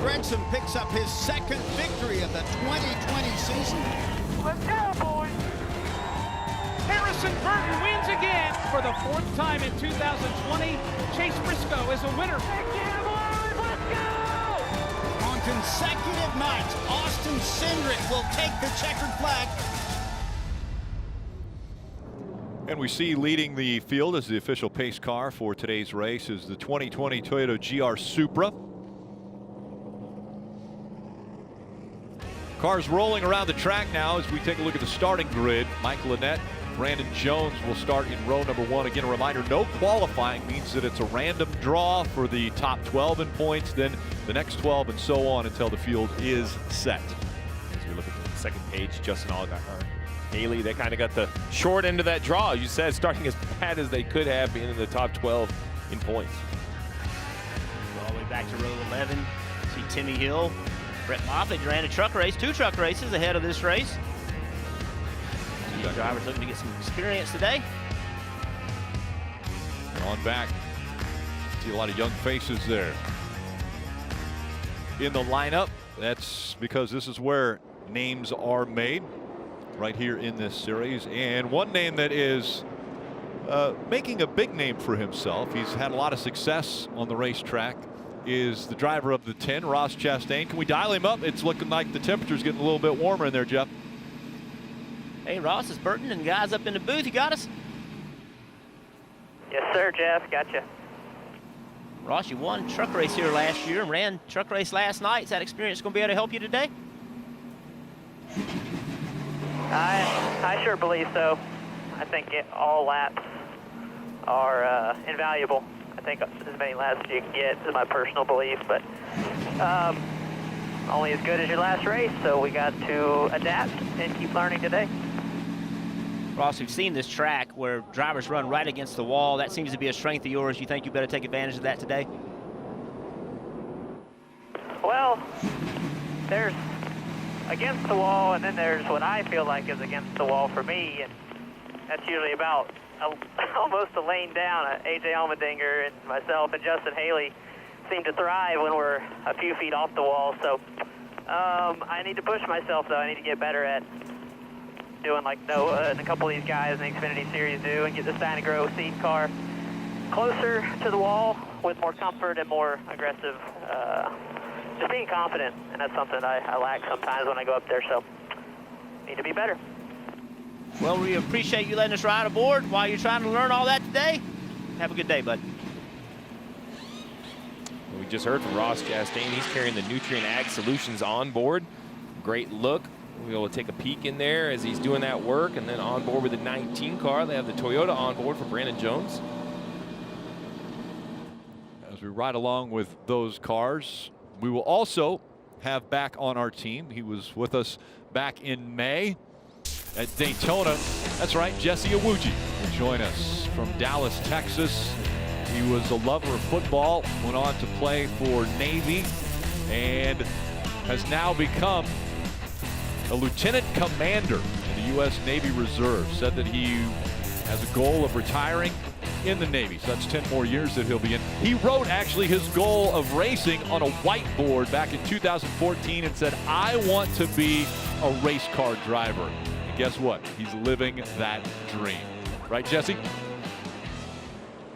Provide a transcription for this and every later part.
Gregson picks up his second victory of the 2020 season. Let's go, boys! Harrison Burton wins again for the fourth time in 2020. Chase Briscoe is a winner. Let's go! On consecutive nights, Austin Cindric will take the checkered flag. And we see leading the field as the official pace car for today's race is the 2020 Toyota GR Supra. Cars rolling around the track now as we take a look at the starting grid. Mike Lynette, Brandon Jones will start in row number 1. Again, a reminder, no qualifying means that it's a random draw for the top 12 in points, then the next 12 and so on until the field is set. As we look at the second page, Justin Allgaier, Haley, they kind of got the short end of that draw. You said starting as bad as they could have, being in the top 12 in points. All the way back to row 11. See Timmy Hill. Brett Moffitt ran a truck race, 2 truck races ahead of this race. The drivers looking to get some experience today. On back. See a lot of young faces there in the lineup. That's because this is where names are made, right here in this series. And one name that is making a big name for himself, he's had a lot of success on the racetrack, is the driver of the 10, Ross Chastain. Can we dial him up? It's looking like the temperature's getting a little bit warmer in there, Jeff. Hey, Ross, is Burton and guys up in the booth. You got us? Yes, sir, Jeff. Gotcha. Ross, you won truck race here last year and ran truck race last night. Is that experience going to be able to help you today? I sure believe so. I think all laps are invaluable. I think as many laps as you can get is my personal belief, but only as good as your last race, so we got to adapt and keep learning today. Ross, we've seen this track where drivers run right against the wall. That seems to be a strength of yours. You think you better take advantage of that today? Well, there's against the wall, and then there's what I feel like is against the wall for me, and that's usually about almost a lane down. AJ Allmendinger and myself and Justin Haley seem to thrive when we're a few feet off the wall, so I need to push myself, though. I need to get better at doing like Noah and a couple of these guys in the Xfinity Series do, and get the Steinegro seed car closer to the wall with more comfort and more aggressive, just being confident, and that's something I lack sometimes when I go up there, so need to be better. Well, we appreciate you letting us ride aboard while you're trying to learn all that today. Have a good day, bud. We just heard from Ross Chastain. He's carrying the Nutrient Ag Solutions on board. Great look. We'll be able to take a peek in there as he's doing that work. And then on board with the 19 car, they have the Toyota on board for Brandon Jones. As we ride along with those cars, we will also have back on our team. He was with us back in May at Daytona. That's right, Jesse Iwuji will join us from Dallas, Texas. He was a lover of football, went on to play for Navy, and has now become a lieutenant commander in the U.S. Navy Reserve. Said that he has a goal of retiring in the Navy, so that's 10 more years that he'll be in. He wrote actually his goal of racing on a whiteboard back in 2014 and said, I want to be a race car driver. And guess what? He's living that dream. Right, Jesse?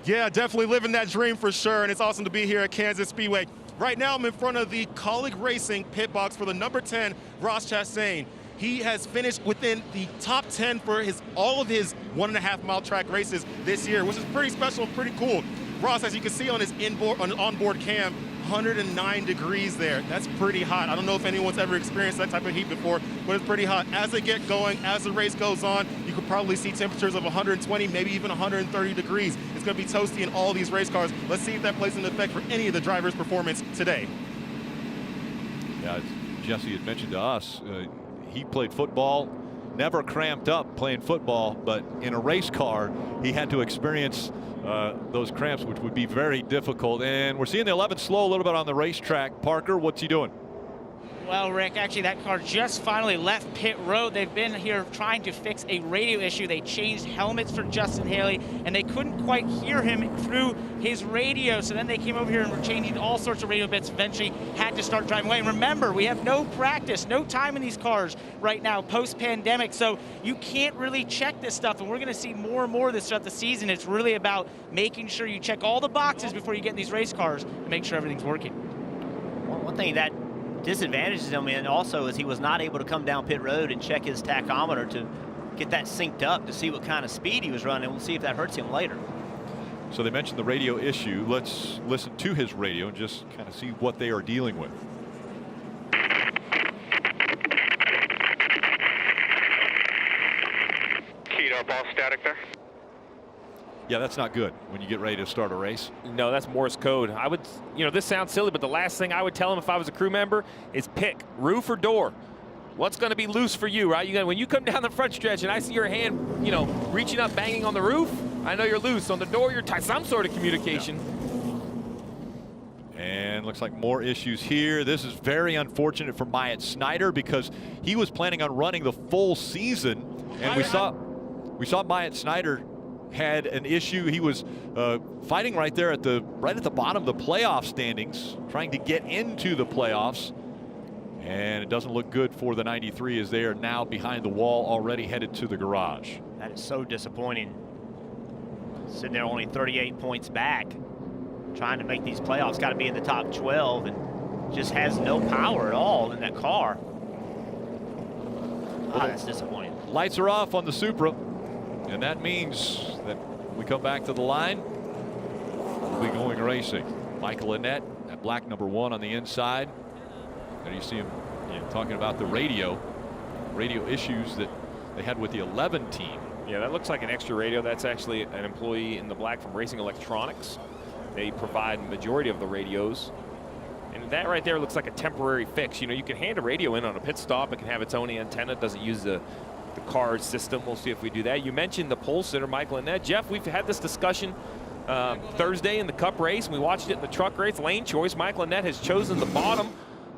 Yeah, definitely living that dream for sure, and it's awesome to be here at Kansas Speedway. Right now, I'm in front of the Colleague Racing pit box for the number 10, Ross Chastain. He has finished within the top 10 for all of his 1.5-mile track races this year, which is pretty special, pretty cool. Ross, as you can see on his onboard cam, 109 degrees there. That's pretty hot. I don't know if anyone's ever experienced that type of heat before, but it's pretty hot. As they get going, as the race goes on, you could probably see temperatures of 120, maybe even 130 degrees. It's going to be toasty in all these race cars. Let's see if that plays an effect for any of the drivers' performance today. Yeah, as Jesse had mentioned to us, he played football, never cramped up playing football, but in a race car, he had to experience those cramps, which would be very difficult. And we're seeing the 11 slow a little bit on the racetrack. Parker, what's he doing? Well, Rick, actually that car just finally left pit road. They've been here trying to fix a radio issue. They changed helmets for Justin Haley, and they couldn't quite hear him through his radio. So then they came over here and were changing all sorts of radio bits. Eventually had to start driving away. And remember, we have no practice, no time in these cars right now post-pandemic. So you can't really check this stuff, and we're going to see more and more of this throughout the season. It's really about making sure you check all the boxes before you get in these race cars and make sure everything's working. One thing that disadvantages him in also is he was not able to come down pit road and check his tachometer to get that synced up to see what kind of speed he was running. We'll see if that hurts him later. So they mentioned the radio issue. Let's listen to his radio and just kind of see what they are dealing with. Keyed up, all static there. Yeah, that's not good when you get ready to start a race. No, that's Morse code. I would, this sounds silly, but the last thing I would tell him if I was a crew member is pick roof or door. What's going to be loose for you, right? When you come down the front stretch and I see your hand, reaching up, banging on the roof, I know you're loose. On the door, you're tight. Some sort of communication. Yeah. And looks like more issues here. This is very unfortunate for Myatt Snyder because he was planning on running the full season, and we saw Myatt Snyder had an issue. He was fighting right there at the bottom of the playoff standings, trying to get into the playoffs. And it doesn't look good for the 93 as they are now behind the wall, already headed to the garage. That is so disappointing. Sitting there only 38 points back, trying to make these playoffs, got to be in the top 12, and just has no power at all in that car. That's disappointing. Lights are off on the Supra, and that means that we come back to the line. We'll be going racing. Michael Annett, that black number 1 on the inside. There you see him talking about the radio issues that they had with the 11 team. Yeah, that looks like an extra radio. That's actually an employee in the black from Racing Electronics. They provide the majority of the radios. And that right there looks like a temporary fix. You can hand a radio in on a pit stop. It can have its own antenna. It doesn't use the car system. We'll see if we do that. You mentioned the pole sitter, Michael Annett. Jeff, we've had this discussion Thursday in the Cup race. We watched it in the truck race. Lane choice. Michael Annett has chosen the bottom.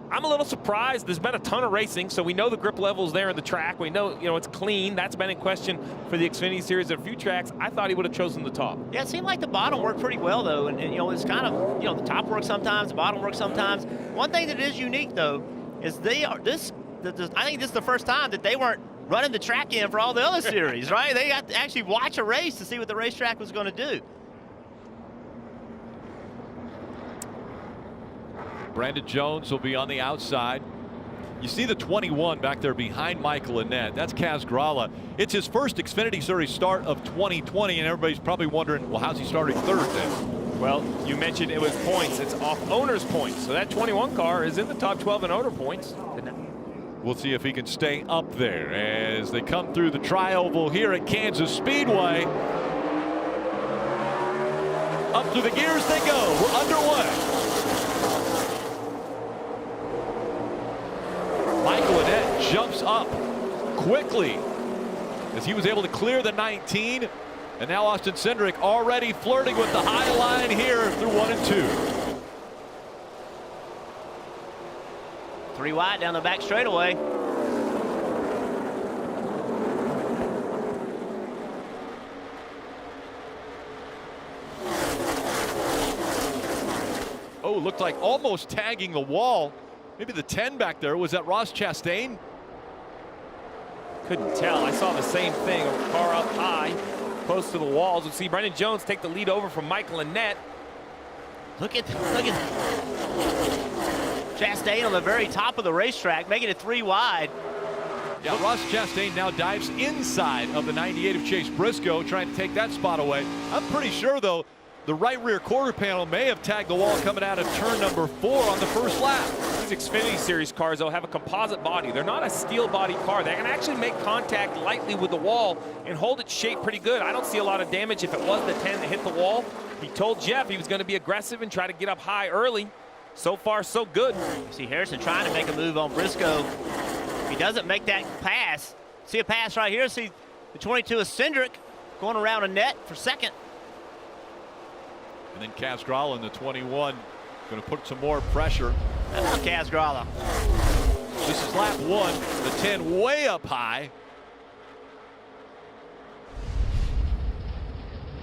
I'm a little surprised. There's been a ton of racing, so we know the grip level's there in the track. We know, it's clean. That's been in question for the Xfinity Series at a few tracks. I thought he would have chosen the top. Yeah, it seemed like the bottom worked pretty well, though. And it's kind of, the top works sometimes, the bottom works sometimes. One thing that is unique, though, is I think this is the first time that they weren't running the track in for all the other series, right? They got to actually watch a race to see what the racetrack was going to do. Brandon Jones will be on the outside. You see the 21 back there behind Michael Annett. That's Kaz Gralla. It's his first Xfinity Series start of 2020, and everybody's probably wondering, well, how's he starting third then? Well, you mentioned it was points. It's off owner's points. So that 21 car is in the top 12 in owner points. We'll see if he can stay up there as they come through the tri-oval here at Kansas Speedway. Up through the gears they go. We're underway. Michael Annett jumps up quickly as he was able to clear the 19. And now Austin Cindric already flirting with the high line here through 1 and 2. 3 wide down the back straightaway. Oh, looked like almost tagging the wall. Maybe the 10 back there. Was that Ross Chastain? Couldn't tell. I saw the same thing. A car up high, close to the walls. We'll see Brandon Jones take the lead over from Michael Annett. Look at Chastain on the very top of the racetrack, making it 3 wide. Yeah, Ross Chastain now dives inside of the 98 of Chase Briscoe, trying to take that spot away. I'm pretty sure, though, the right rear quarter panel may have tagged the wall coming out of turn number 4 on the first lap. These Xfinity Series cars, though, have a composite body. They're not a steel body car. They can actually make contact lightly with the wall and hold its shape pretty good. I don't see a lot of damage if it was the 10 that hit the wall. He told Jeff he was going to be aggressive and try to get up high early. So far, so good. You see Harrison trying to make a move on Briscoe. If he doesn't make that pass, see a pass right here. See the 22 of Cindric going around Annett for second. And then Kaz Gralla in the 21 going to put some more pressure. Kaz Gralla. This is lap 1, the 10 way up high.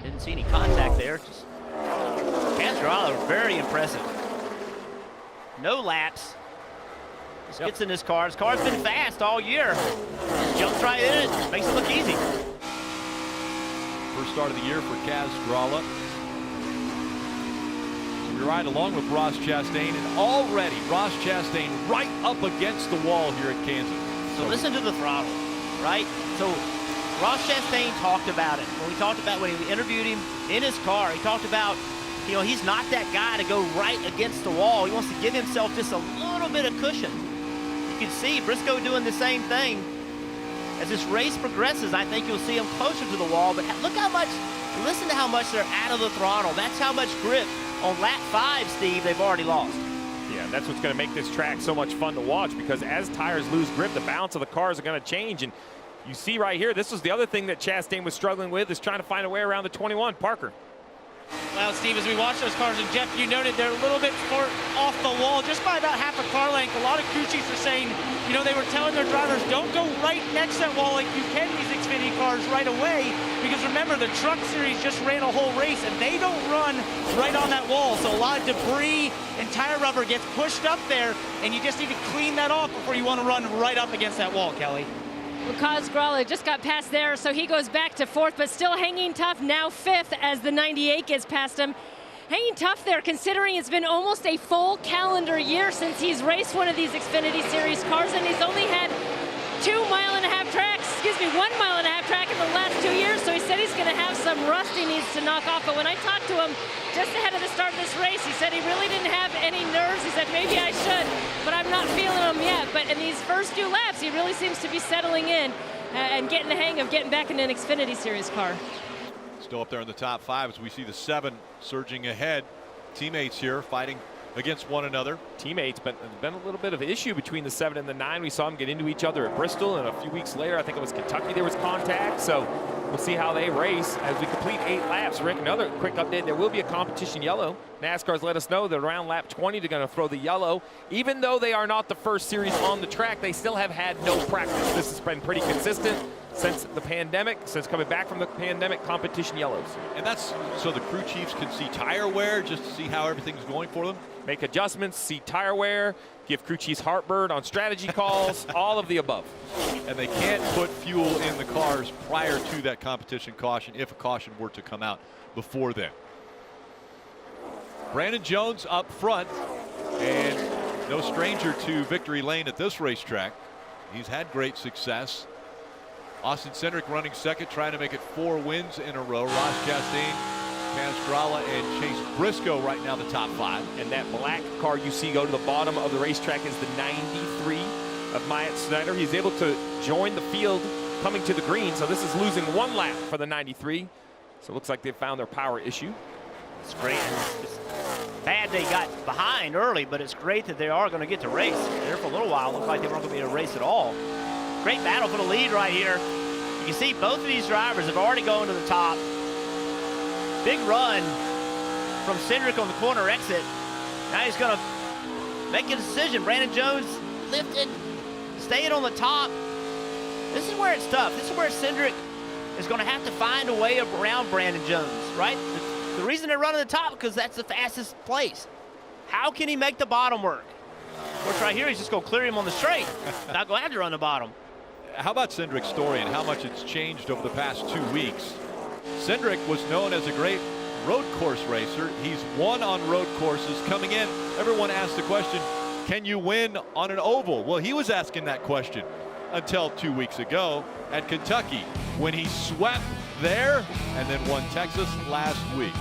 Didn't see any contact there. Kansas very impressive. No laps. Just gets in this car. His car's been fast all year. Just jumps right in it. Makes it look easy. First start of the year for Kaz Gralla. So we ride along with Ross Chastain, and already Ross Chastain right up against the wall here at Kansas. So listen to the throttle, right? So Ross Chastain talked about it. When we interviewed him in his car, he talked about, you know, he's not that guy to go right against the wall. He wants to give himself just a little bit of cushion. You can see Briscoe doing the same thing. As this race progresses, I think you'll see him closer to the wall, but look how much, listen to how much they're out of the throttle. That's how much grip on lap 5, Steve, they've already lost. Yeah, that's what's going to make this track so much fun to watch, because as tires lose grip, the balance of the cars are going to change. And you see right here, this was the other thing that Chastain was struggling with, is trying to find a way around the 21. Parker. Well, Steve, as we watch those cars, and Jeff, you noted they're a little bit far off the wall, just by about half a car length. A lot of crew chiefs are saying, you know, they were telling their drivers, don't go right next to that wall like you can these Xfinity cars right away, because remember, the Truck Series just ran a whole race, and they don't run right on that wall. So a lot of debris and tire rubber gets pushed up there, and you just need to clean that off before you want to run right up against that wall, Kelly. Kaz Gralla just got past there, so he goes back to 4th, but still hanging tough, now 5th as the 98 gets past him. Hanging tough there, considering it's been almost a full calendar year since he's raced one of these Xfinity Series cars, and he's only had 1.5 mile tracks, 1.5 mile track in the last 2 years, so he said he's going to have some rust he needs to knock off. But when I talked to him just ahead of the start of this race, he said he really didn't have any nerves. He said, maybe I should, but I'm not feeling them yet. But in these first 2 laps, he really seems to be settling in and getting the hang of getting back in an Xfinity Series car. Still up there in the top 5 as we see the 7 surging ahead. Teammates here fighting against one another. Teammates, but there's been a little bit of issue between the 7 and the 9. We saw them get into each other at Bristol, and a few weeks later, I think it was Kentucky, there was contact. So we'll see how they race as we complete 8 laps. Rick, another quick update, there will be a competition yellow. NASCAR's let us know that around lap 20, they're going to throw the yellow. Even though they are not the first series on the track, they still have had no practice. This has been pretty consistent since the pandemic, since coming back from the pandemic, competition yellows. And that's so the crew chiefs can see tire wear, just to see how everything's going for them. Make adjustments, see tire wear, give crew chiefs heartburn on strategy calls, all of the above. And they can't put fuel in the cars prior to that competition caution if a caution were to come out before then. Brandon Jones up front, and no stranger to victory lane at this racetrack. He's had great success. Austin Cindric running second, trying to make it 4 wins in a row. Ross Chastain, Kaz Gralla, and Chase Briscoe right now the top 5. And that black car you see go to the bottom of the racetrack is the 93 of Myatt Snyder. He's able to join the field coming to the green, so this is losing 1 lap for the 93. So it looks like they found their power issue. It's great. It's bad they got behind early, but it's great that they are going to get to race. There for a little while, it looked like they weren't going to be able to race at all. Great battle for the lead right here. You can see both of these drivers have already gone to the top. Big run from Cindric on the corner exit. Now he's going to make a decision. Brandon Jones lifted, staying on the top. This is where it's tough. This is where Cindric is going to have to find a way around Brandon Jones, right? The reason they're running the top is because that's the fastest place. How can he make the bottom work? Of course, right here, he's just going to clear him on the straight. Not going to have to run the bottom. How about Cindric's story and how much it's changed over the past 2 weeks? Cindric was known as a great road course racer. He's won on road courses. Coming in, everyone asked the question, can you win on an oval? Well, he was asking that question until 2 weeks ago at Kentucky, when he swept there and then won Texas last week.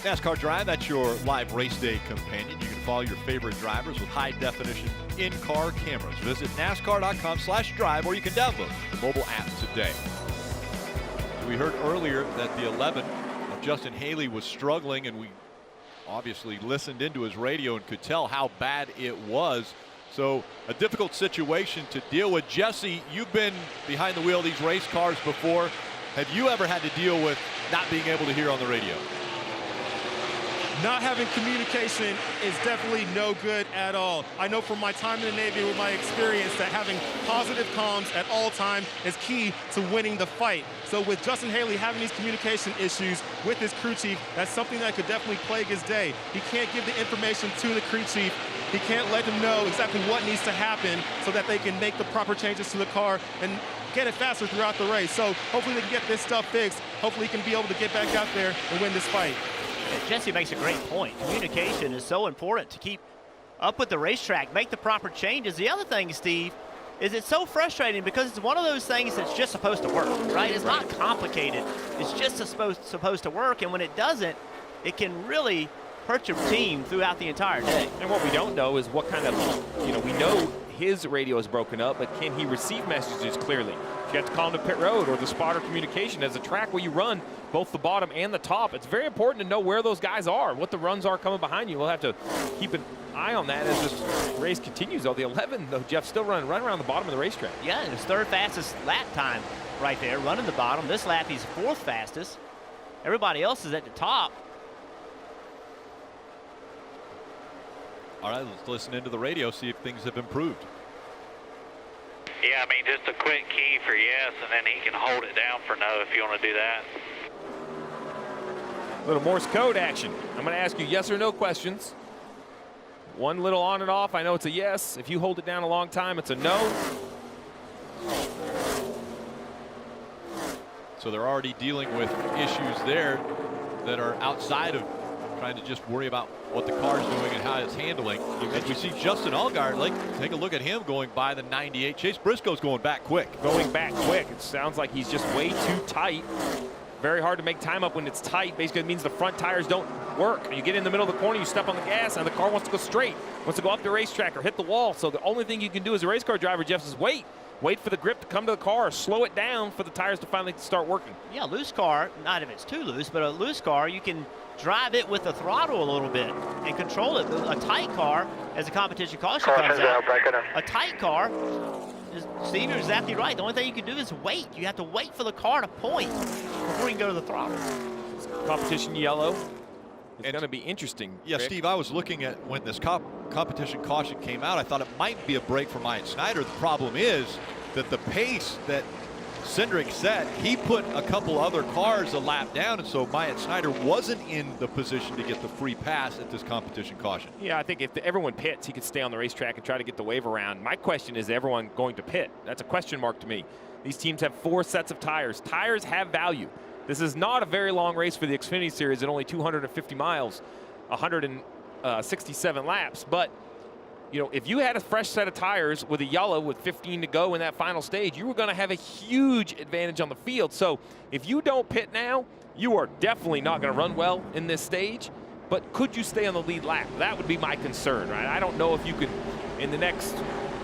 NASCAR Drive, that's your live race day companion. You can follow your favorite drivers with high-definition in-car cameras. Visit NASCAR.com/drive, or you can download the mobile app today. We heard earlier that the 11 of Justin Haley was struggling, and we obviously listened into his radio and could tell how bad it was. So a difficult situation to deal with. Jesse, you've been behind the wheel of these race cars before. Have you ever had to deal with not being able to hear on the radio? Not having communication is definitely no good at all. I know from my time in the Navy, with my experience, that having positive comms at all times is key to winning the fight. So with Justin Haley having these communication issues with his crew chief, that's something that could definitely plague his day. He can't give the information to the crew chief. He can't let them know exactly what needs to happen so that they can make the proper changes to the car and get it faster throughout the race. So hopefully they can get this stuff fixed. Hopefully he can be able to get back out there and win this fight. Jesse makes a great point. Communication is so important to keep up with the racetrack, make the proper changes. The other thing, Steve, is it's so frustrating because it's one of those things that's just supposed to work, right? It's not complicated. It's just supposed to work, and when it doesn't, it can really hurt your team throughout the entire day. And what we don't know is what kind of, we know his radio is broken up, but can he receive messages clearly? You have to call him to pit road or the spotter communication. As a track where you run both the bottom and the top, it's very important to know where those guys are, what the runs are coming behind you. We'll have to keep an eye on that as this race continues. Though the 11, though, Jeff's still running right around the bottom of the racetrack. Yeah, and his third fastest lap time right there, running the bottom. This lap, he's fourth fastest. Everybody else is at the top. All right, let's listen into the radio, see if things have improved. Yeah, I mean, just a quick key for yes, and then he can hold it down for no if you want to do that. A little Morse code action. I'm going to ask you yes or no questions. One little on and off. I know it's a yes. If you hold it down a long time, it's a no. So they're already dealing with issues there that are outside of trying to just worry about what the car's doing and how it's handling. And we see Justin Allgaier, take a look at him going by the 98. Chase Briscoe's going back quick. Going back quick. It sounds like he's just way too tight. Very hard to make time up when it's tight. Basically, it means the front tires don't work. You get in the middle of the corner, you step on the gas, and the car wants to go straight, wants to go up the racetrack or hit the wall. So the only thing you can do as a race car driver, Jeff, is wait. Wait for the grip to come to the car, or slow it down for the tires to finally start working. Yeah, loose car, not if it's too loose, but a loose car, you can drive it with the throttle a little bit and control it. A tight car, as the competition caution comes out, a tight car, Steve, you're exactly right. The only thing you can do is wait. You have to wait for the car to point before you can go to the throttle. Competition yellow. It's going to be interesting. Yeah, Rick. Steve, I was looking at when this competition caution came out, I thought it might be a break for Myatt Snider. The problem is that the pace that Cindric set, he put a couple other cars a lap down, and so Myatt Snider wasn't in the position to get the free pass at this competition caution. Yeah, I think if everyone pits, he could stay on the racetrack and try to get the wave around. My question is everyone going to pit? That's a question mark to me. These teams have 4 sets of tires. Tires have value. This is not a very long race for the Xfinity Series at only 250 miles, 167 laps. But, if you had a fresh set of tires with a yellow with 15 to go in that final stage, you were going to have a huge advantage on the field. So if you don't pit now, you are definitely not going to run well in this stage. But could you stay on the lead lap? That would be my concern, right? I don't know if you could, in the next,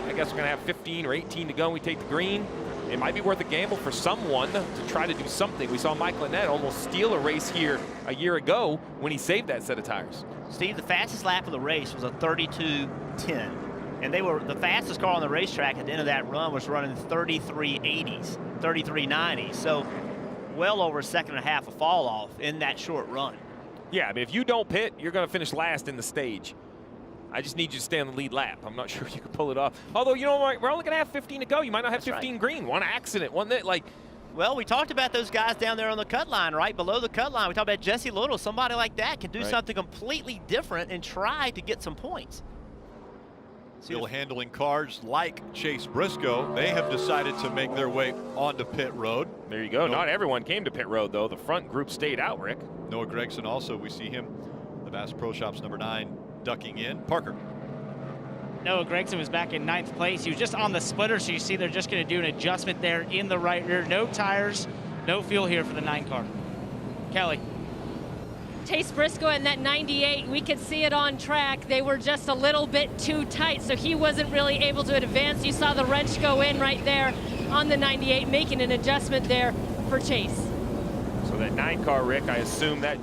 I guess we're going to have 15 or 18 to go and we take the green. It might be worth a gamble for someone to try to do something. We saw Mike Lynette almost steal a race here a year ago when he saved that set of tires. Steve, the fastest lap of the race was a 32.10. And they were the fastest car on the racetrack at the end of that run was running 33.80s, 33.90s. So well over a second and a half of fall off in that short run. Yeah, I mean, if you don't pit, you're going to finish last in the stage. I just need you to stay on the lead lap. I'm not sure you can pull it off. Although, we're only going to have 15 to go. You might not have 15 green. One accident, one that, Well, we talked about those guys down there on the cut line, right below the cut line. We talked about Jesse Little. Somebody like that can do something completely different and try to get some points. Still handling cars like Chase Briscoe. They have decided to make their way onto pit road. There you go. Not everyone came to pit road, though. The front group stayed out, Rick. Noah Gragson also, we see him, the Bass Pro Shops number 9, ducking in. Parker. Noah Gragson was back in 9th place. He was just on the splitter, so you see they're just going to do an adjustment there in the right rear. No tires, no fuel here for the 9 car. Kelly. Chase Briscoe and that 98, we could see it on track. They were just a little bit too tight, so he wasn't really able to advance. You saw the wrench go in right there on the 98, making an adjustment there for Chase. So that 9 car, Rick, I assume that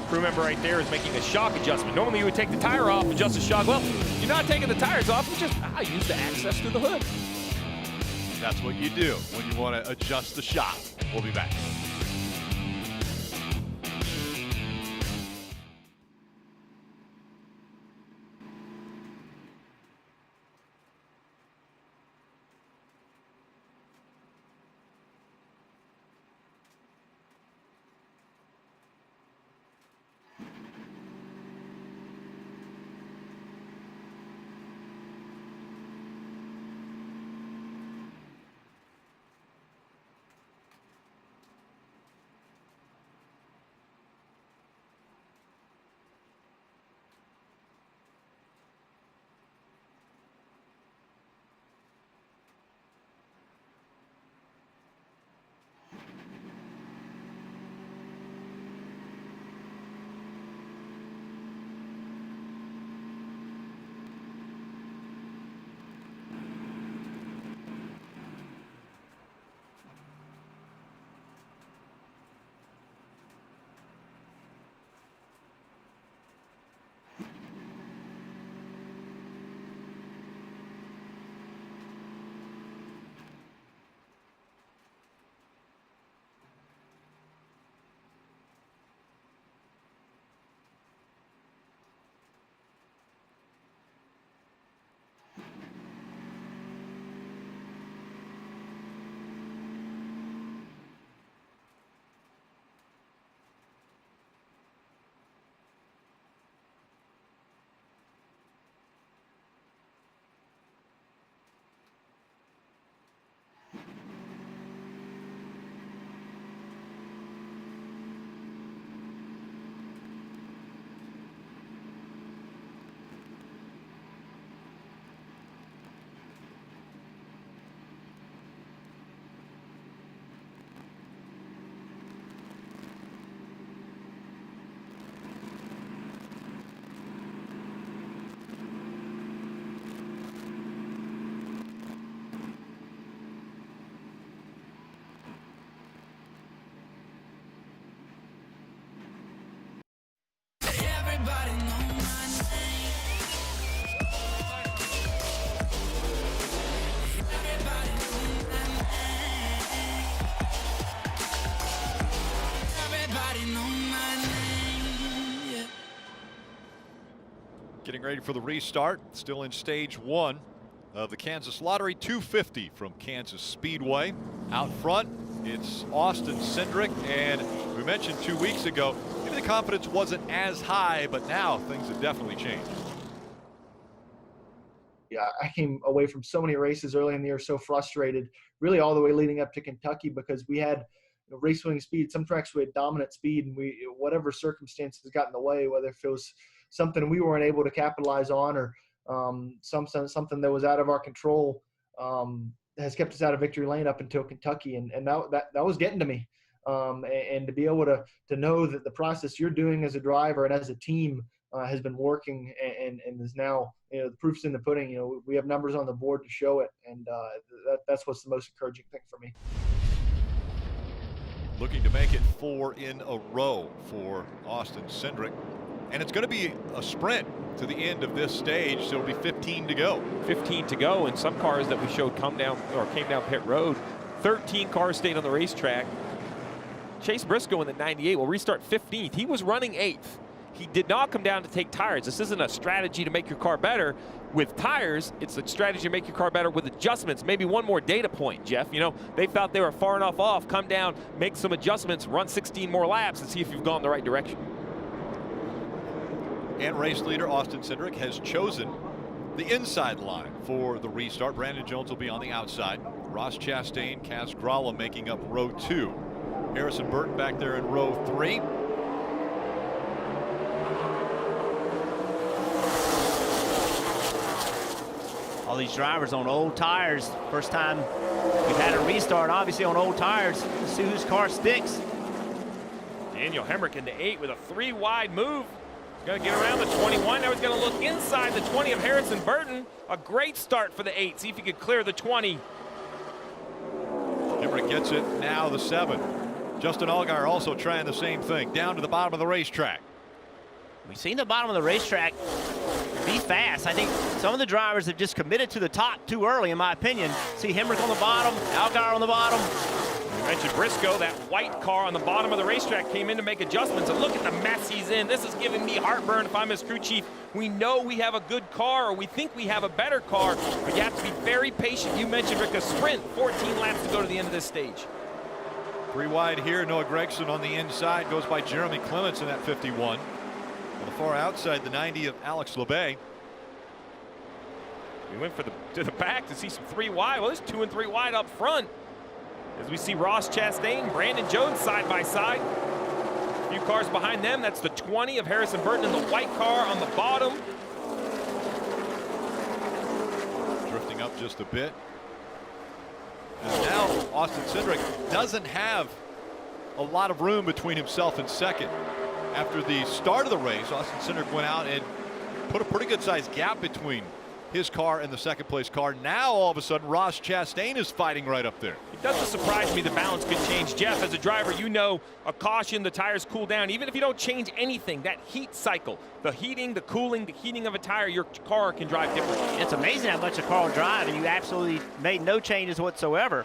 crew member right there is making a shock adjustment. Normally you would take the tire off, adjust the shock. Well, you're not taking the tires off, you just use the access through the hood. That's what you do when you want to adjust the shock. We'll be back. Getting ready for the restart. Still in stage 1 of the Kansas Lottery. 250 from Kansas Speedway. Out front, it's Austin Cindric. And we mentioned 2 weeks ago, maybe the confidence wasn't as high, but now things have definitely changed. Yeah, I came away from so many races early in the year so frustrated, really all the way leading up to Kentucky, because we had race winning speed. Some tracks we had dominant speed, and whatever circumstances got in the way, whether if it was something we weren't able to capitalize on or something that was out of our control, has kept us out of victory lane up until Kentucky, and that was getting to me. And to be able to know that the process you're doing as a driver and as a team has been working and is now, the proof's in the pudding. We have numbers on the board to show it, and that's what's the most encouraging thing for me. Looking to make it 4 in a row for Austin Cindric. And it's going to be a sprint to the end of this stage, so it'll be 15 to go. 15 to go, and some cars that we showed came down pit road. 13 cars stayed on the racetrack. Chase Briscoe in the 98 will restart 15th. He was running 8th. He did not come down to take tires. This isn't a strategy to make your car better with tires. It's a strategy to make your car better with adjustments. Maybe one more data point, Jeff. They felt they were far enough off. Come down, make some adjustments, run 16 more laps, and see if you've gone the right direction. And race leader Austin Cindric has chosen the inside line for the restart. Brandon Jones will be on the outside. Ross Chastain, Kaz Grala making up row 2. Harrison Burton back there in row 3. All these drivers on old tires. First time we've had a restart, obviously, on old tires. Let's see whose car sticks. Daniel Hemrick into 8 with a 3-wide move. He's going to get around the 21. Now he's going to look inside the 20 of Harrison Burton. A great start for the 8. See if he could clear the 20. Hemrick gets it, now the 7. Justin Allgaier also trying the same thing, down to the bottom of the racetrack. We've seen the bottom of the racetrack be fast. I think some of the drivers have just committed to the top too early, in my opinion. See Hemrick on the bottom, Allgaier on the bottom. You mentioned Briscoe, that white car on the bottom of the racetrack came in to make adjustments, and look at the mess he's in. This is giving me heartburn if I'm his crew chief. We know we have a good car, or we think we have a better car, but you have to be very patient. You mentioned, Rick, a sprint, 14 laps to go to the end of this stage. 3 wide here, Noah Gragson on the inside, goes by Jeremy Clements in that 51. On the far outside, the 90 of Alex LeBay. We went to the back to see some 3 wide. Well, there's 2 and 3 wide up front. As we see Ross Chastain, Brandon Jones side by side. A few cars behind them. That's the 20 of Harrison Burton in the white car on the bottom. Drifting up just a bit. And now Austin Cindric doesn't have a lot of room between himself and second. After the start of the race, Austin Cindric went out and put a pretty good sized gap between his car and the second place car. Now all of a sudden Ross Chastain is fighting right up there. It doesn't surprise me the balance could change. Jeff, as a driver, you know a caution, the tires cool down. Even if you don't change anything, that heat cycle, the heating, the cooling, the heating of a tire, your car can drive differently. It's amazing how much a car will drive, and you absolutely made no changes whatsoever.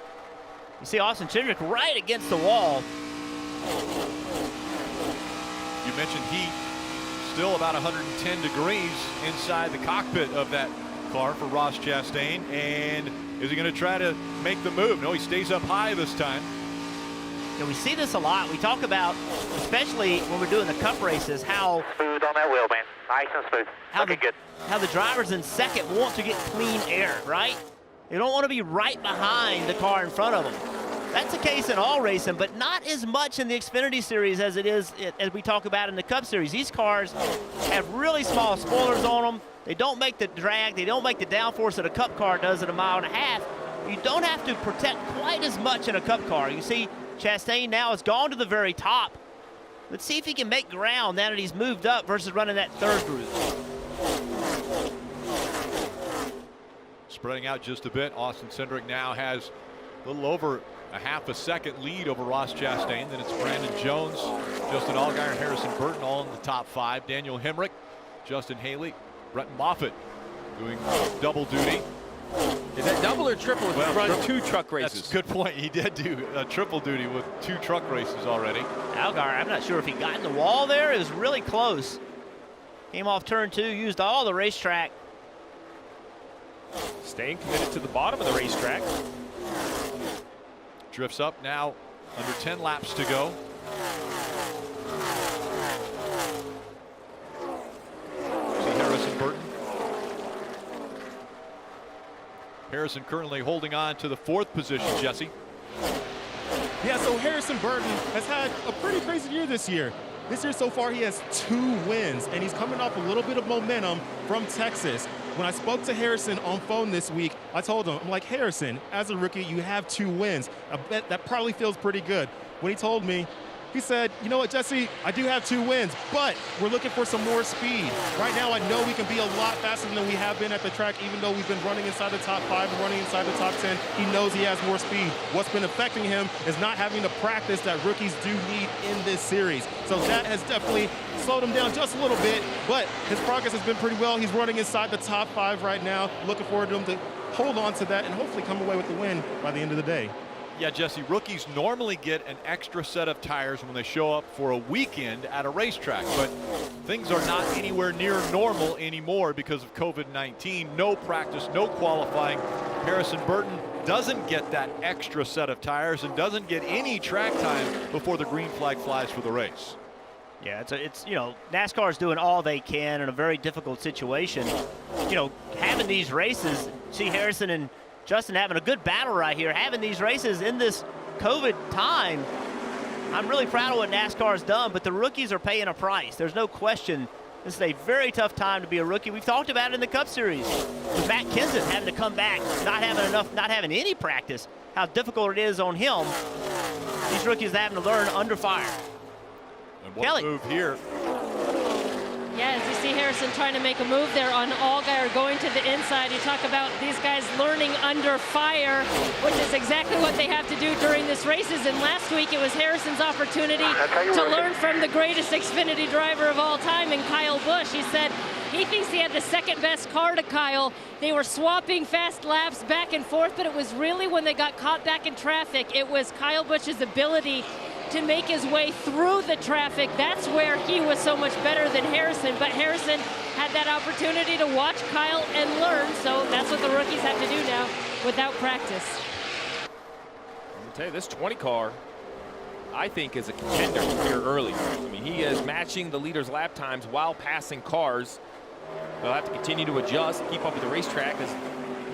You see Austin Cindric right against the wall. You mentioned heat, still about 110 degrees inside the cockpit of that car for Ross Chastain. And is he going to try to make the move? No, he stays up high this time. And we see this a lot. We talk about, especially when we're doing the cup races, how Smooth on that wheel, man. Nice and smooth. Looking good. How the drivers in second want to get clean air, right? They don't want to be right behind the car in front of them. That's the case in all racing, but not as much in the Xfinity Series as it is as we talk about in the Cup Series. These cars have really small spoilers on them. They don't make the drag. They don't make the downforce that a Cup car does at 1.5 miles. You don't have to protect quite as much in a Cup car. You see Chastain now has gone to the very top. Let's see if he can make ground now that he's moved up versus running that third group. Spreading out just a bit, Austin Cindric now has a little over a half a second lead over Ross Chastain. Then it's Brandon Jones, Justin Allgaier, and Harrison Burton all in the top 5. Daniel Hemrick, Justin Haley, Brett Moffitt doing double duty. Is that double or triple? If you run 2 truck races. That's a good point. He did do triple duty with 2 truck races already. Allgaier, I'm not sure if he got in the wall there. It was really close. Came off turn 2, used all the racetrack. Staying committed to the bottom of the racetrack. Drifts up now, under 10 laps to go. See Harrison Burton. Harrison currently holding on to the 4th position, Jesse. Yeah, so Harrison Burton has had a pretty crazy year this year. This year so far he has 2 wins, and he's coming off a little bit of momentum from Texas. When I spoke to Harrison on phone this week, I told him, I'm like, Harrison, as a rookie, you have 2 wins. I bet that probably feels pretty good. When he told me, he said, you know what, Jesse, I do have 2 wins, but we're looking for some more speed. Right now, I know we can be a lot faster than we have been at the track, even though we've been running inside the top 5 and running inside the top 10. He knows he has more speed. What's been affecting him is not having the practice that rookies do need in this series. So that has definitely slowed him down just a little bit, but his progress has been pretty well. He's running inside the top 5 right now. Looking forward to him to hold on to that and hopefully come away with the win by the end of the day. Yeah, Jesse, rookies normally get an extra set of tires when they show up for a weekend at a racetrack, but things are not anywhere near normal anymore because of COVID-19. No practice, no qualifying. Harrison Burton doesn't get that extra set of tires and doesn't get any track time before the green flag flies for the race. Yeah, it's you know, NASCAR is doing all they can in a very difficult situation. You know, having these races, see Harrison and Justin having a good battle right here, having these races in this COVID time. I'm really proud of what NASCAR has done, but the rookies are paying a price. There's no question. This is a very tough time to be a rookie. We've talked about it in the Cup Series. With Matt Kenseth having to come back, not having any practice, how difficult it is on him. These rookies having to learn under fire. And what Kelly. move here. Yeah, as you see Harrison trying to make a move there on Allgaier going to the inside. You talk about these guys learning under fire, which is exactly what they have to do during this races. And last week it was Harrison's opportunity to learn from the greatest Xfinity driver of all time in Kyle Busch. He said he thinks he had the second best car to Kyle. They were swapping fast laps back and forth, but it was really when they got caught back in traffic, it was Kyle Busch's ability to make his way through the traffic. That's where he was so much better than Harrison, but Harrison had that opportunity to watch Kyle and learn, so that's what the rookies have to do now without practice. I'm gonna tell you, this 20 car, I think, is a contender here early. I mean, he is matching the leader's lap times while passing cars. They'll have to continue to adjust, keep up with the racetrack as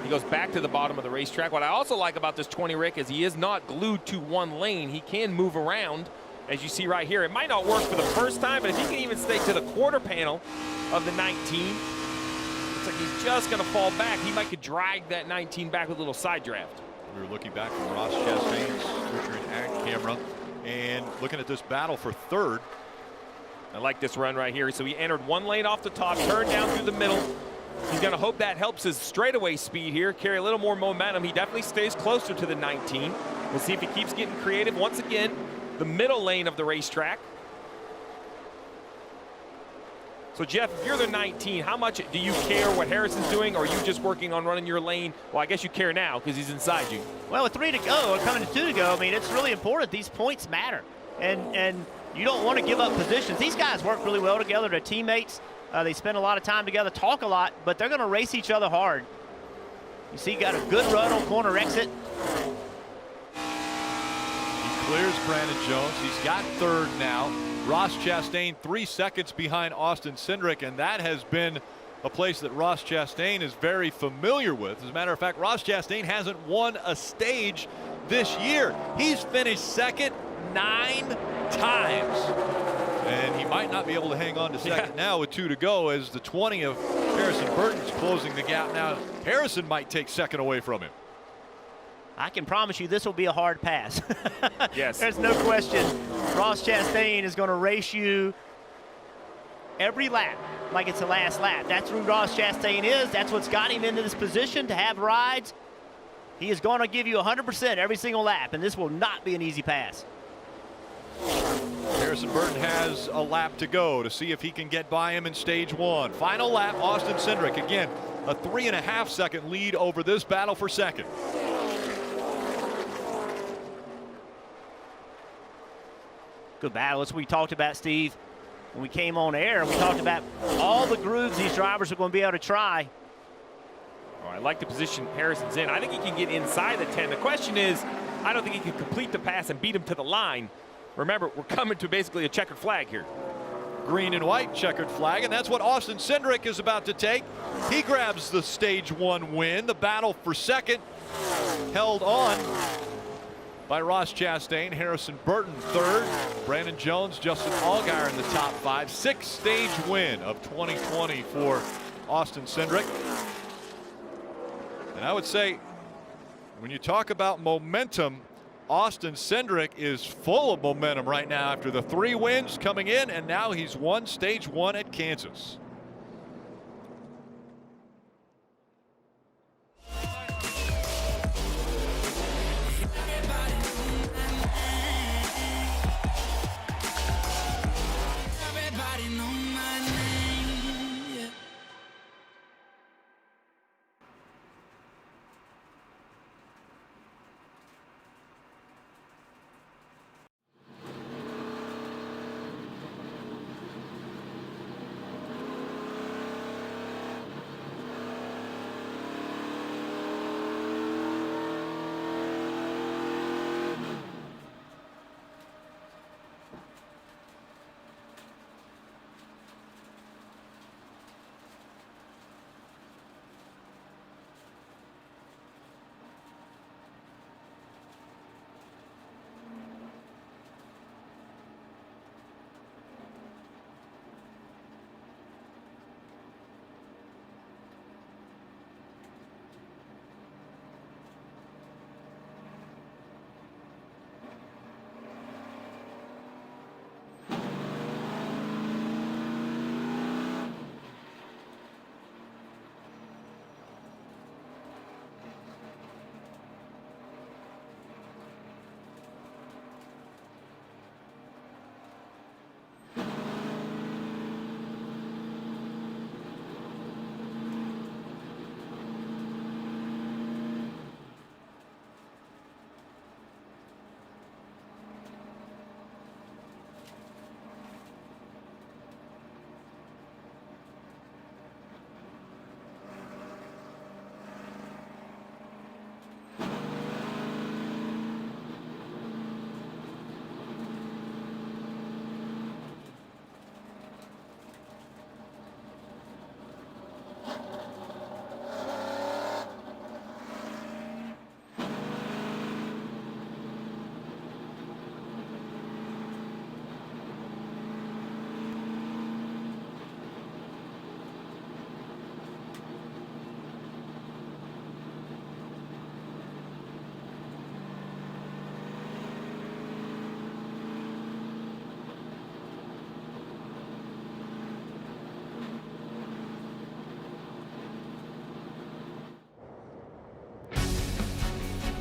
he goes back to the bottom of the racetrack. What I also like about this 20, Rick, is he is not glued to one lane. He can move around, as you see right here. It might not work for the first time, but if he can even stay to the quarter panel of the 19, looks like he's just going to fall back. He might could drag that 19 back with a little side draft. We were looking back from Ross Chastain's Nutrien Ag camera and looking at this battle for third. I like this run right here. So he entered one lane off the top, turned down through the middle. He's going to hope that helps his straightaway speed here, carry a little more momentum. He definitely stays closer to the 19. We'll see if he keeps getting creative. Once again, the middle lane of the racetrack. So, Jeff, if you're the 19, how much do you care what Harrison's doing, or are you just working on running your lane? Well, I guess you care now because he's inside you. Well, with 3 to go, or coming to 2 to go, I mean, it's really important. These points matter. And you don't want to give up positions. These guys work really well together. They're teammates. They spend a lot of time together, talk a lot, but they're going to race each other hard. You see, got a good run on corner exit. He clears Brandon Jones. He's got third now. Ross Chastain 3 seconds behind Austin Cindric, and that has been a place that Ross Chastain is very familiar with. As a matter of fact, Ross Chastain hasn't won a stage this year. He's finished second 9 times. And he might not be able to hang on to second now with 2 to go, as the 20 of Harrison Burton's closing the gap now. Harrison might take second away from him. I can promise you this will be a hard pass. Yes. There's no question. Ross Chastain is going to race you every lap like it's the last lap. That's who Ross Chastain is. That's what's got him into this position to have rides. He is going to give you 100% every single lap, and this will not be an easy pass. Harrison Burton has a lap to go to see if he can get by him in stage 1. Final lap, Austin Cindric. Again, a 3.5 second lead over this battle for second. Good battle. That's what we talked about, Steve, when we came on air. We talked about all the grooves these drivers are going to be able to try. Oh, I like the position Harrison's in. I think he can get inside the 10. The question is, I don't think he can complete the pass and beat him to the line. Remember, we're coming to basically a checkered flag here. Green and white checkered flag, and that's what Austin Cindric is about to take. He grabs the stage 1 win. The battle for second held on by Ross Chastain, Harrison Burton third, Brandon Jones, Justin Allgaier in the top 5. 6th stage win of 2020 for Austin Cindric. And I would say, when you talk about momentum, Austin Cindric is full of momentum right now after the 3 wins coming in, and now he's won stage 1 at Kansas.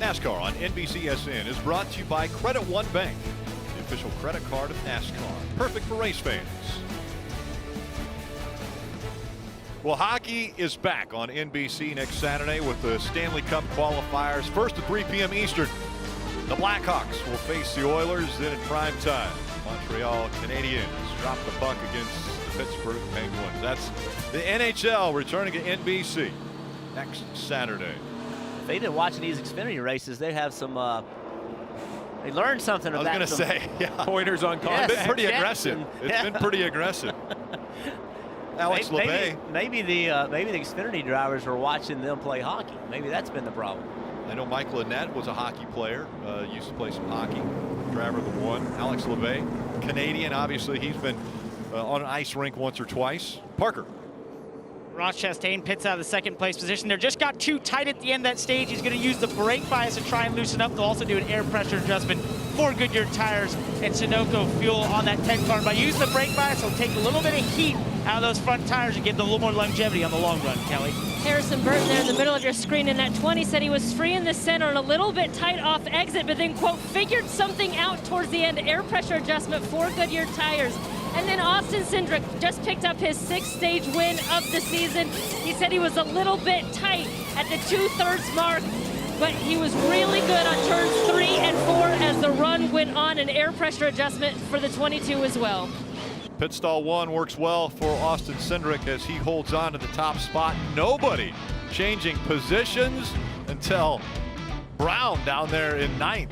NASCAR on NBCSN is brought to you by Credit One Bank, the official credit card of NASCAR. Perfect for race fans. Well, hockey is back on NBC next Saturday with the Stanley Cup qualifiers. First at 3 p.m. Eastern, the Blackhawks will face the Oilers. Then in prime time, Montreal Canadiens drop the puck against the Pittsburgh Penguins. That's the NHL returning to NBC next Saturday. If they've been watching these Xfinity races, they have some. They learned something about. I was going to say, yeah, pointers on contact. It's been pretty aggressive. It's been pretty aggressive. Alex LeBay. Maybe the Xfinity drivers were watching them play hockey. Maybe that's been the problem. I know Mike Lynette was a hockey player, used to play some hockey, driver of the one. Alex LeBay, Canadian, obviously he's been on an ice rink once or twice. Parker. Ross Chastain pits out of the second place position. They just got too tight at the end of that stage. He's going to use the brake bias to try and loosen up. They'll also do an air pressure adjustment for Goodyear tires and Sunoco fuel on that 10 car. By using the brake bias, he'll take a little bit of heat out of those front tires and give them a little more longevity on the long run, Kelly. Harrison Burton there in the middle of your screen in that 20 said he was free in the center and a little bit tight off exit, but then, quote, figured something out towards the end. Air pressure adjustment for Goodyear tires. And then Austin Cindric just picked up his 6th stage win of the season. He said he was a little bit tight at the 2/3 mark, but he was really good on turns 3 and 4 as the run went on. An air pressure adjustment for the 22 as well. Pit stall 1 works well for Austin Cindric as he holds on to the top spot. Nobody changing positions until Brown down there in 9th.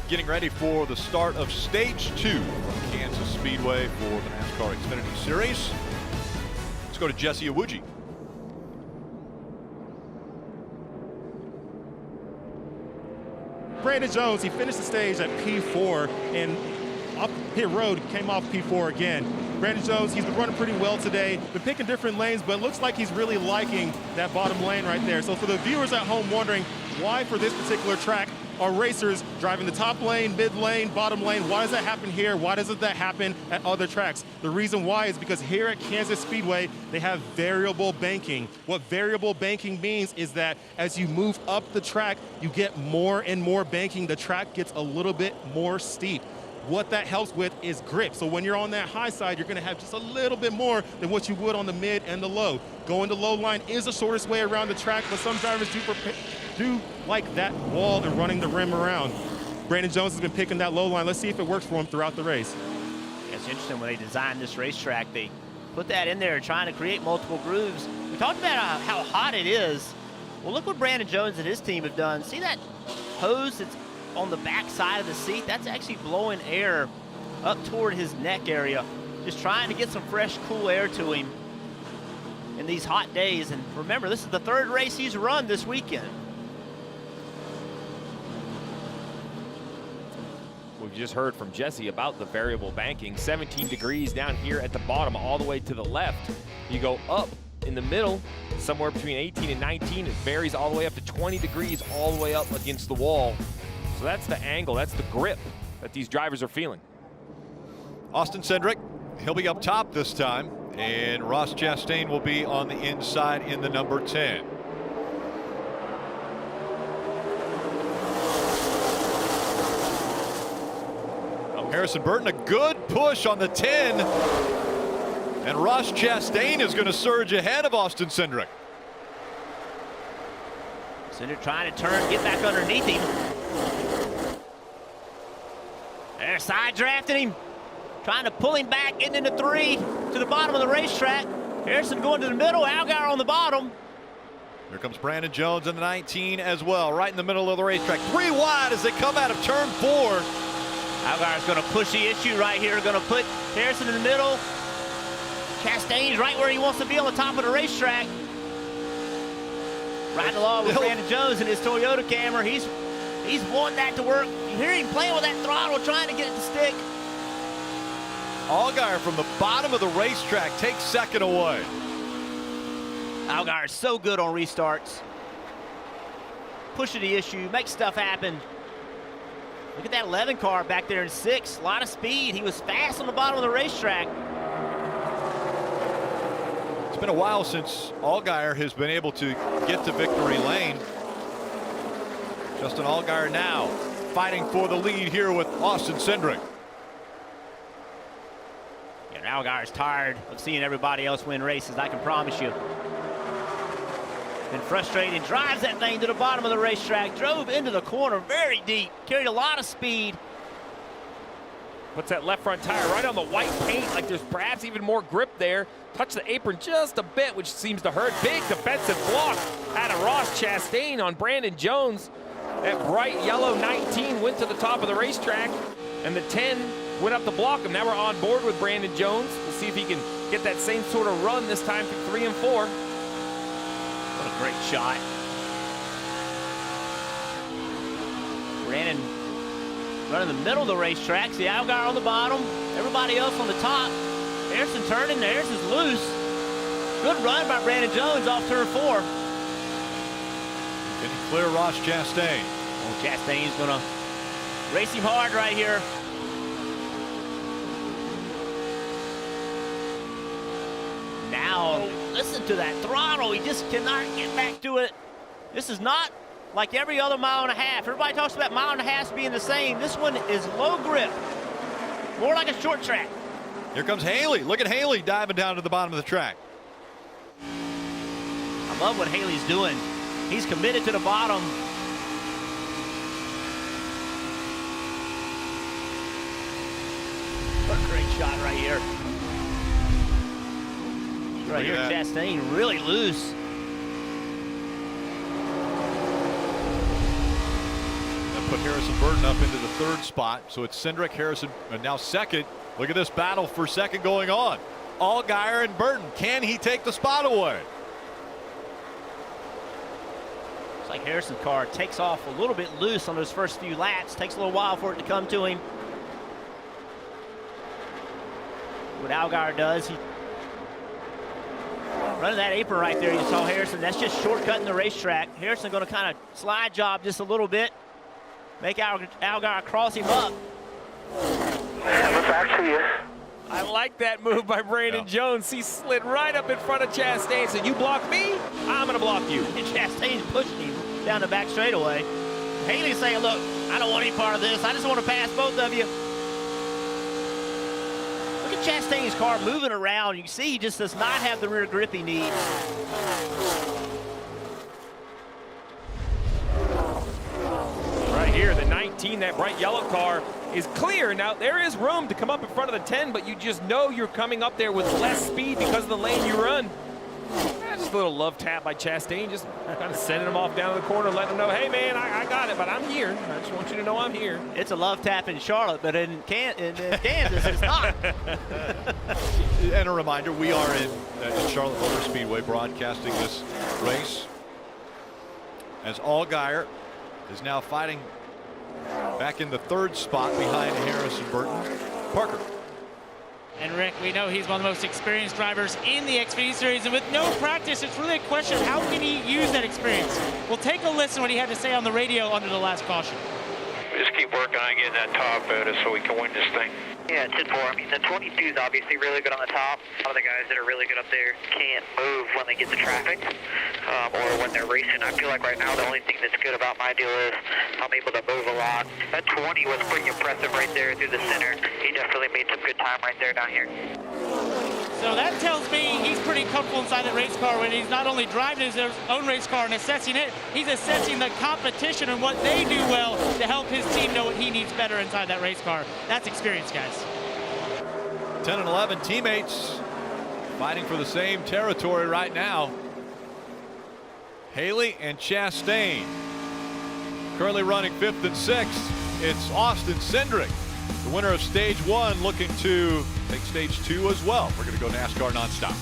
Getting ready for the start of Stage 2 from Kansas Speedway for the NASCAR Xfinity Series. Let's go to Jesse Awuji. Brandon Jones, he finished the stage at P4 and up pit road, came off P4 again. Brandon Jones, he's been running pretty well today, been picking different lanes, but looks like he's really liking that bottom lane right there. So for the viewers at home wondering why for this particular track are racers driving the top lane, mid lane, bottom lane, why does that happen here? Why doesn't that happen at other tracks? The reason why is because here at Kansas Speedway, they have variable banking. What variable banking means is that as you move up the track, you get more and more banking. The track gets a little bit more steep. what that helps with is grip. So when you're on that high side, you're going to have just a little bit more than what you would on the mid and the low. Going to low line is the shortest way around the track, but some drivers do like that wall and running the rim around. Brandon Jones has been picking that low line. Let's see if it works for him throughout the race. It's interesting when they designed this racetrack, they put that in there trying to create multiple grooves. We talked about how hot it is. Well, look what Brandon Jones and his team have done. See that hose that's on the back side of the seat? That's actually blowing air up toward his neck area, just trying to get some fresh, cool air to him in these hot days. And remember, this is the 3rd race he's run this weekend. We've just heard from Jesse about the variable banking. 17 degrees down here at the bottom, all the way to the left. You go up in the middle, somewhere between 18 and 19. It varies all the way up to 20 degrees all the way up against the wall. So that's the angle, that's the grip that these drivers are feeling. Austin Cindric, he'll be up top this time, and Ross Chastain will be on the inside in the number 10. Harrison Burton, a good push on the 10. And Ross Chastain is going to surge ahead of Austin Cindric. Cindric trying to turn, get back underneath him. They're side drafting him, trying to pull him back, getting into 3 to the bottom of the racetrack. Harrison going to the middle, Allgaier on the bottom. Here comes Brandon Jones in the 19 as well, right in the middle of the racetrack. 3 wide as they come out of turn 4. Allgaier's going to push the issue right here, going to put Harrison in the middle. Chastain's right where he wants to be on the top of the racetrack. Riding along with Brandon Jones and his Toyota Camry. He's wanting that to work. You hear him playing with that throttle, trying to get it to stick. Allgaier from the bottom of the racetrack takes second away. Allgaier is so good on restarts. Pushing the issue, makes stuff happen. Look at that 11 car back there in 6. A lot of speed. He was fast on the bottom of the racetrack. It's been a while since Allgaier has been able to get to victory lane. Justin Allgaier now fighting for the lead here with Austin Cindric. Yeah, Allgaier's tired of seeing everybody else win races, I can promise you. Been frustrated, drives that thing to the bottom of the racetrack, drove into the corner very deep, carried a lot of speed. Puts that left front tire right on the white paint, like there's perhaps even more grip there. Touch the apron just a bit, which seems to hurt. Big defensive block out of Ross Chastain on Brandon Jones. That bright yellow 19 went to the top of the racetrack, and the 10 went up to block him. Now we're on board with Brandon Jones. We'll see if he can get that same sort of run this time through 3 and 4. What a great shot. Brandon running the middle of the racetrack. See Allgaier on the bottom, everybody else on the top. Harrison turning, Harrison's loose. Good run by Brandon Jones off turn 4. Can he clear Ross Chastain? Oh, Chastain's gonna race him hard right here. Now, listen to that throttle. He just cannot get back to it. This is not like every other mile and a half. Everybody talks about mile and a half being the same. This one is low grip, more like a short track. Here comes Haley. Look at Haley diving down to the bottom of the track. I love what Haley's doing. He's committed to the bottom. What a great shot right here. Right here, Chastain really loose. That put Harrison Burton up into the 3rd spot. So it's Cindric, Harrison, and now 2nd. Look at this battle for 2nd going on. Allgaier and Burton. Can he take the spot away? It's like Harrison's car takes off a little bit loose on those first few laps. Takes a little while for it to come to him. What Allgaier does, he running that apron right there. You saw Harrison. That's just shortcutting the racetrack. Harrison going to kind of slide job just a little bit. Make Allgaier cross him up. I like that move by Brandon Jones. He slid right up in front of Chastain. Said, "You block me, I'm going to block you." And Chastain's pushing him down the back straightaway. Haley's saying, "Look, I don't want any part of this. I just want to pass both of you." at Chastain's car moving around. You can see he just does not have the rear grip he needs. Right here, the 19, that bright yellow car is clear. Now, there is room to come up in front of the 10, but you just know you're coming up there with less speed because of the lane you run. Just a little love tap by Chastain, just kind of sending him off down to the corner, letting him know, hey, man, I got it, but I'm here. I just want you to know I'm here. It's a love tap in Charlotte, but in Kansas, it's not. And a reminder, we are in Charlotte Motor Speedway broadcasting this race as Allgaier is now fighting back in the 3rd spot behind Harrison Burton. Parker. And Rick, we know he's one of the most experienced drivers in the Xfinity Series, and with no practice, it's really a question of how can he use that experience. We'll take a listen to what he had to say on the radio under the last caution. We just keep working on getting that top photo so we can win this thing. Yeah, it's I mean, the 22 is obviously really good on the top. A lot of the guys that are really good up there can't move when they get the traffic or when they're racing. I feel like right now the only thing that's good about my deal is I'm able to move a lot. That 20 was pretty impressive right there through the center. He definitely made some good time right there down here. So that tells me he's pretty comfortable inside that race car when he's not only driving his own race car and assessing it, he's assessing the competition and what they do well to help his team know what he needs better inside that race car. That's experience, guys. 10 and 11 teammates fighting for the same territory right now. Haley and Chastain currently running 5th and 6th. It's Austin Cindric, the winner of stage 1, looking to take stage 2 as well. We're going to go NASCAR nonstop.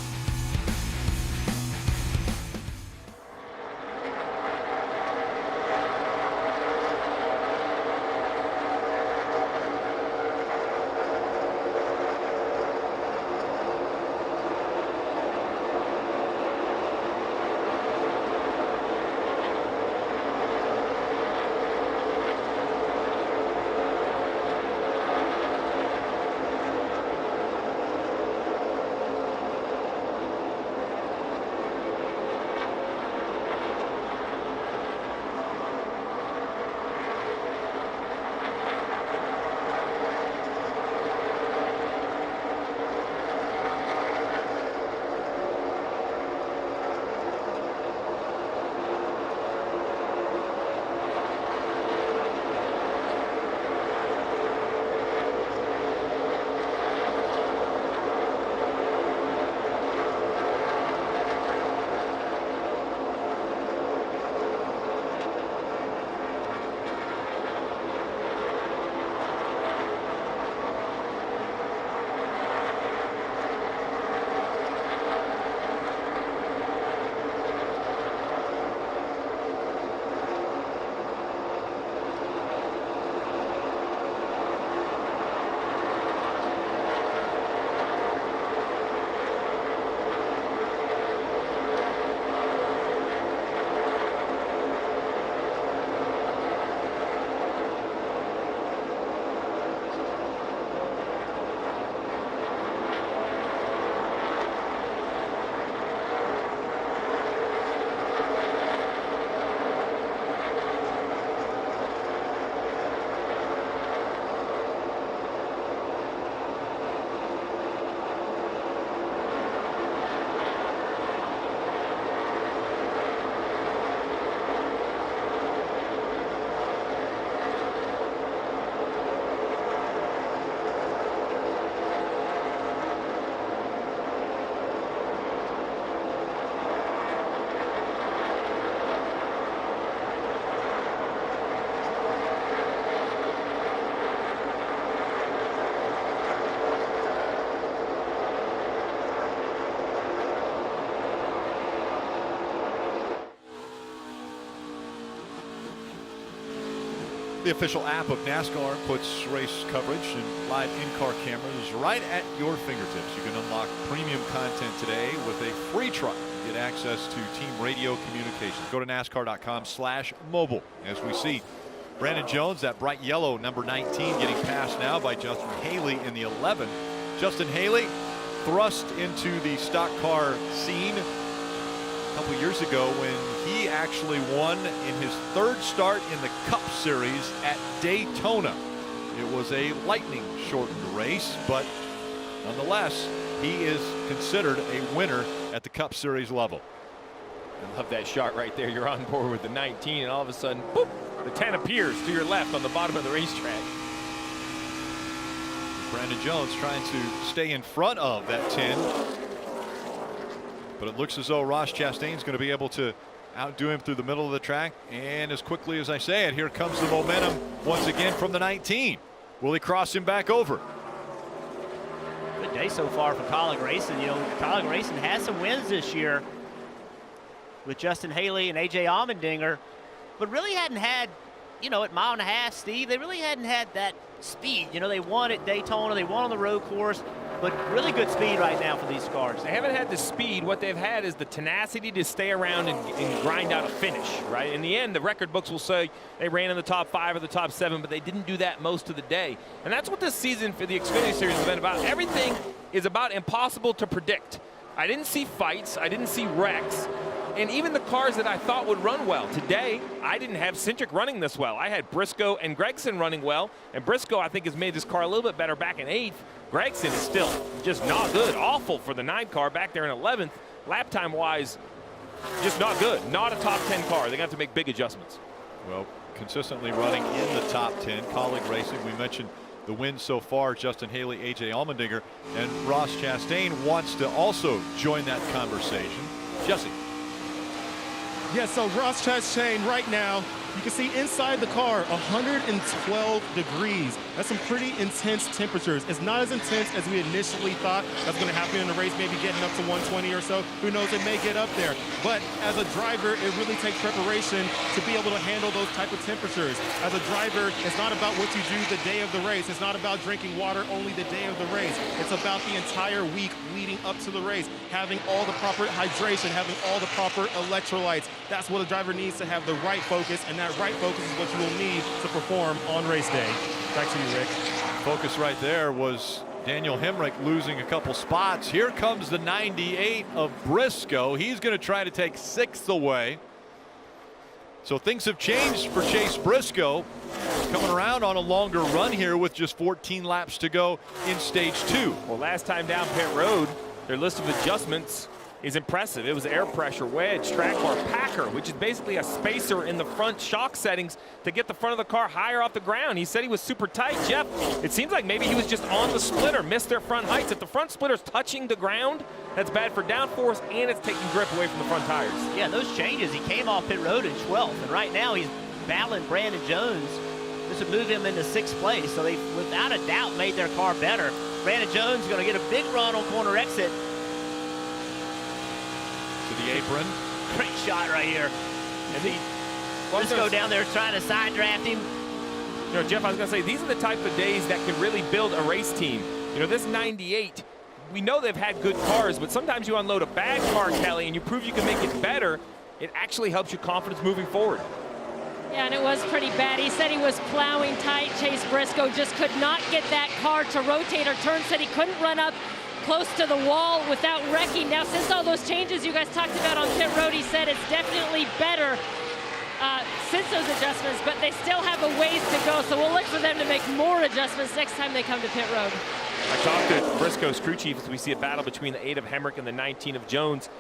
The official app of NASCAR puts race coverage and live in-car cameras right at your fingertips. You can unlock premium content today with a free trial. Get access to team radio communications. Go to NASCAR.com/mobile. As we see Brandon Jones, that bright yellow number 19, getting passed now by Justin Haley in the 11. Justin Haley thrust into the stock car scene a couple years ago when he actually won in his 3rd start in the Cup Series at Daytona. It was a lightning shortened race, but Nonetheless, he is considered a winner at the Cup Series level. I love that shot right there. You're on board with the 19, and all of a sudden, boop, the 10 appears to your left on the bottom of the racetrack. Brandon Jones trying to stay in front of that 10. But it looks as though Ross Chastain's going to be able to outdo him through the middle of the track. And as quickly as I say it, here comes the momentum once again from the 19. Will he cross him back over? Good day so far for Colleague Racing. You know, Colleague Racing has some wins this year with Justin Haley and AJ Allmendinger, but really hadn't had, you know, at mile and a half, Steve, they really hadn't had that speed. You know, they won at Daytona, they won on the road course, but really good speed right now for these cars. They haven't had the speed. What they've had is the tenacity to stay around and grind out a finish, right? In the end, the record books will say they ran in the top 5 or the top 7, but they didn't do that most of the day. And that's what this season for the Xfinity Series has been about. Everything is about impossible to predict. I didn't see fights. I didn't see wrecks. And even the cars that I thought would run well. Today, I didn't have Cindric running this well. I had Briscoe and Gregson running well. And Briscoe, I think, has made this car a little bit better back in 8th. Gregson is still just not good. Awful for the 9 car back there in 11th. Lap time-wise, just not good. Not a top 10 car. They're going to have to make big adjustments. Well, consistently running in the top 10. Colleague Racing, we mentioned the wins so far, Justin Haley, AJ Allmendinger, and Ross Chastain wants to also join that conversation. Jesse. Yeah, so Ross Chastain right now, you can see inside the car 112 degrees. That's some pretty intense temperatures. It's not as intense as we initially thought that's going to happen in the race, maybe getting up to 120 or so. Who knows, it may get up there. But as a driver, it really takes preparation to be able to handle those type of temperatures. As a driver, it's not about what you do the day of the race. It's not about drinking water only the day of the race. It's about the entire week leading up to the race, having all the proper hydration, having all the proper electrolytes. That's what a driver needs to have the right focus, and that right focus is what you will need to perform on race day. Back to you, Rick. Focus right there was Daniel Hemrick losing a couple spots. Here comes the 98 of Briscoe. He's going to try to take 6th away. So things have changed for Chase Briscoe. Coming around on a longer run here with just 14 laps to go in stage 2. Well, last time down pit road, their list of adjustments is impressive. It was air pressure, wedge, track bar, packer, which is basically a spacer in the front shock settings to get the front of the car higher off the ground. He said he was super tight. Jeff, it seems like maybe he was just on the splitter, missed their front heights. If the front splitter's touching the ground, that's bad for downforce, and it's taking grip away from the front tires. Yeah, those changes, he came off pit road in 12th, and right now he's battling Brandon Jones. This would move him into 6th place, so they, without a doubt, made their car better. Brandon Jones is going to get a big run on corner exit. To the apron. Great shot right here. And Briscoe down there trying to side draft him. You know, Jeff, I was going to say, these are the type of days that can really build a race team. You know, this 98, we know they've had good cars, but sometimes you unload a bad car, Kelly, and you prove you can make it better. It actually helps your confidence moving forward. Yeah, and it was pretty bad. He said he was plowing tight. Chase Briscoe just could not get that car to rotate or turn. Said he couldn't run up close to the wall without wrecking. Now, since all those changes you guys talked about on pit road, he said it's definitely better since those adjustments, but they still have a ways to go, so we'll look for them to make more adjustments next time they come to pit road. I talked to Briscoe's crew chief as we see a battle between the 8 of Hemrick and the 19 of Jones.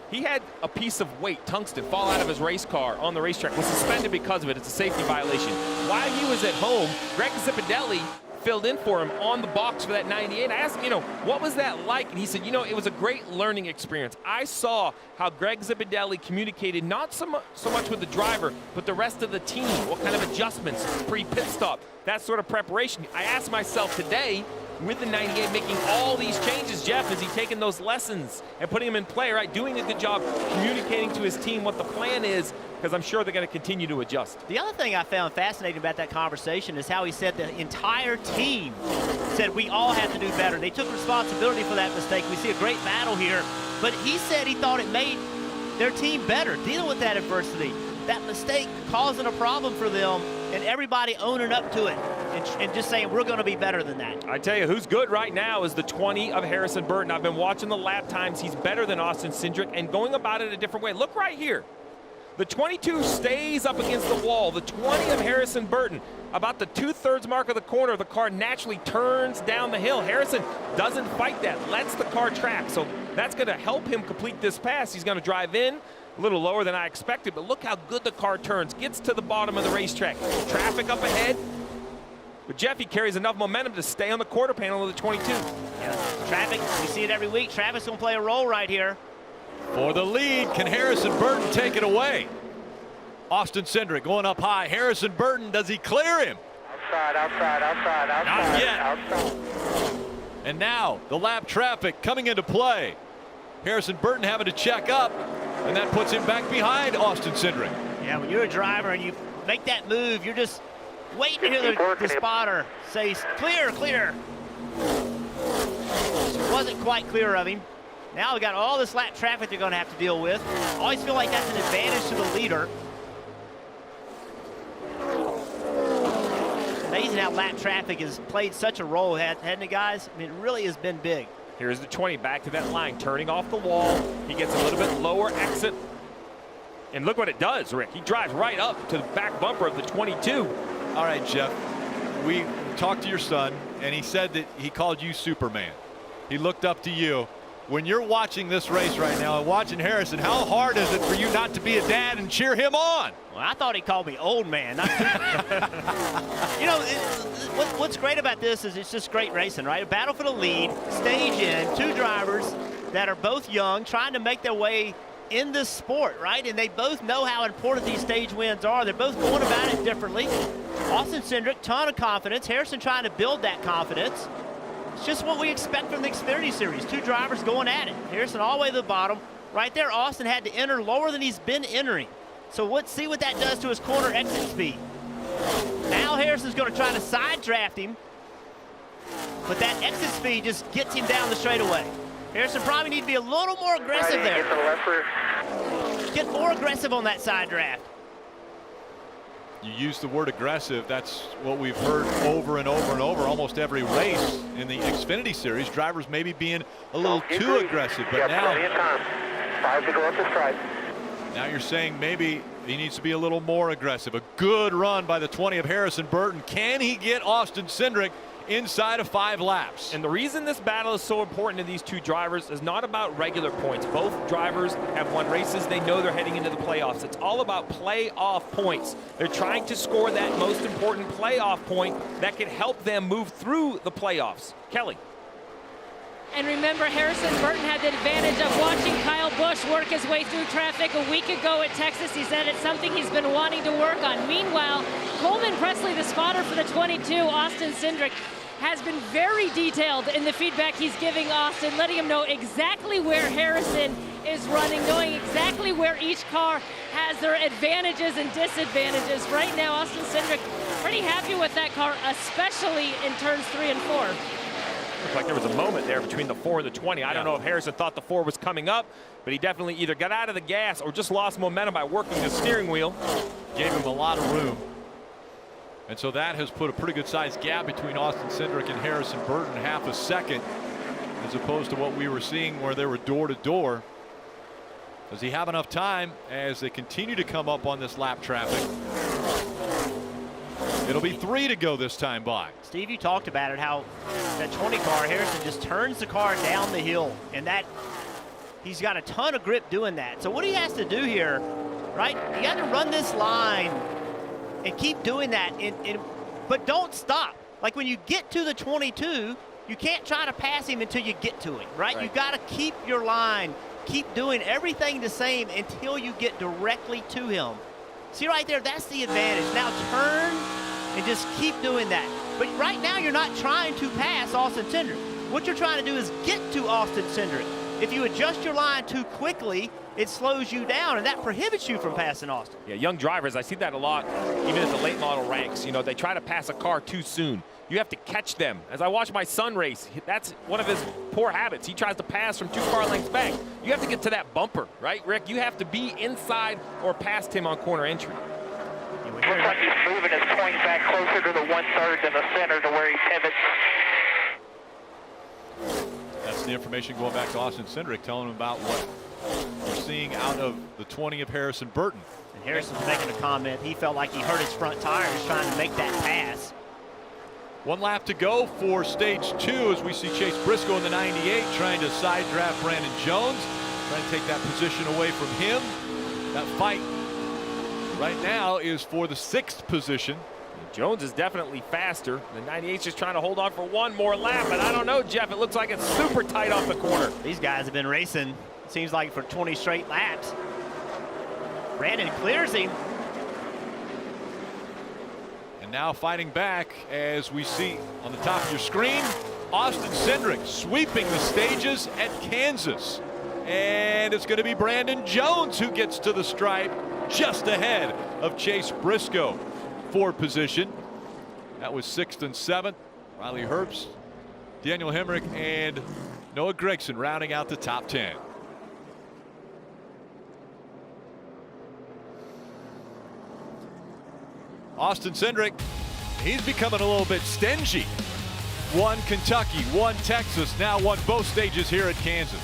He had a piece of weight, tungsten, fall out of his race car on the racetrack, was suspended because of it. It's a safety violation. While he was at home, Greg Zipadelli filled in for him on the box for that 98. I asked him, you know, what was that like? And he said, you know, it was a great learning experience. I saw how Greg Zipadelli communicated not so much with the driver, but the rest of the team. What kind of adjustments, pre-pit stop, that sort of preparation. I asked myself today, with the 98 making all these changes, Jeff, is he taking those lessons and putting them in play, right? Doing a good job communicating to his team what the plan is, because I'm sure they're going to continue to adjust. The other thing I found fascinating about that conversation is how he said the entire team said we all have to do better. They took responsibility for that mistake. We see a great battle here, but he said he thought it made their team better, dealing with that adversity, that mistake causing a problem for them, and everybody owning up to it and just saying we're going to be better than that. I tell you, who's good right now is the 20 of Harrison Burton. I've been watching the lap times. He's better than Austin Cindric and going about it a different way. Look right here. The 22 stays up against the wall. The 20 of Harrison Burton, about the 2/3 mark of the corner, the car naturally turns down the hill. Harrison doesn't fight that, lets the car track. So that's going to help him complete this pass. He's going to drive in a little lower than I expected, but look how good the car turns. Gets to the bottom of the racetrack. Traffic up ahead. But Jeffy carries enough momentum to stay on the quarter panel of the 22. Yeah, traffic, we see it every week. Traffic's going to play a role right here. For the lead, can Harrison Burton take it away? Austin Cindric going up high. Harrison Burton, does he clear him? Outside. Not yet. And now the lap traffic coming into play. Harrison Burton having to check up, and that puts him back behind Austin Cindric. Yeah, when you're a driver and you make that move, you're just waiting to hear the spotter say, clear. Wasn't quite clear of him. Now we got all this lap traffic they're going to have to deal with. Always feel like that's an advantage to the leader. Amazing how lap traffic has played such a role, hasn't it, guys? I mean, it really has been big. Here's the 20 back to that line, turning off the wall. He gets a little bit lower exit. And look what it does, Rick. He drives right up to the back bumper of the 22. All right, Jeff, we talked to your son, and he said that he called you Superman. He looked up to you. When you're watching this race right now and watching Harrison, how hard is it for you not to be a dad and cheer him on? Well, I thought he called me old man. You know, what's great about this is it's just great racing, right? A battle for the lead, stage in, two drivers that are both young, trying to make their way in this sport, right? And they both know how important these stage wins are. They're both going about it differently. Austin Cindric, ton of confidence. Harrison trying to build that confidence. It's just what we expect from the Xfinity Series. Two drivers going at it. Harrison all the way to the bottom. Right there, Austin had to enter lower than he's been entering. So let's see what that does to his corner exit speed. Now Harrison's going to try to side draft him, but that exit speed just gets him down the straightaway. Harrison probably need to be a little more aggressive there. Get more aggressive on that side draft. You use the word aggressive. That's what we've heard over and over and over almost every race in the Xfinity Series. Drivers maybe being a little too aggressive, but now you're saying maybe he needs to be a little more aggressive. A good run by the 20 of Harrison Burton. Can he get Austin Cindric inside of 5 laps? And the reason this battle is so important to these two drivers is not about regular points. Both drivers have won races. They know they're heading into the playoffs. It's all about playoff points. They're trying to score that most important playoff point that can help them move through the playoffs. Kelly. And remember, Harrison Burton had the advantage of watching Kyle Busch work his way through traffic a week ago at Texas. He said it's something he's been wanting to work on. Meanwhile, Coleman Presley, the spotter for the 22, Austin Cindric, has been very detailed in the feedback he's giving Austin, letting him know exactly where Harrison is running, knowing exactly where each car has their advantages and disadvantages. Right now, Austin Cindric pretty happy with that car, especially in turns 3 and 4. Looked like there was a moment there between the 4 and the 20. I don't know if Harrison thought the 4 was coming up, but he definitely either got out of the gas or just lost momentum by working the steering wheel. Gave him a lot of room. And so that has put a pretty good sized gap between Austin Cindric and Harrison Burton, half a second, as opposed to what we were seeing where they were door to door. Does he have enough time as they continue to come up on this lap traffic? It'll be 3 to go this time by. Steve, you talked about it, how that 20 car, Harrison just turns the car down the hill, and that he's got a ton of grip doing that. So what he has to do here, right, you got to run this line and keep doing that, but don't stop. Like when you get to the 22, you can't try to pass him until you get to him, right? You got to keep your line, keep doing everything the same until you get directly to him. See right there, that's the advantage. Now turn and just keep doing that. But right now you're not trying to pass Austin Cindric. What you're trying to do is get to Austin Cindric. If you adjust your line too quickly, it slows you down, and that prohibits you from passing Austin. Yeah, young drivers, I see that a lot, even at the late model ranks. You know, they try to pass a car too soon. You have to catch them. As I watch my son race, that's one of his poor habits. He tries to pass from 2 car lengths back. You have to get to that bumper, right, Rick? You have to be inside or past him on corner entry. Looks like he's moving his point back closer to the 1/3 than the center to where he pivots. That's the information going back to Austin Cindric, telling him about what we're seeing out of the 20 of Harrison Burton. And Harrison's making a comment. He felt like he hurt his front tires trying to make that pass. 1 lap to go for stage 2 as we see Chase Briscoe in the 98 trying to side draft Brandon Jones, trying to take that position away from him. That fight right now is for the 6th position. Jones is definitely faster. The 98's just trying to hold on for 1 more lap, but I don't know, Jeff. It looks like it's super tight off the corner. These guys have been racing, seems like, for 20 straight laps. Brandon clears him. And now fighting back, as we see on the top of your screen, Austin Cindric sweeping the stages at Kansas. And it's going to be Brandon Jones who gets to the stripe just ahead of Chase Briscoe. 4th position. That was 6th and 7th. Riley Herbst, Daniel Hemrick, and Noah Gragson rounding out the top 10. Austin Cindric, he's becoming a little bit stingy. 1 Kentucky, 1 Texas, now won both stages here at Kansas.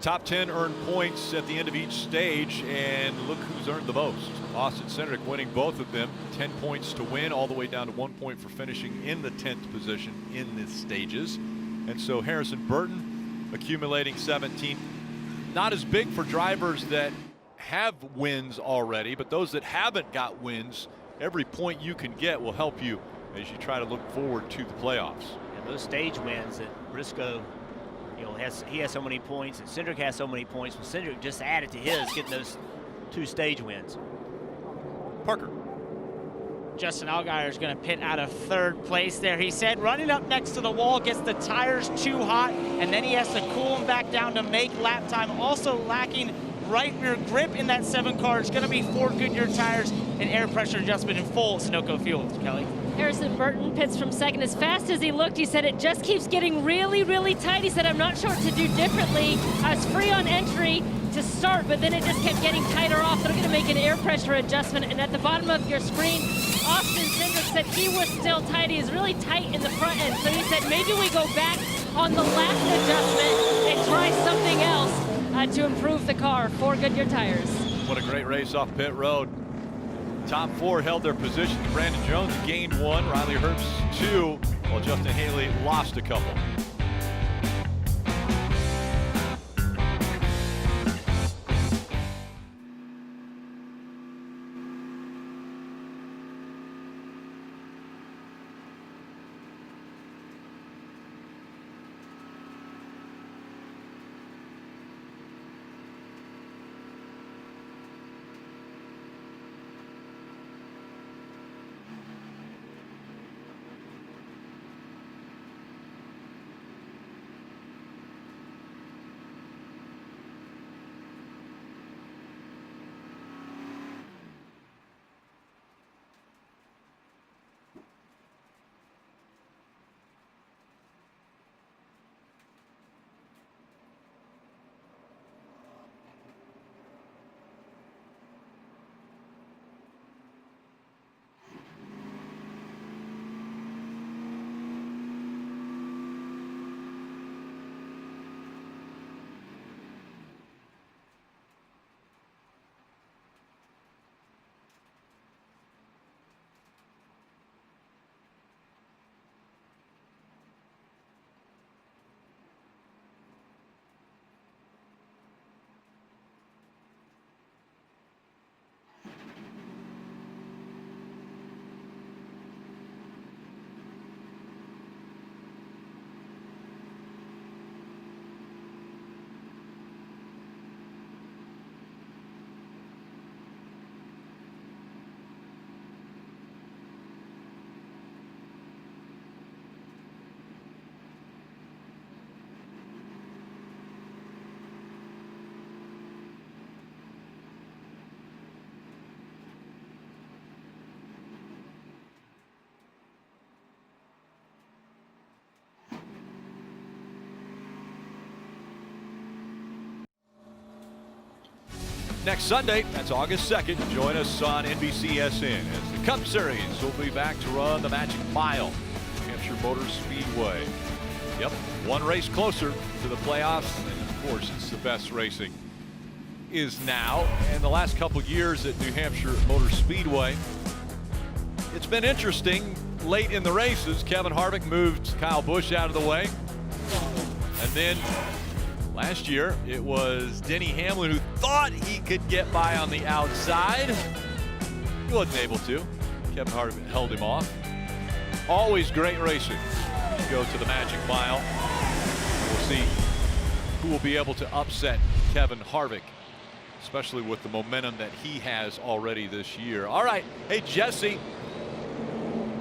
Top 10 earned points at the end of each stage, and look who's earned the most. Austin Cindric winning both of them. 10 points to win, all the way down to 1 point for finishing in the 10th position in the stages. And so Harrison Burton accumulating 17. Not as big for drivers that have wins already, but those that haven't got wins, every point you can get will help you as you try to look forward to the playoffs. And those stage wins that Briscoe, he has so many points, and Cindric has so many points. But Cindric just added to his, getting those 2 stage wins. Parker. Justin Allgaier is going to pit out of 3rd place there. He said running up next to the wall gets the tires too hot, and then he has to cool them back down to make lap time. Also lacking right rear grip in that 7 car. It's going to be 4 Goodyear tires and air pressure adjustment in full Sunoco fuel. Kelly. Harrison Burton pits from 2nd. As fast as he looked, he said it just keeps getting really, really tight. He said, I'm not sure what to do differently. I was free on entry to start, but then it just kept getting tighter off. They're going to make an air pressure adjustment. And at the bottom of your screen, Austin Cindric said he was still tight. He was really tight in the front end. So he said maybe we go back on the last adjustment and try something else to improve the car. 4 Goodyear tires. What a great race off pit road. Top 4 held their position. Brandon Jones gained 1, Riley Herbst 2, while Justin Haley lost a couple. Next Sunday, that's August 2nd, join us on NBCSN as the Cup Series will be back to run the Magic Mile, New Hampshire Motor Speedway. Yep, 1 race closer to the playoffs, and of course, it's the best racing is now. And the last couple years at New Hampshire Motor Speedway, it's been interesting. Late in the races, Kevin Harvick moved Kyle Busch out of the way, and then last year, it was Denny Hamlin who thought he could get by on the outside. He wasn't able to. Kevin Harvick held him off. Always great racing. Go to the Magic Mile. We'll see who will be able to upset Kevin Harvick, especially with the momentum that he has already this year. All right. Hey, Jesse,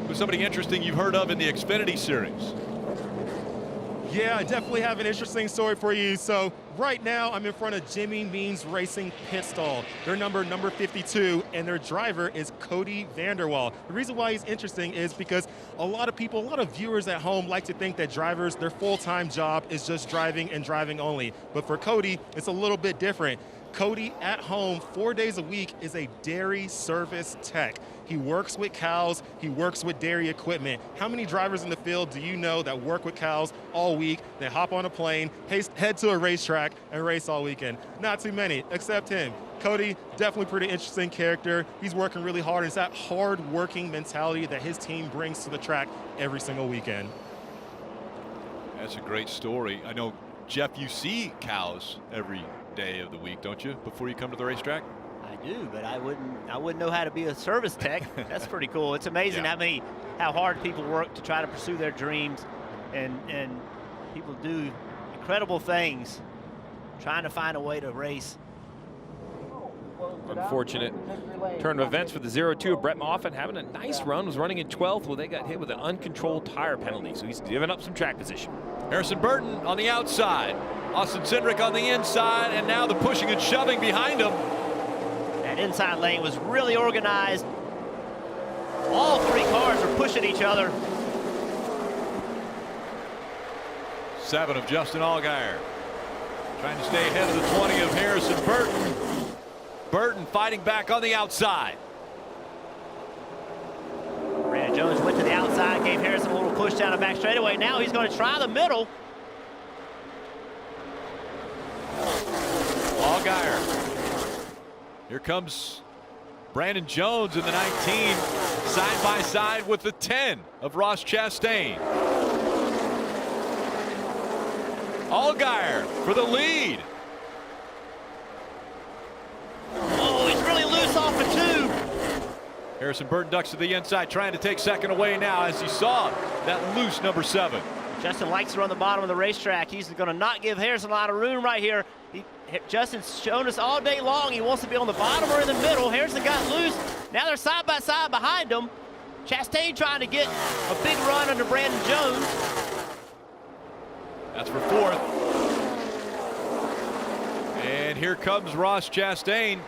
who's somebody interesting you've heard of in the Xfinity Series? Yeah, I definitely have an interesting story for you. So right now I'm in front of Jimmy Means Racing pit stall. Their number 52, and their driver is Cody Vanderwall. The reason why he's interesting is because a lot of people, a lot of viewers at home like to think that drivers, their full-time job is just driving and driving only. But for Cody, it's a little bit different. Cody at home 4 days a week is a dairy service tech. He works with cows, he works with dairy equipment. How many drivers in the field do you know that work with cows all week, they hop on a plane, head to a racetrack, and race all weekend? Not too many, except him. Cody, definitely pretty interesting character. He's working really hard. It's that hard-working mentality that his team brings to the track every single weekend. That's a great story. I know, Jeff, you see cows every day of the week, don't you, before you come to the racetrack? I do, but I wouldn't know how to be a service tech. That's pretty cool. It's amazing how hard people work to try to pursue their dreams, and people do incredible things trying to find a way to race. Unfortunate turn of events for the 0-2. Brett Moffitt having a nice run, was running in 12th. Well, they got hit with an uncontrolled tire penalty, so he's given up some track position. Harrison Burton on the outside, Austin Cindric on the inside, and now the pushing and shoving behind him. That inside lane was really organized. All 3 cars are pushing each other. 7 of Justin Allgaier, trying to stay ahead of the 20 of Harrison Burton. Burton fighting back on the outside. Ran a Jones went to the outside, gave Harrison a little push down the back straightaway. Now he's going to try the middle. Allgaier. Here comes Brandon Jones in the 19, side by side with the 10 of Ross Chastain. Allgaier for the lead. Oh, he's really loose off the tube. Harrison Burton ducks to the inside, trying to take second away now as he saw that loose number 7. Justin likes to run the bottom of the racetrack. He's going to not give Harrison a lot of room right here. Justin's shown us all day long he wants to be on the bottom or in the middle. Harrison got loose. Now they're side by side behind him. Chastain trying to get a big run under Brandon Jones. That's for 4th. And here comes Ross Chastain.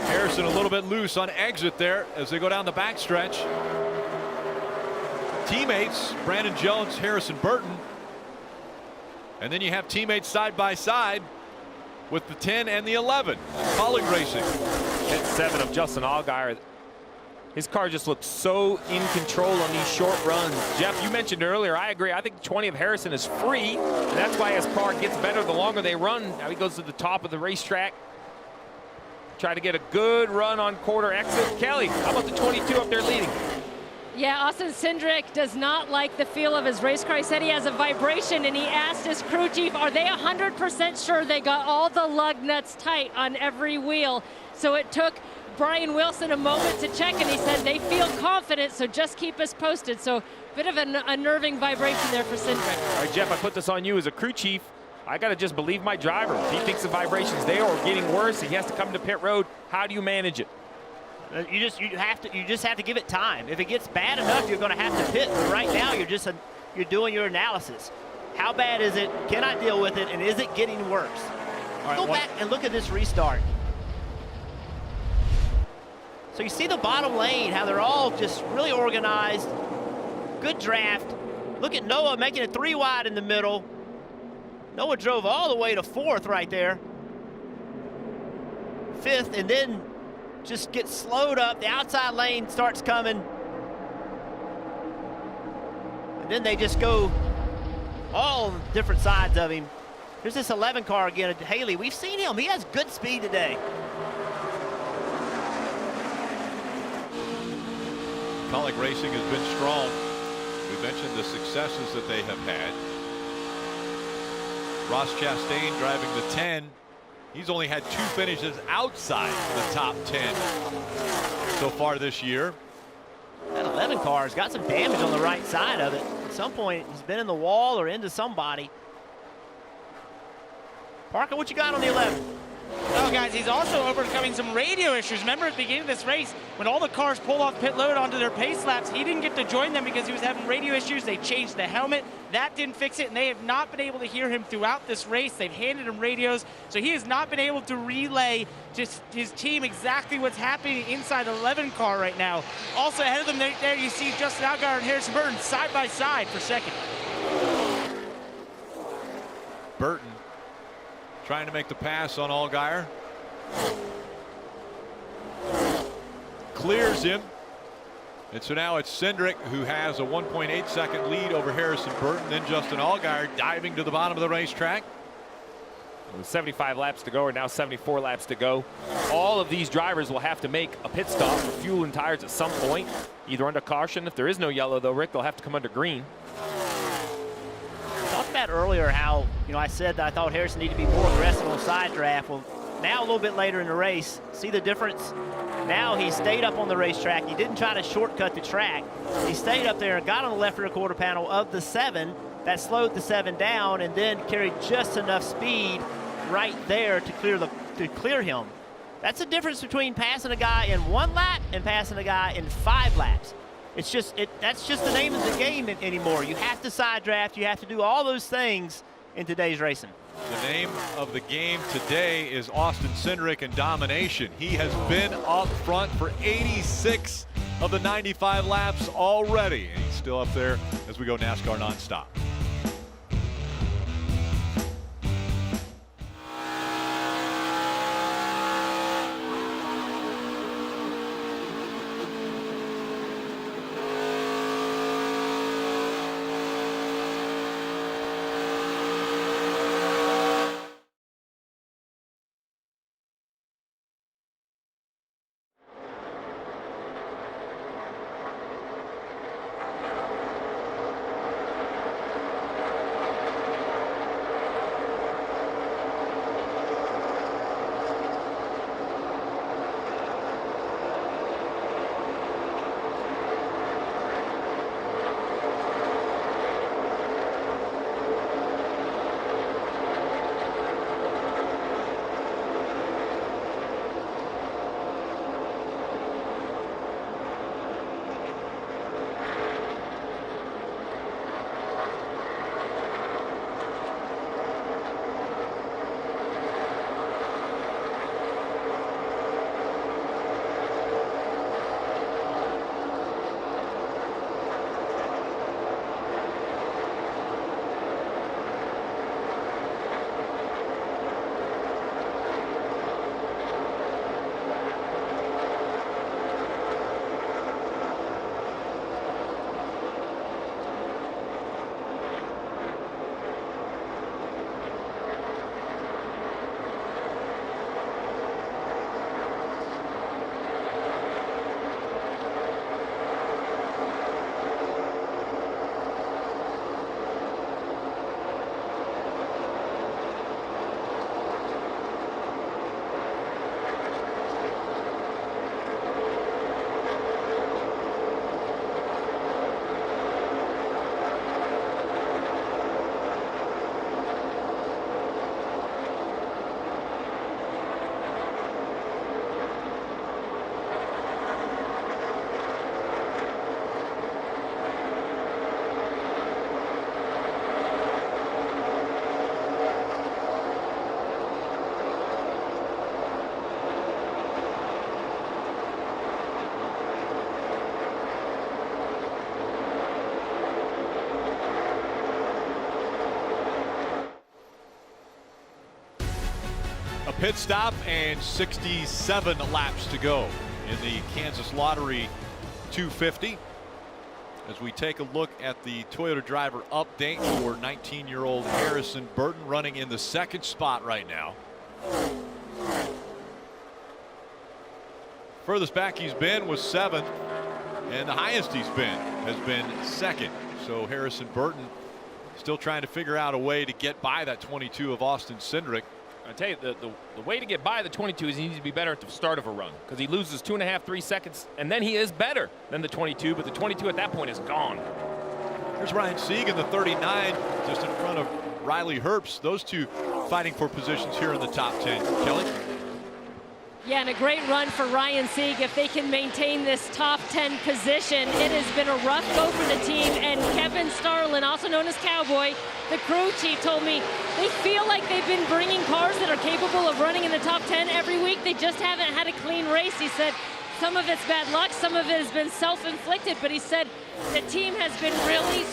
Harrison a little bit loose on exit there as they go down the backstretch. Teammates, Brandon Jones, Harrison Burton. And then you have teammates side by side with the 10 and the 11. Colleague racing. Hit 7 of Justin Allgaier. His car just looks so in control on these short runs. Jeff, you mentioned earlier, I agree. I think 20 of Harrison is free. And that's why his car gets better the longer they run. Now he goes to the top of the racetrack. Try to get a good run on quarter exit. Kelly, how about the 22 up there leading? Yeah, Austin Cindric does not like the feel of his race car. He said he has a vibration, and he asked his crew chief, are they 100% sure they got all the lug nuts tight on every wheel? So it took Brian Wilson a moment to check, and he said they feel confident, so just keep us posted. So a bit of an unnerving vibration there for Cindric. All right, Jeff, I put this on you as a crew chief. I got to just believe my driver. If he thinks the vibrations there are getting worse, he has to come to pit road. How do you manage it? You just have to give it time. If it gets bad enough, you're going to have to pit. But right now, you're doing your analysis. How bad is it? Can I deal with it? And is it getting worse? Go back and look at this restart. So you see the bottom lane, how they're all just really organized. Good draft. Look at Noah making it 3 wide in the middle. Noah drove all the way to 4th right there. 5th, and then just gets slowed up. The outside lane starts coming. And then they just go all different sides of him. Here's this 11 car again. Haley, we've seen him. He has good speed today. Colleague racing has been strong. We mentioned the successes that they have had. Ross Chastain driving the 10. He's only had 2 finishes outside the top 10 so far this year. That 11 car has got some damage on the right side of it. At some point, he's been in the wall or into somebody. Parker, what you got on the 11? Oh, guys, he's also overcoming some radio issues. Remember at the beginning of this race, when all the cars pulled off pit road onto their pace laps, he didn't get to join them because he was having radio issues. They changed the helmet. That didn't fix it, and they have not been able to hear him throughout this race. They've handed him radios, so he has not been able to relay just his team exactly what's happening inside the 11 car right now. Also ahead of them there you see Justin Allgaier and Harrison Burton side by side for second. Burton trying to make the pass on Allgaier. Clears him. And so now it's Cindric who has a 1.8 second lead over Harrison Burton. Then Justin Allgaier diving to the bottom of the racetrack. With 75 laps to go, or now 74 laps to go. All of these drivers will have to make a pit stop for fuel and tires at some point, either under caution. If there is no yellow, though, Rick, they'll have to come under green. I talked about earlier how, I said that I thought Harrison needed to be more aggressive on side draft. Well, now a little bit later in the race, see the difference? Now he stayed up on the racetrack. He didn't try to shortcut the track. He stayed up there and got on the left rear quarter panel of the 7. That slowed the 7 down and then carried just enough speed right there to clear him. That's the difference between passing a guy in 1 lap and passing a guy in 5 laps. It's just that's just the name of the game anymore. You have to side draft. You have to do all those things in today's racing. The name of the game today is Austin Cindric and domination. He has been up front for 86 of the 95 laps already, and he's still up there as we go NASCAR nonstop. pit stop and 67 laps to go in the Kansas Lottery 250. As we take a look at the Toyota driver update for 19-year-old Harrison Burton, running in the second spot right now. Furthest back he's been was 7th, and the highest he's been has been 2nd. So Harrison Burton still trying to figure out a way to get by that 22 of Austin Cindric. I tell you, the way to get by the 22 is he needs to be better at the start of a run, because he loses 2.5, 3 seconds, and then he is better than the 22, but the 22 at that point is gone. Here's Ryan Sieg in the 39, just in front of Riley Herbst. Those two fighting for positions here in the top 10. Kelly? Yeah, and a great run for Ryan Sieg. If they can maintain this top 10 position, it has been a rough go for the team. And Kevin Starlin, also known as Cowboy, the crew chief, told me they feel like they've been bringing cars that are capable of running in the top 10 every week. They just haven't had a clean race. He said some of it's bad luck, some of it has been self-inflicted, but he said the team has been really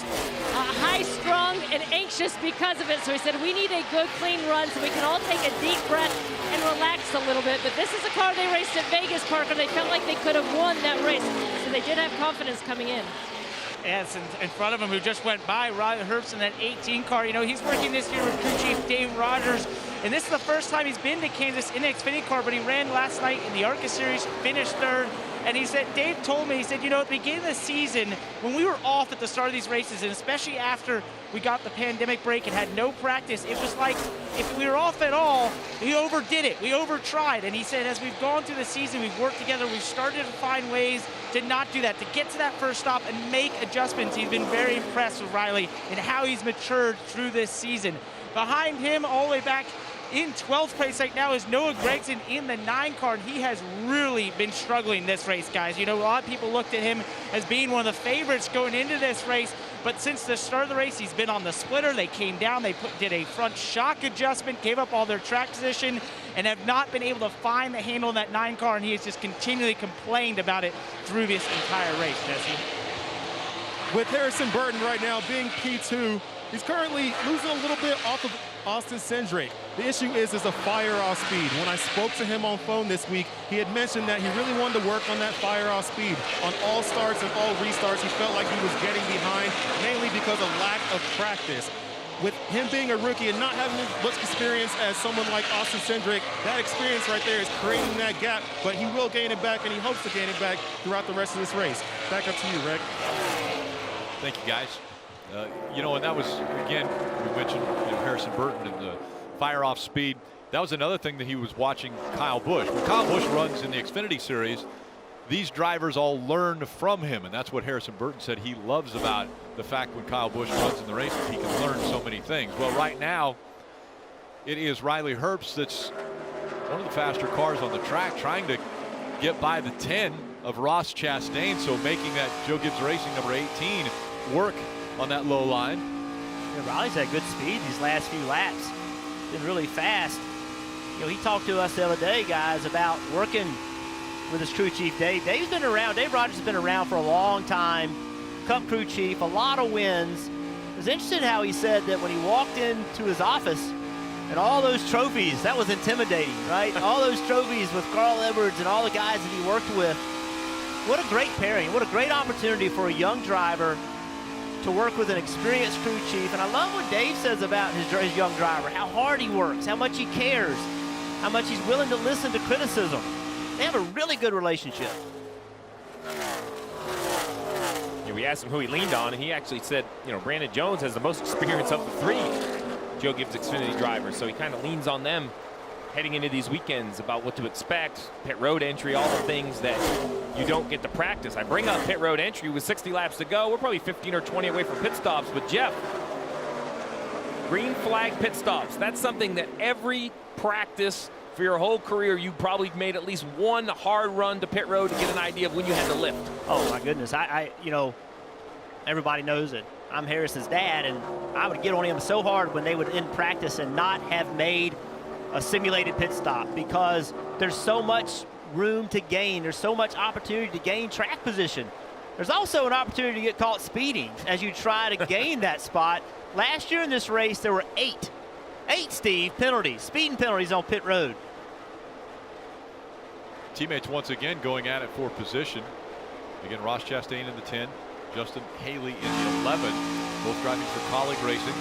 high-strung and anxious because of it. So he said we need a good, clean run so we can all take a deep breath and relax a little bit. But this is a car they raced at Vegas, Parker. They felt like they could have won that race, so they did have confidence coming in. Yes, in front of him, who just went by, Riley Herbst in that 18 car. You know, he's working this year with crew chief Dave Rogers, and this is the first time he's been to Kansas in an Xfinity car, but he ran last night in the ARCA Series, finished 3rd. And he said, Dave told me, he said, you know, at the beginning of the season, when we were off at the start of these races, and especially after we got the pandemic break and had no practice, it was like if we were off at all, we overdid it, we overtried. And he said, as we've gone through the season, we've worked together, we've started to find ways to not do that, to get to that first stop and make adjustments. He's been very impressed with Riley and how he's matured through this season. Behind him, all the way back in 12th place right now, is Noah Gragson in the 9 car, and he has really been struggling this race, guys. You know, a lot of people looked at him as being one of the favorites going into this race, but since the start of the race, he's been on the splitter. They came down, they did a front shock adjustment, gave up all their track position, and have not been able to find the handle in that 9 car, and he has just continually complained about it through this entire race, Jesse. With Harrison Burton right now being P2, he's currently losing a little bit off of Austin Cindric. The issue is a fire-off speed. When I spoke to him on phone this week, he had mentioned that he really wanted to work on that fire-off speed. On all starts and all restarts, he felt like he was getting behind, mainly because of lack of practice. With him being a rookie and not having as much experience as someone like Austin Cindric, that experience right there is creating that gap, but he will gain it back, and he hopes to gain it back throughout the rest of this race. Back up to you, Rick. Thank you, guys. You know, and that was, again, we mentioned, you know, Harrison Burton and the fire-off speed. That was another thing that he was watching Kyle Busch. When Kyle Busch runs in the Xfinity Series, these drivers all learn from him, and that's what Harrison Burton said he loves about the fact when Kyle Busch runs in the race, he can learn so many things. Well, right now, it is Riley Herbst that's one of the faster cars on the track, trying to get by the 10 of Ross Chastain, so making that Joe Gibbs Racing number 18 work on that low line. Yeah, Riley's had good speed these last few laps. Been really fast. You know, he talked to us the other day, guys, about working with his crew chief, Dave. Dave's been around. Dave Rogers has been around for a long time. Cup crew chief, a lot of wins. It was interesting how he said that when he walked into his office and all those trophies, that was intimidating, right? All those trophies with Carl Edwards and all the guys that he worked with. What a great pairing. What a great opportunity for a young driver to work with an experienced crew chief. And I love what Dave says about his young driver, how hard he works, how much he cares, how much he's willing to listen to criticism. They have a really good relationship. Yeah, we asked him who he leaned on, and he actually said, you know, Brandon Jones has the most experience of the 3 Joe Gibbs Xfinity drivers, so he kind of leans on them heading into these weekends about what to expect, pit road entry, all the things that you don't get to practice. I bring up pit road entry with 60 laps to go. We're probably 15 or 20 away from pit stops, but Jeff, green flag pit stops, that's something that every practice for your whole career, you probably made at least one hard run to pit road to get an idea of when you had to lift. Oh my goodness, you know, everybody knows it. I'm Harris's dad, and I would get on him so hard when they would end practice and not have made a simulated pit stop, because there's so much room to gain. There's so much opportunity to gain track position. There's also an opportunity to get caught speeding as you try to gain that spot. Last year in this race, there were 8, Steve, penalties, speeding penalties on pit road. Teammates once again going at it for position. Again, Ross Chastain in the 10, Justin Haley in the 11, both driving for Colleague Racing.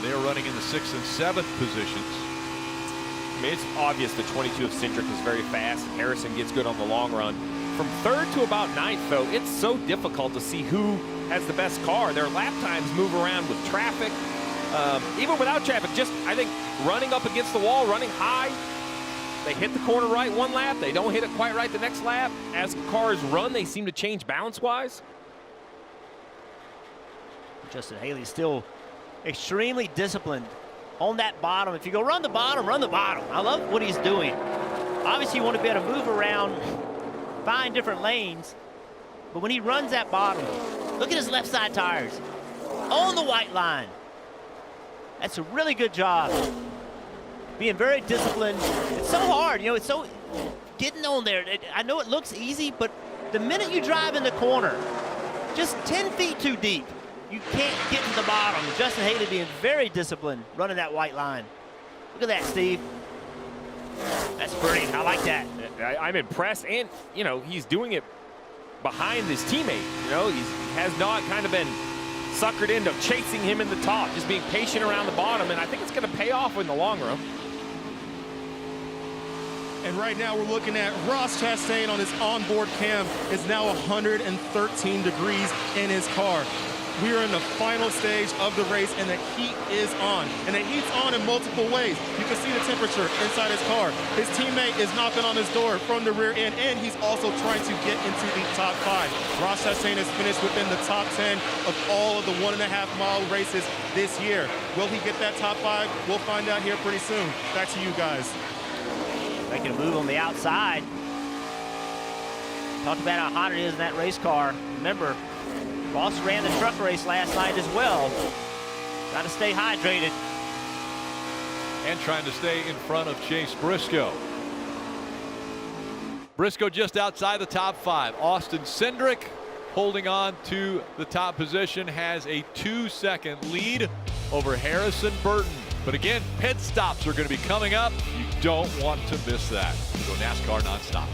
They are running in the 6th and 7th positions. I mean, it's obvious the 22 of Cindric is very fast, and Harrison gets good on the long run. From 3rd to about 9th, though, it's so difficult to see who has the best car. Their lap times move around with traffic. Even without traffic, just, I think, running up against the wall, running high. They hit the corner right one lap. They don't hit it quite right the next lap. As cars run, they seem to change balance-wise. Justin Haley still extremely disciplined on that bottom. If you go run the bottom, run the bottom. I love what he's doing. Obviously, you want to be able to move around, find different lanes. But when he runs that bottom, look at his left side tires on the white line. That's a really good job. Being very disciplined. It's so hard, you know, it's so getting on there. I know it looks easy, but the minute you drive in the corner, just 10 feet too deep, you can't get to the bottom. Justin Haley being very disciplined, running that white line. Look at that, Steve. That's pretty. I like that. I'm impressed, and, you know, he's doing it behind his teammate. You know, he has not kind of been suckered into chasing him in the top, just being patient around the bottom, and I think it's going to pay off in the long run. And right now we're looking at Ross Chastain on his onboard cam is now 113 degrees in his car. We are in the final stage of the race, and the heat is on. And the heat's on in multiple ways. You can see the temperature inside his car. His teammate is knocking on his door from the rear end, and he's also trying to get into the top 5. Ross Chastain has finished within the top 10 of all of the 1.5-mile races this year. Will he get that top 5? We'll find out here pretty soon. Back to you guys. Making a move on the outside. Talked about how hot it is in that race car. Remember, Ross ran the truck race last night as well. Got to stay hydrated. And trying to stay in front of Chase Briscoe. Briscoe just outside the top 5. Austin Cindric holding on to the top position, has a 2-second lead over Harrison Burton. But again, pit stops are going to be coming up. You don't want to miss that. We go NASCAR nonstop.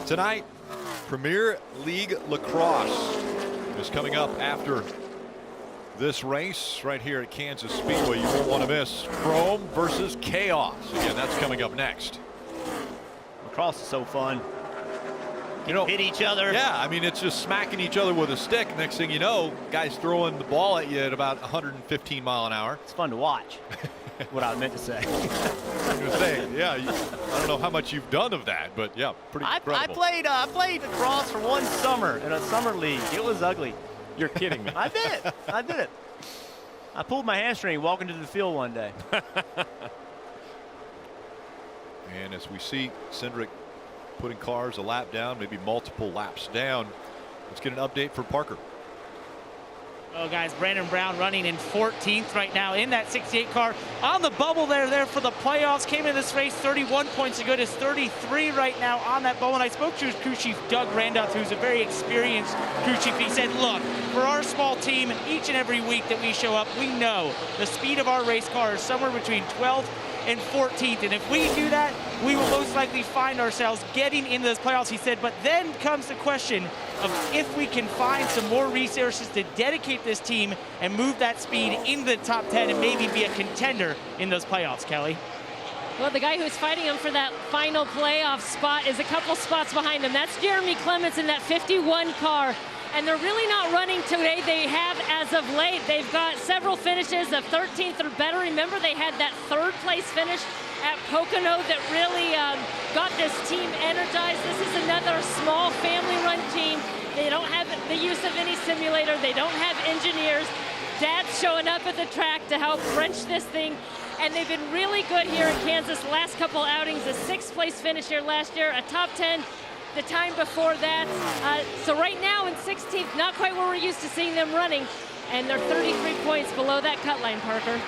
Tonight, Premier League Lacrosse is coming up after this race right here at Kansas Speedway. You won't want to miss Chrome versus Chaos. Again, that's coming up next. Lacrosse is so fun. Hit each other. Yeah, I mean, it's just smacking each other with a stick. Next thing you know, guys throwing the ball at you at about 115 mile an hour. It's fun to watch. What I meant to say. I was going to say, yeah, I don't know how much you've done of that, but yeah, pretty incredible. I played lacrosse for one summer in a summer league. It was ugly. You're kidding me. I did it. I did it. I pulled my hamstring walking to the field one day. And as we see Cindric putting cars a lap down, maybe multiple laps down, let's get an update for Parker. Oh, guys, Brandon Brown running in 14th right now in that 68 car. On the bubble there for the playoffs. Came in this race 31 points to good. Is 33 right now on that bubble. And I spoke to his crew chief, Doug Randolph, who's a very experienced crew chief. He said, look, for our small team, each and every week that we show up, we know the speed of our race car is somewhere between 12th and 14th. And if we do that, we will most likely find ourselves getting into those playoffs, he said. But then comes the question of if we can find some more resources to dedicate this team and move that speed into the top 10 and maybe be a contender in those playoffs, Kelly. Well, the guy who's fighting him for that final playoff spot is a couple spots behind him. That's Jeremy Clements in that 51 car. And they're really not running today. They have as of late. They've got several finishes of 13th or better. Remember, they had that third place finish at Pocono that really got this team energized. This is another small family-run team. They don't have the use of any simulator. They don't have engineers. Dad's showing up at the track to help wrench this thing. And they've been really good here in Kansas. Last couple outings, a 6th place finish here last year, a top 10 the time before that. So right now in 16th, not quite where we're used to seeing them running, and they're 33 points below that cut line, Parker.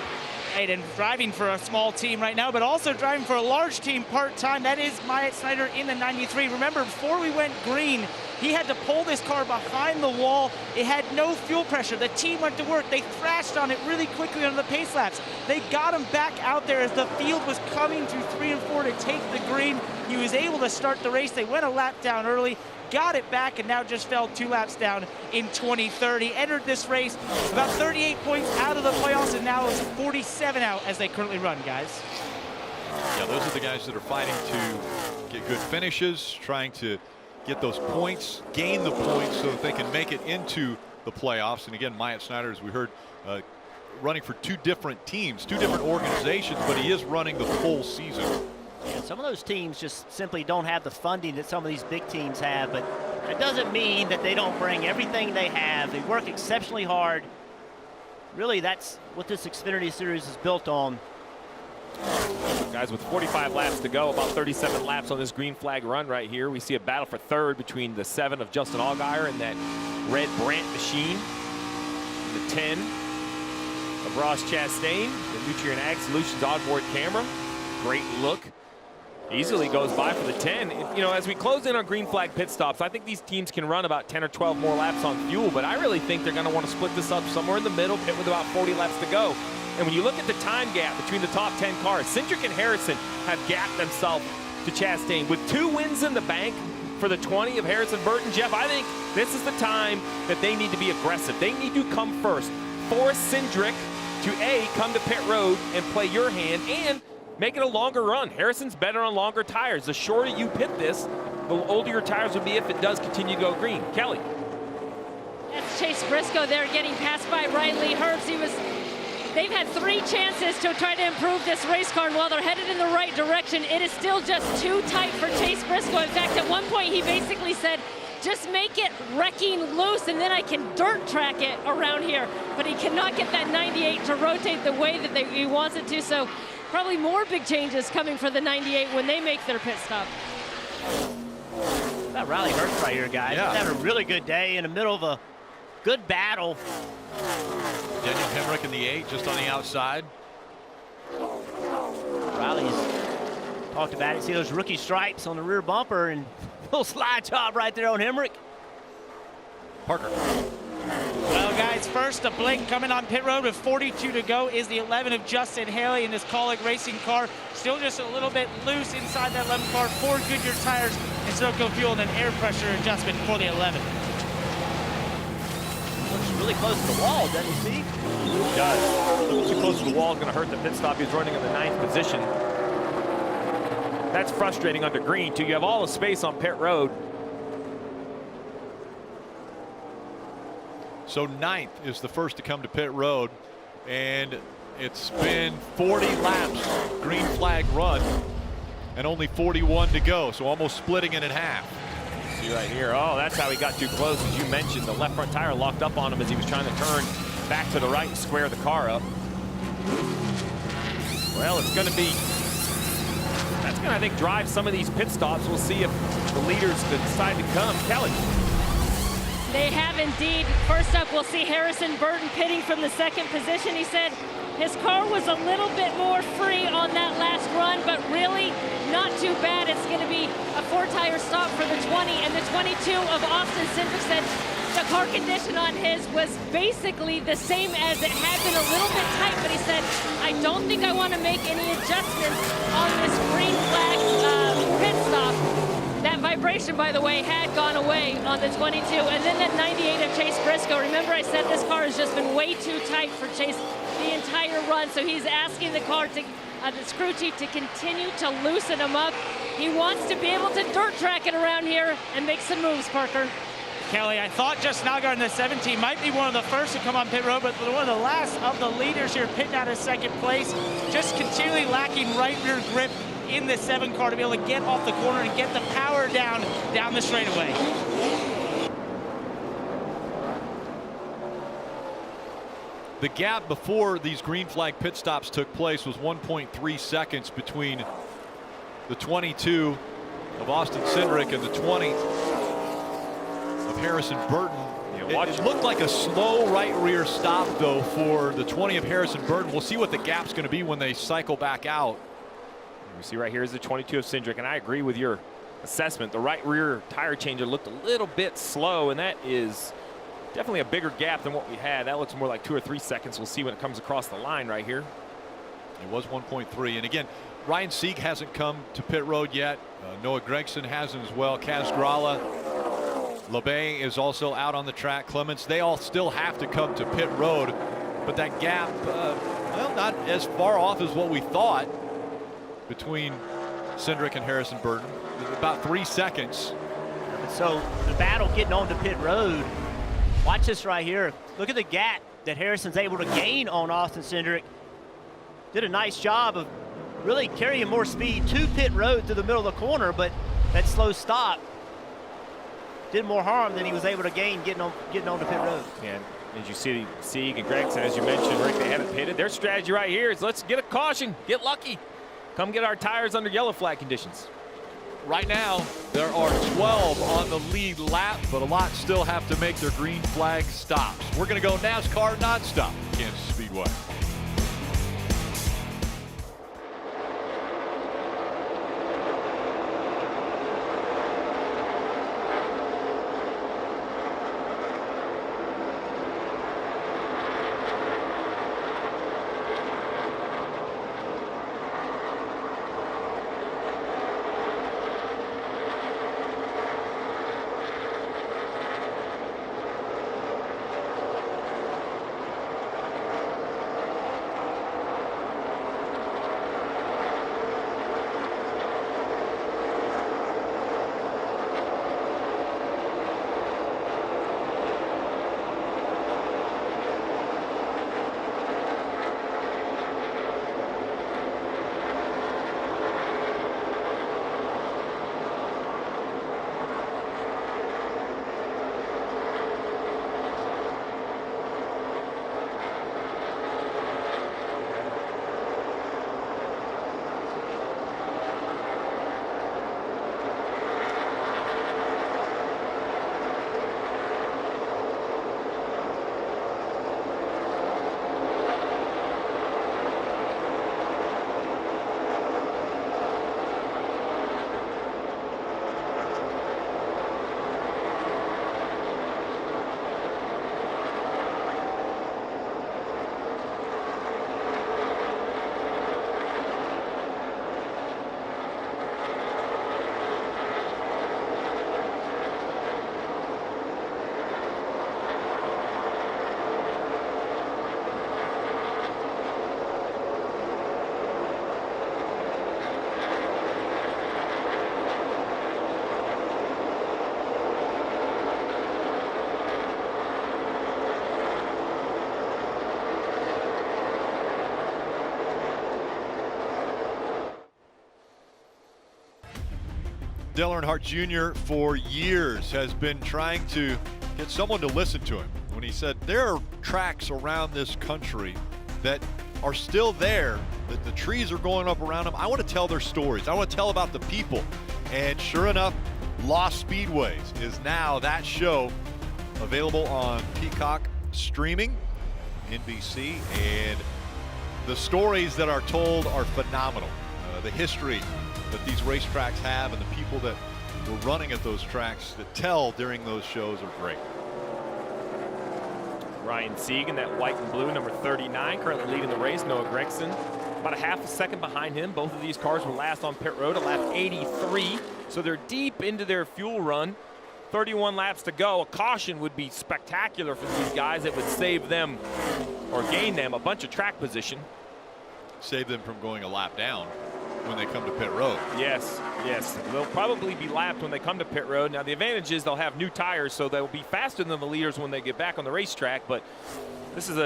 Right, and driving for a small team right now, but also driving for a large team part-time. That is Myatt Snyder in the 93. Remember, before we went green, he had to pull this car behind the wall. It had no fuel pressure. The team went to work. They thrashed on it really quickly on the pace laps. They got him back out there as the field was coming through 3 and 4 to take the green. He was able to start the race. They went a lap down early, got it back, and now just fell 2 laps down in 2030. Entered this race about 38 points out of the playoffs, and now is 47 out as they currently run, guys. Yeah, those are the guys that are fighting to get good finishes, trying to get those points, gain the points so that they can make it into the playoffs. And again, Myatt Snyder, as we heard, running for 2 different teams, 2 different organizations, but he is running the full season. Yeah, some of those teams just simply don't have the funding that some of these big teams have, but that doesn't mean that they don't bring everything they have. They work exceptionally hard. Really, that's what this Xfinity Series is built on. Guys, with 45 laps to go, about 37 laps on this green flag run right here, we see a battle for third between the 7 of Justin Allgaier and that red Brandt machine. The 10 of Ross Chastain, the Nutrien Ag Solutions onboard camera. Great look. Easily goes by for the 10. You know, as we close in on green flag pit stops, I think these teams can run about 10 or 12 more laps on fuel, but I really think they're going to want to split this up somewhere in the middle, pit with about 40 laps to go. And when you look at the time gap between the top 10 cars, Cindric and Harrison have gapped themselves to Chastain. With 2 wins in the bank for the 20 of Harrison Burton, Jeff, I think this is the time that they need to be aggressive. They need to come first. Force Cindric to A, come to pit road and play your hand, and make it a longer run. Harrison's better on longer tires. The shorter you pit this, the older your tires will be if it does continue to go green. Kelly. That's Chase Briscoe there getting passed by Riley Herbst. They've had 3 chances to try to improve this race car, and while they're headed in the right direction, it is still just too tight for Chase Briscoe. In fact, at one point he basically said, just make it wrecking loose and then I can dirt track it around here. But he cannot get that 98 to rotate the way that he wants it to, so probably more big changes coming for the 98 when they make their pit stop. That Riley Herbst right here, guys. Yeah. He's having a really good day in the middle of a good battle. Daniel Hemrick in the 8, just on the outside. Riley's talked about it. See those rookie stripes on the rear bumper, and little slide job right there on Hemrick. Parker. Well, guys, first a blink coming on pit road with 42 to go is the 11 of Justin Haley in this Colleague Racing car. Still just a little bit loose inside that 11 car. 4 Goodyear tires and Silco fuel and an air pressure adjustment for the 11. really close to the wall, doesn't he, Steve? He does. A little too close to the wall is going to hurt the pit stop. He's running in the 9th position. That's frustrating under green, too. You have all the space on pit road. So 9th is the first to come to pit road, and it's been 40 laps green flag run and only 41 to go, so almost splitting it in half. See right here, oh, that's how he got too close. As you mentioned, the left front tire locked up on him as he was trying to turn back to the right and square the car up. Well, it's going to be, that's going to, I think, drive some of these pit stops. We'll see if the leaders decide to come. Kelly. They have indeed. First up, we'll see Harrison Burton pitting from the 2nd position. He said his car was a little bit more free on that last run, but really not too bad. It's going to be a 4-tire stop for the 20, and the 22 of Austin Cindric said the car condition on his was basically the same as it had been, a little bit tight, but he said, I don't think I want to make any adjustments on this green flag pit stop. That vibration, by the way, had gone away on the 22. And then that 98 of Chase Briscoe. Remember I said this car has just been way too tight for Chase the entire run. So he's asking the car to, the crew chief, to continue to loosen him up. He wants to be able to dirt track it around here and make some moves, Parker. Kelly, I thought Just Nalgar in the 17 might be one of the first to come on pit road, but one of the last of the leaders here pitting out of 2nd place, just continually lacking right rear grip in the 7 car to be able to get off the corner and get the power down the straightaway. The gap before these green flag pit stops took place was 1.3 seconds between the 22 of Austin Cindric and the 20 of Harrison Burton. It looked like a slow right rear stop, though, for the 20 of Harrison Burton. We'll see what the gap's going to be when they cycle back out. We see right here is the 22 of Cindric, and I agree with your assessment. The right rear tire changer looked a little bit slow, and that is definitely a bigger gap than what we had. That looks more like 2 or 3 seconds. We'll see when it comes across the line right here. It was 1.3, and again, Ryan Sieg hasn't come to pit road yet. Noah Gregson hasn't as well. Kaz Grala, LeBay is also out on the track. Clements, they all still have to come to pit road, but that gap, well, not as far off as what we thought between Cindric and Harrison Burton. About 3 seconds. So the battle getting onto pit road. Watch this right here. Look at the gap that Harrison's able to gain on Austin Cindric. Did a nice job of really carrying more speed to pit road to the middle of the corner, but that slow stop did more harm than he was able to gain getting onto pit road. And as you see, Sieg and Gregson, as you mentioned, Rick, they haven't pitted. Their strategy right here is let's get a caution, get lucky. Come get our tires under yellow flag conditions. Right now, there are 12 on the lead lap, but a lot still have to make their green flag stops. We're going to go NASCAR nonstop, Kansas Speedway. Dale Earnhardt Jr. for years has been trying to get someone to listen to him when he said there are tracks around this country that are still there, that the trees are going up around them. I want to tell their stories. I want to tell about the people. And sure enough, Lost Speedways is now that show, available on Peacock streaming, NBC, and the stories that are told are phenomenal. The history that these racetracks have and the people that were running at those tracks that tell during those shows are great. Ryan Sieg in that white and blue, number 39, currently leading the race. Noah Gragson about a half a second behind him. Both of these cars were last on pit road at lap 83, so they're deep into their fuel run. 31 laps to go. A caution would be spectacular for these guys. It would save them, or gain them, a bunch of track position. Save them from going a lap down when they come to pit road. Yes, yes. They'll probably be lapped when they come to pit road. Now, the advantage is they'll have new tires, so they'll be faster than the leaders when they get back on the racetrack. But this is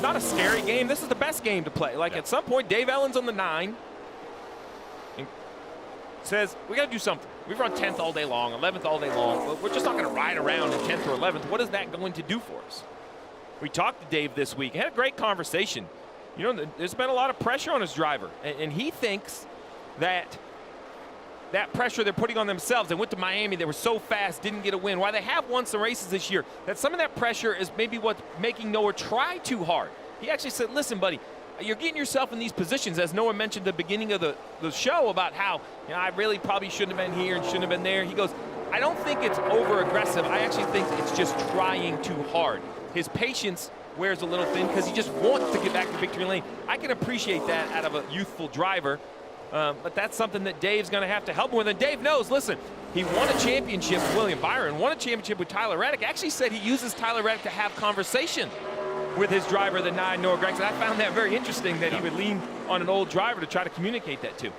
not a scary game. This is the best game to play. Like, at some point, Dave Ellen's on the 9 and says, we got to do something. We've run 10th all day long, 11th all day long. We're just not going to ride around in 10th or 11th. What is that going to do for us? We talked to Dave this week. Had a great conversation. You know, there's been a lot of pressure on his driver, and he thinks that pressure they're putting on themselves. They went to Miami, they were so fast, didn't get a win. While they have won some races this year, that some of that pressure is maybe what's making Noah try too hard. He actually said, listen, buddy, you're getting yourself in these positions, as Noah mentioned at the beginning of the show about how, you know, I really probably shouldn't have been here and shouldn't have been there. He goes, I don't think it's over-aggressive. I actually think it's just trying too hard. His patience wears a little thin because he just wants to get back to victory lane. I can appreciate that out of a youthful driver, but that's something that Dave's going to have to help him with. And Dave knows, listen, he won a championship with William Byron, won a championship with Tyler Reddick. Actually said he uses Tyler Reddick to have conversation with his driver, the 9, Noah Gragson. I found that very interesting that he would lean on an old driver to try to communicate that to.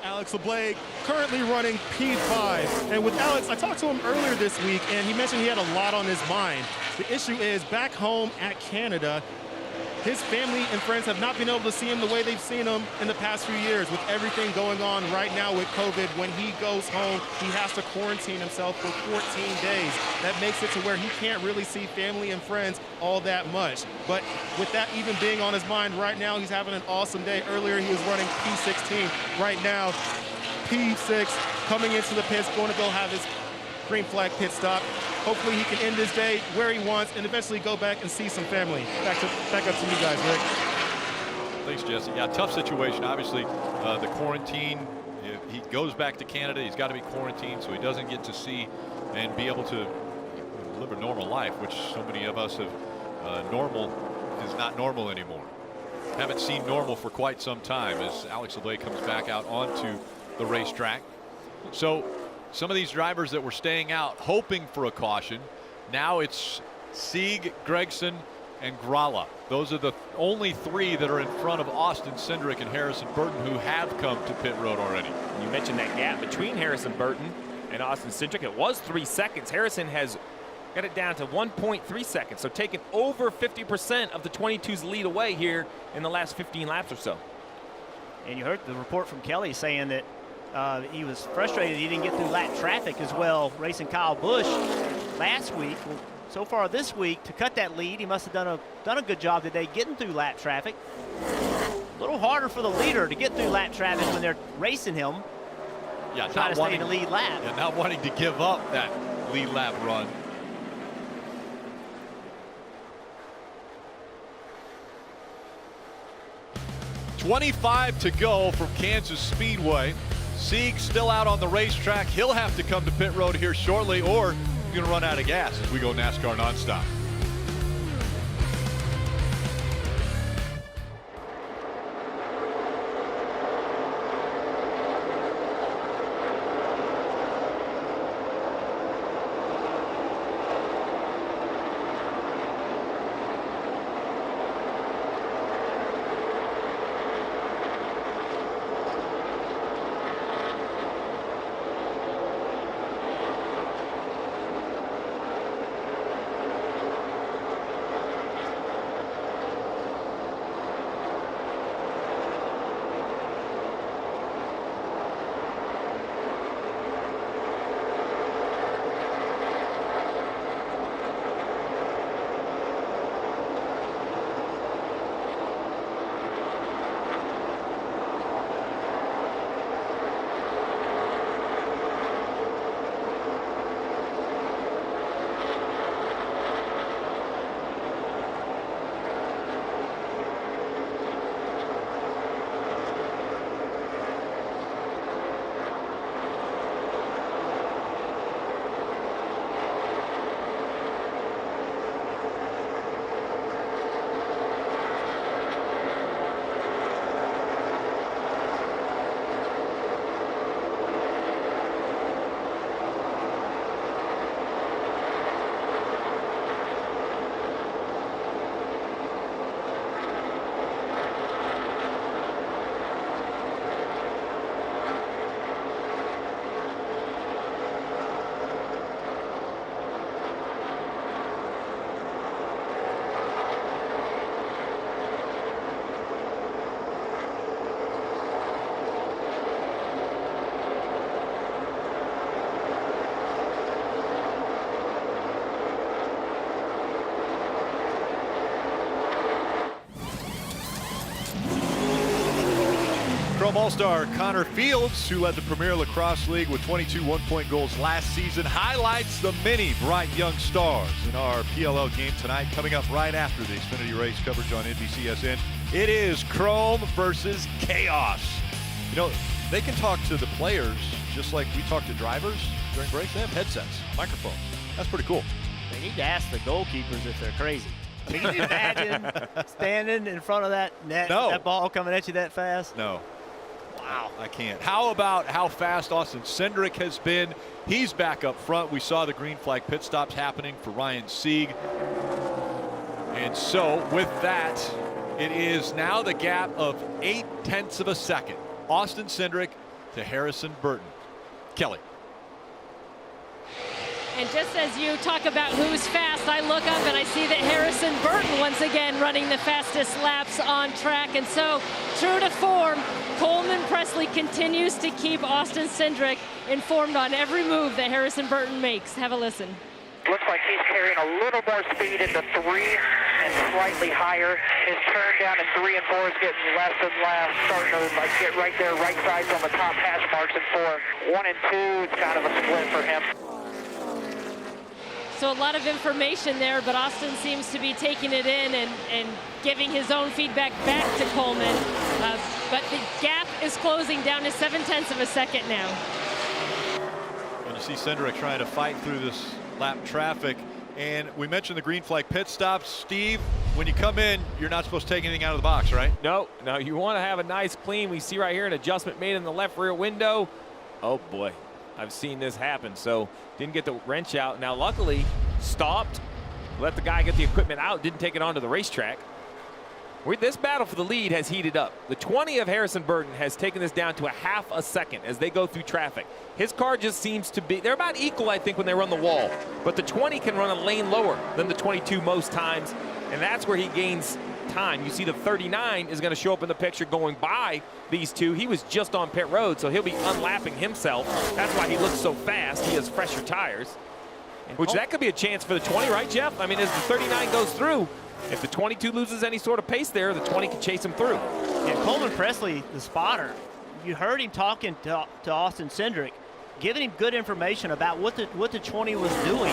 Alex LeBlanc currently running P5. And with Alex, I talked to him earlier this week, and he mentioned he had a lot on his mind. The issue is back home at Canada, his family and friends have not been able to see him the way they've seen him in the past few years. With everything going on right now with COVID, when he goes home, he has to quarantine himself for 14 days. That makes it to where he can't really see family and friends all that much. But with that even being on his mind right now, he's having an awesome day. Earlier, he was running P16. Right now, P6, coming into the pits, going to go have his green flag pit stop. Hopefully he can end his day where he wants and eventually go back and see some family. Back up to you guys, Rick. Thanks, Jesse. Yeah, tough situation. Obviously, the quarantine, if he goes back to Canada, he's got to be quarantined, so he doesn't get to see and be able to live a normal life, which so many of us have. Normal is not normal anymore. Haven't seen normal for quite some time as Alex LeBlanc comes back out onto the racetrack. So some of these drivers that were staying out hoping for a caution, now it's Sieg, Gragson, and Gralla. Those are the only 3 that are in front of Austin Cindric and Harrison Burton, who have come to pit road already. You mentioned that gap between Harrison Burton and Austin Cindric. It was 3 seconds. Harrison has got it down to 1.3 seconds, so taking over 50% of the 22's lead away here in the last 15 laps or so. And you heard the report from Kelly saying that he was frustrated he didn't get through lap traffic as well, racing Kyle Busch last week. Well, so far this week, to cut that lead, he must have done a good job today getting through lap traffic. A little harder for the leader to get through lap traffic when they're racing him. Yeah, trying to stay in the lead lap. Yeah, not wanting to give up that lead lap run. .25 to go from Kansas Speedway. Sieg still out on the racetrack. He'll have to come to pit road here shortly, or he's going to run out of gas as we go NASCAR nonstop. Chrome All-Star Connor Fields, who led the Premier Lacrosse League with 22 one-point goals last season, highlights the many bright young stars in our PLL game tonight. Coming up right after the Xfinity race coverage on NBCSN, it is Chrome versus Chaos. You know, they can talk to the players just like we talk to drivers during breaks. They have headsets, microphones. That's pretty cool. They need to ask the goalkeepers if they're crazy. I mean, can you imagine standing in front of that net, that ball coming at you that fast? No. Wow. I can't. How about how fast Austin Cindric has been? He's back up front. We saw the green flag pit stops happening for Ryan Sieg. And so with that, it is now the gap of 0.8 of a second. Austin Cindric to Harrison Burton. Kelly. And just as you talk about who's fast, I look up and I see that Harrison Burton once again running the fastest laps on track. And so, true to form, Coleman Presley continues to keep Austin Cindric informed on every move that Harrison Burton makes. Have a listen. Looks like he's carrying a little more speed into 3 and slightly higher. His turn down in 3 and 4 is getting less and less, starting to get right there, right sides on the top hash marks in 4. 1 and 2, it's kind of a split for him. So a lot of information there, but Austin seems to be taking it in and giving his own feedback back to Coleman. But the gap is closing down to 0.7 of a second now. And you see Cindric trying to fight through this lap traffic. And we mentioned the green flag pit stops. Steve, when you come in, you're not supposed to take anything out of the box, right? No, you want to have a nice clean. We see right here an adjustment made in the left rear window. Oh boy, I've seen this happen. So didn't get the wrench out. Now luckily stopped, let the guy get the equipment out, didn't take it onto the racetrack. This battle for the lead has heated up. The 20 of Harrison Burton has taken this down to 0.5 a second as they go through traffic. His car just seems to be, they're about equal, I think, when they run the wall. But the 20 can run a lane lower than the 22 most times, and that's where he gains time. You see the 39 is going to show up in the picture going by these two. He was just on pit road, so he'll be unlapping himself. That's why he looks so fast. He has fresher tires. Which that could be a chance for the 20, right, Jeff? I mean, as the 39 goes through, if the 22 loses any sort of pace there, the 20 can chase him through. Yeah, Coleman Presley, the spotter, you heard him talking to Austin Cindric, giving him good information about what the 20 was doing.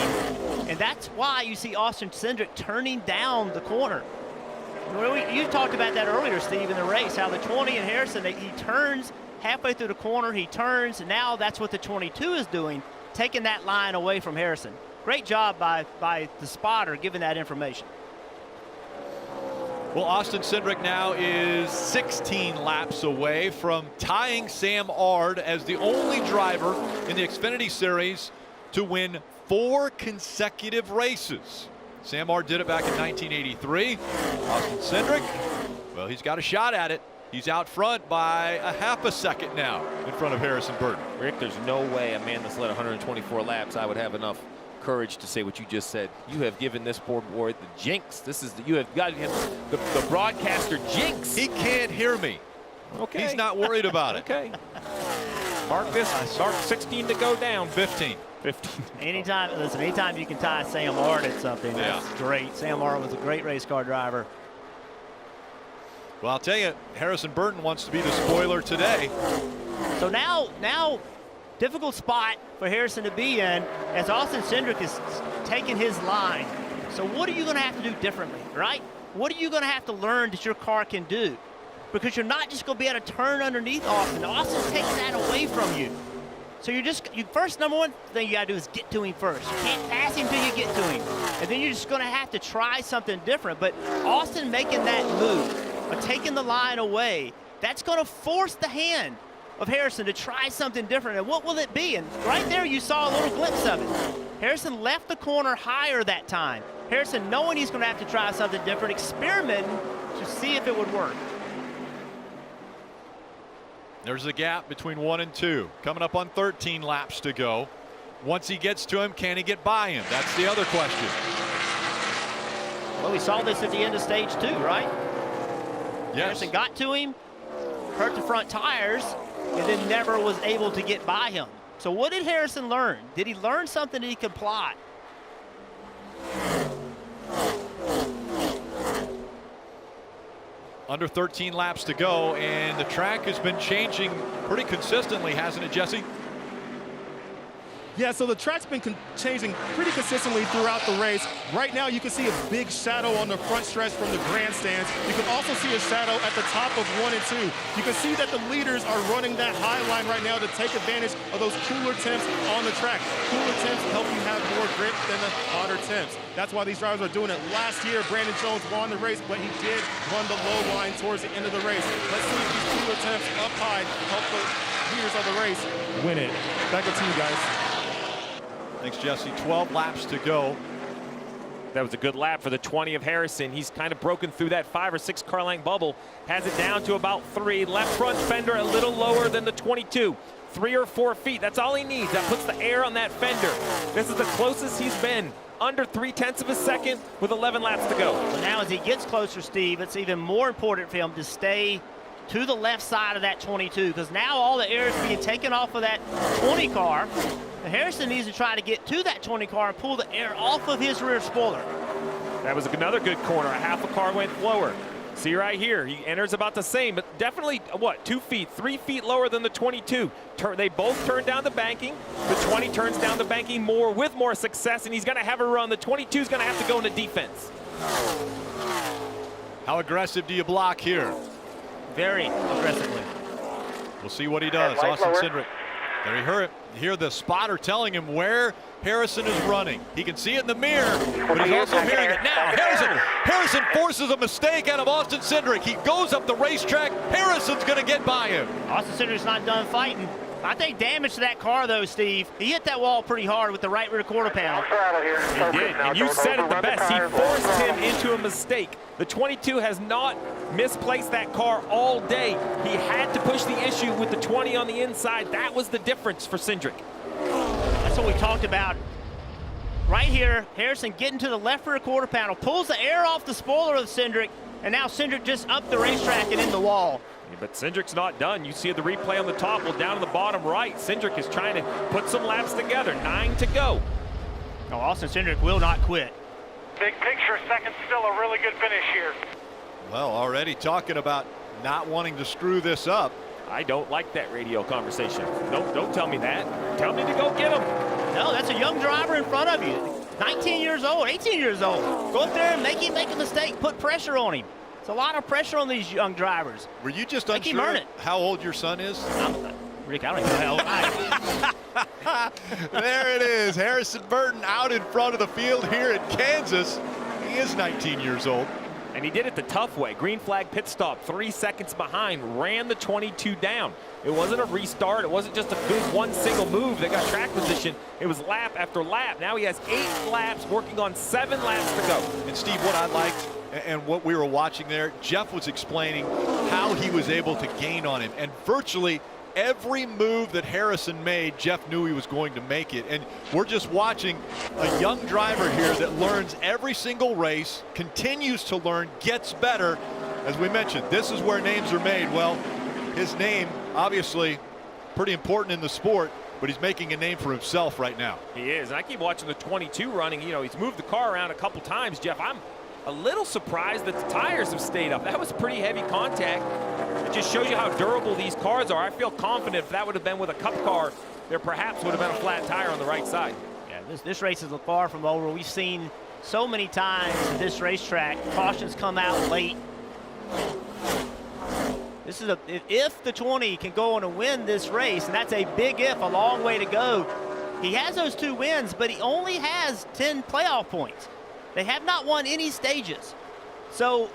And that's why you see Austin Cindric turning down the corner. You talked about that earlier, Steve, in the race, how the 20 and Harrison, he turns halfway through the corner, he turns, and now that's what the 22 is doing, taking that line away from Harrison. Great job by the spotter giving that information. Well, Austin Cindric now is 16 laps away from tying Sam Ard as the only driver in the Xfinity Series to win 4 consecutive races. Sam Ard did it back in 1983. Austin Cindric, well, he's got a shot at it. He's out front by 0.5 a second now in front of Harrison Burton. Rick, there's no way a man that's led 124 laps, I would have enough courage to say what you just said. You have given this poor boy the jinx. You have got him the broadcaster jinx. He can't hear me. Okay. He's not worried about it. Okay. Mark 16 to go down. 15. Anytime you can tie Sam Ard at something, that's great. Sam Ard was a great race car driver. Well, I'll tell you, Harrison Burton wants to be the spoiler today. So now difficult spot for Harrison to be in as Austin Cindric is taking his line. So what are you going to have to do differently, right? What are you going to have to learn that your car can do? Because you're not just going to be able to turn underneath Austin. Austin's taking that away from you. So first, number one thing you got to do is get to him first. You can't pass him till you get to him. And then you're just going to have to try something different. But Austin making that move, or taking the line away, that's going to force the hand of Harrison to try something different. And what will it be? And right there you saw a little glimpse of it. Harrison left the corner higher that time. Harrison, knowing he's going to have to try something different, experimenting to see if it would work. There's a gap between 1 and 2. Coming up on 13 laps to go. Once he gets to him, can he get by him? That's the other question. Well, we saw this at the end of stage 2, right? Yes. Harrison got to him, hurt the front tires, and then never was able to get by him. So what did Harrison learn? Did he learn something that he could apply? Under 13 laps to go, and the track has been changing pretty consistently, hasn't it, Jesse? Yeah, so the track's been changing pretty consistently throughout the race. Right now, you can see a big shadow on the front stretch from the grandstands. You can also see a shadow at the top of 1 and 2. You can see that the leaders are running that high line right now to take advantage of those cooler temps on the track. Cooler temps help you have more grip than the hotter temps. That's why these drivers are doing it. Last year, Brandon Jones won the race, but he did run the low line towards the end of the race. Let's see if these cooler temps up high help the leaders of the race win it. Back to you guys. Thanks, Jesse. 12 laps to go. That was a good lap for the 20 of Harrison. He's kind of broken through that 5 or 6 car length bubble. Has it down to about 3. Left front fender a little lower than the 22. 3 or 4 feet. That's all he needs. That puts the air on that fender. This is the closest he's been. Under 0.3 of a second with 11 laps to go. So now as he gets closer, Steve, it's even more important for him to stay to the left side of that 22, because now all the air is being taken off of that 20 car. Harrison needs to try to get to that 20 car and pull the air off of his rear spoiler. That was another good corner. A half a car went lower. See right here, he enters about the same, but definitely, what, 2 feet, 3 feet lower than the 22. They both turn down the banking. The 20 turns down the banking more with more success, and he's going to have a run. The 22 is going to have to go into defense. How aggressive do you block here? Very aggressively. We'll see what he does. Austin Cindric. There you hear the spotter telling him where Harrison is running. He can see it in the mirror, but he's also hearing it now. Harrison forces a mistake out of Austin Cindric. He goes up the racetrack. Harrison's going to get by him. Austin Cindric's not done fighting. I think damage to that car, though, Steve. He hit that wall pretty hard with the right rear quarter panel. He did, and you said it the best. He forced him into a mistake. The 22 has not misplaced that car all day. He had to push the issue with the 20 on the inside. That was the difference for Cindric. That's what we talked about. Right here, Harrison getting to the left rear quarter panel, pulls the air off the spoiler of Cindric, and now Cindric just up the racetrack and in the wall. Yeah, but Cindric's not done. You see the replay on the top, well, down to the bottom right. Cindric is trying to put some laps together. 9 to go. No, Austin Cindric will not quit. Big picture, second, still a really good finish here. Well, already talking about not wanting to screw this up. I don't like that radio conversation. Don't tell me that. Tell me to go get him. No, that's a young driver in front of you. 19 years old, 18 years old. Go up there and make him make a mistake. Put pressure on him. It's a lot of pressure on these young drivers. Were you just unsure how old your son is? Rick, I don't even know how old I am. There it is. Harrison Burton out in front of the field here at Kansas. He is 19 years old. And he did it the tough way. Green flag pit stop, 3 seconds behind, ran the 22 down. It wasn't a restart. It wasn't just a good one single move that got track position. It was lap after lap. Now he has 8 laps, working on 7 laps to go. And Steve, what I liked and what we were watching there, Jeff was explaining how he was able to gain on him. And virtually every move that Harrison made, Jeff knew he was going to make it. And we're just watching a young driver here that learns every single race, continues to learn, gets better. As we mentioned, this is where names are made. Well, his name, obviously, pretty important in the sport, but he's making a name for himself right now. He is. And I keep watching the 22 running. You know, he's moved the car around a couple times, Jeff. I'm a little surprised that the tires have stayed up. That was pretty heavy contact. It just shows you how durable these cars are. I feel confident if that would have been with a Cup car, there perhaps would have been a flat tire on the right side. Yeah, this race is far from over. We've seen so many times at this racetrack, cautions come out late. This is if the 20 can go on and win this race, and that's a big if, a long way to go. He has those 2 wins, but he only has 10 playoff points. They have not won any stages. So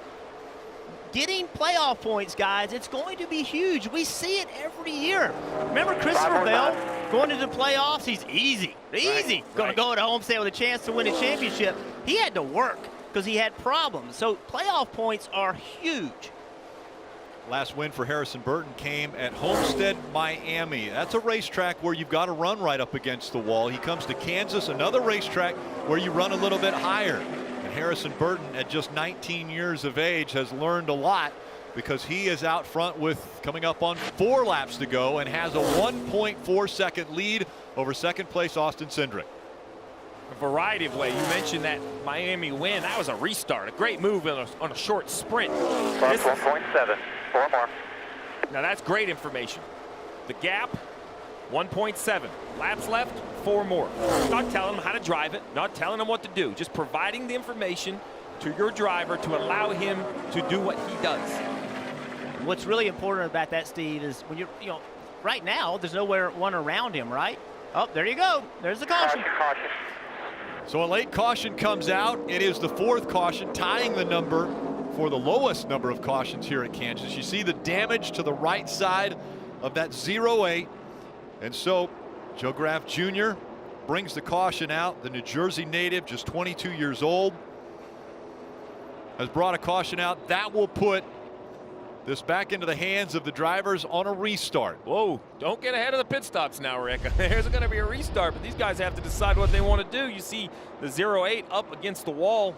getting playoff points, guys, it's going to be huge. We see it every year. Remember Christopher Bell going into the playoffs? He's easy. Going to go to Homestead with a chance to win a championship. He had to work because he had problems. So playoff points are huge. Last win for Harrison Burton came at Homestead, Miami. That's a racetrack where you've got to run right up against the wall. He comes to Kansas, another racetrack where you run a little bit higher. And Harrison Burton, at just 19 years of age, has learned a lot because he is out front with coming up on 4 laps to go and has a 1.4 second lead over second place Austin Cindric. a variety of ways. You mentioned that Miami win. That was a restart, a great move on a short sprint. 1.7, 4 more. Now that's great information. The gap, 1.7. Laps left, 4 more. Not telling them how to drive it, not telling them what to do, just providing the information to your driver to allow him to do what he does. What's really important about that, Steve, is when right now, there's nowhere one around him, right? Oh, there you go. There's the caution. Caution. So a late caution comes out. It is the 4th caution, tying the number for the lowest number of cautions here at Kansas. You see the damage to the right side of that 08. And so Joe Graff Jr. brings the caution out. The New Jersey native, just 22 years old, has brought a caution out. That will put this back into the hands of the drivers on a restart. Whoa, don't get ahead of the pit stops now, Rick. There's going to be a restart, but these guys have to decide what they want to do. You see the 08 up against the wall.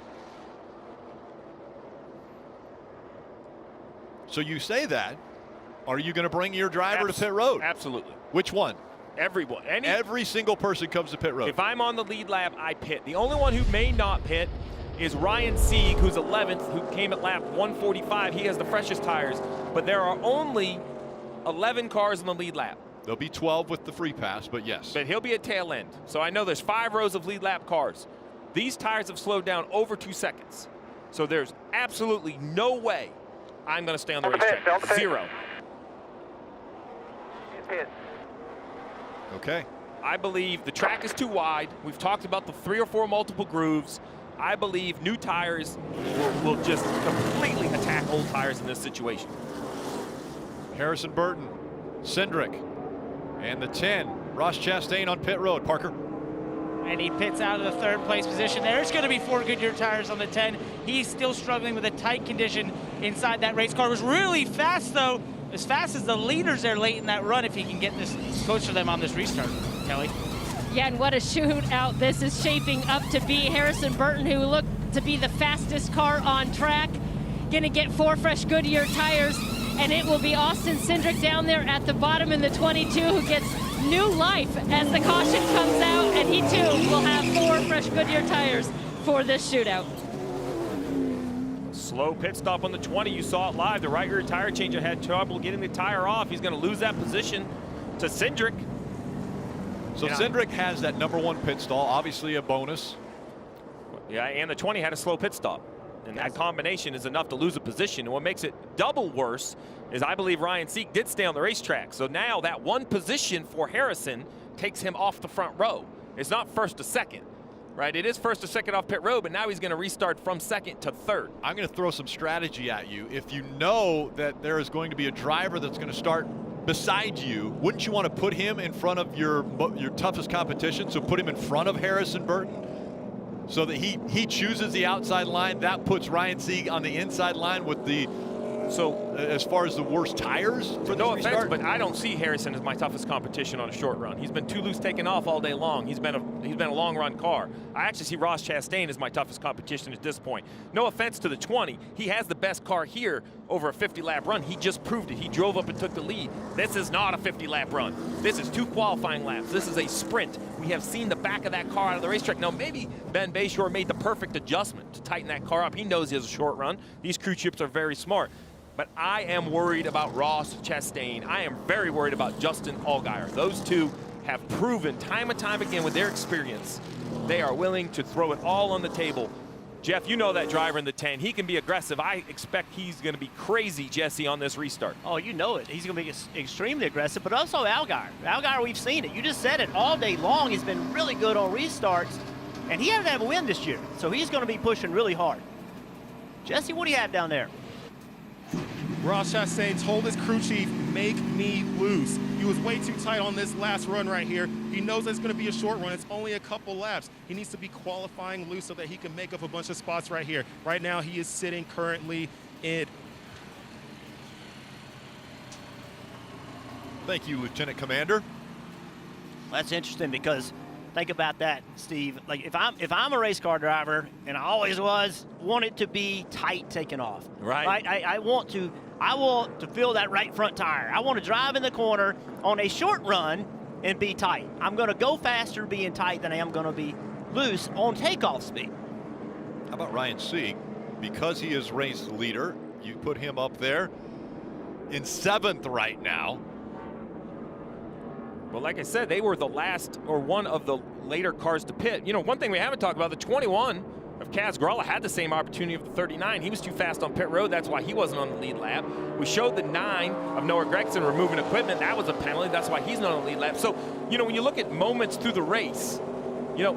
So you say that. Are you going to bring your driver to pit road? Absolutely. Which one? Everyone. Every single person comes to pit road. If I'm on the lead lap, I pit. The only one who may not pit is Ryan Sieg, who's 11th, who came at lap 145. He has the freshest tires, but there are only 11 cars in the lead lap. There'll be 12 with the free pass, but yes. But he'll be at tail end. So I know there's 5 rows of lead lap cars. These tires have slowed down over 2 seconds. So there's absolutely no way I'm going to stay on the racetrack. 0. Okay. I believe the track is too wide. We've talked about the 3 or 4 multiple grooves. I believe new tires will just completely attack old tires in this situation. Harrison Burton, Cindric, and the 10. Ross Chastain on pit road. Parker. And he pits out of the 3rd place position. There's going to be 4 Goodyear tires on the 10. He's still struggling with a tight condition inside that race car. It was really fast, though. As fast as the leaders there late in that run, if he can get this close to them on this restart, Kelly. Yeah, and what a shootout this is shaping up to be. Harrison Burton, who looked to be the fastest car on track, gonna get 4 fresh Goodyear tires, and it will be Austin Cindric down there at the bottom in the 22 who gets new life as the caution comes out, and he too will have 4 fresh Goodyear tires for this shootout. Slow pit stop on the 20. You saw it live. The right rear tire changer had trouble getting the tire off. He's going to lose that position to Cindric. So Cindric has that #1 pit stall, obviously a bonus. Yeah, and the 20 had a slow pit stop. And that combination is enough to lose a position. And what makes it double worse is I believe Ryan Sieg did stay on the racetrack. So now that 1 position for Harrison takes him off the front row. It's not 1st to 2nd. Right, it is 1st to 2nd off pit road, but now he's going to restart from 2nd to 3rd. I'm going to throw some strategy at you. If you know that there is going to be a driver that's going to start beside you, wouldn't you want to put him in front of your toughest competition? So put him in front of Harrison Burton so that he chooses the outside line. That puts Ryan Sieg on the inside line with the, so as far as the worst tires for no this offense, restart? but I don't see Harrison as my toughest competition on a short run. He's been too loose taking off all day long. He's been a long run car. I actually see Ross Chastain as my toughest competition at this point. No offense to the 20. He has the best car here over a 50-lap run. He just proved it. He drove up and took the lead. This is not a 50-lap run. This is 2 qualifying laps. This is a sprint. We have seen the back of that car out of the racetrack. Now, maybe Ben Bayshore made the perfect adjustment to tighten that car up. He knows he has a short run. These crew chips are very smart. But I am worried about Ross Chastain. I am very worried about Justin Allgaier. Those two have proven time and time again with their experience, they are willing to throw it all on the table. Jeff, you know that driver in the 10. He can be aggressive. I expect he's going to be crazy, Jesse, on this restart. Oh, you know it. He's going to be extremely aggressive, but also Allgaier. Allgaier, we've seen it. You just said it all day long. He's been really good on restarts, and he hasn't had a win this year, so he's going to be pushing really hard. Jesse, what do you have down there? Ross Chastain told his crew chief, make me loose. He was way too tight on this last run right here. He knows it's going to be a short run. It's only a couple laps. He needs to be qualifying loose so that he can make up a bunch of spots right here. Right now, he is sitting currently in. Thank you, Lieutenant Commander. That's interesting because think about that, Steve. Like if I'm a race car driver, and I always want it to be tight taking off. Right. I want to feel that right front tire. I want to drive in the corner on a short run and be tight. I'm going to go faster being tight than I am going to be loose on takeoff speed. How about Ryan Sieg? Because he is race leader, you put him up there in 7th right now. Well, like I said, they were the last or one of the later cars to pit. You know, one thing we haven't talked about, the 21 of Kaz Gralla had the same opportunity of the 39. He was too fast on pit road. That's why he wasn't on the lead lap. We showed the 9 of Noah Gregson removing equipment. That was a penalty. That's why he's not on the lead lap. So, you know, when you look at moments through the race, you know,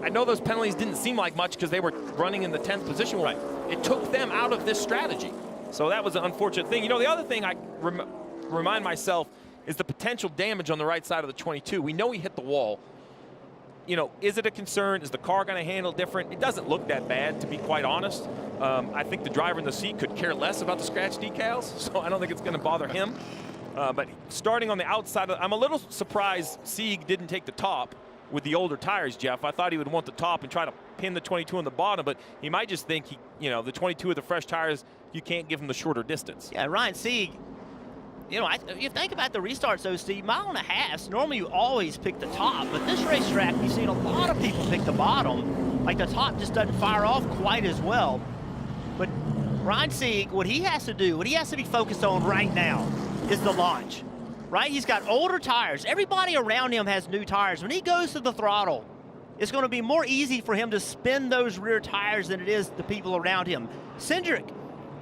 I know those penalties didn't seem like much because they were running in the 10th position. Right. It took them out of this strategy. So that was an unfortunate thing. You know, the other thing I remind myself is the potential damage on the right side of the 22. We know he hit the wall. You know, is it a concern? Is the car going to handle different? It doesn't look that bad, to be quite honest. I think the driver in the seat could care less about the scratch decals, so I don't think it's going to bother him. But starting on the outside, I'm a little surprised Sieg didn't take the top with the older tires, Jeff. I thought he would want the top and try to pin the 22 on the bottom, but he might just think, you know, the 22 with the fresh tires, you can't give him the shorter distance. Yeah, Ryan Sieg, you know, you think about the restarts, though, Steve, mile and a half, normally you always pick the top, but this racetrack, you've seen a lot of people pick the bottom. Like the top just doesn't fire off quite as well. But Ryan Sieg, what he has to do, what he has to be focused on right now is the launch, right? He's got older tires. Everybody around him has new tires. When he goes to the throttle, it's going to be more easy for him to spin those rear tires than it is the people around him. Cindric,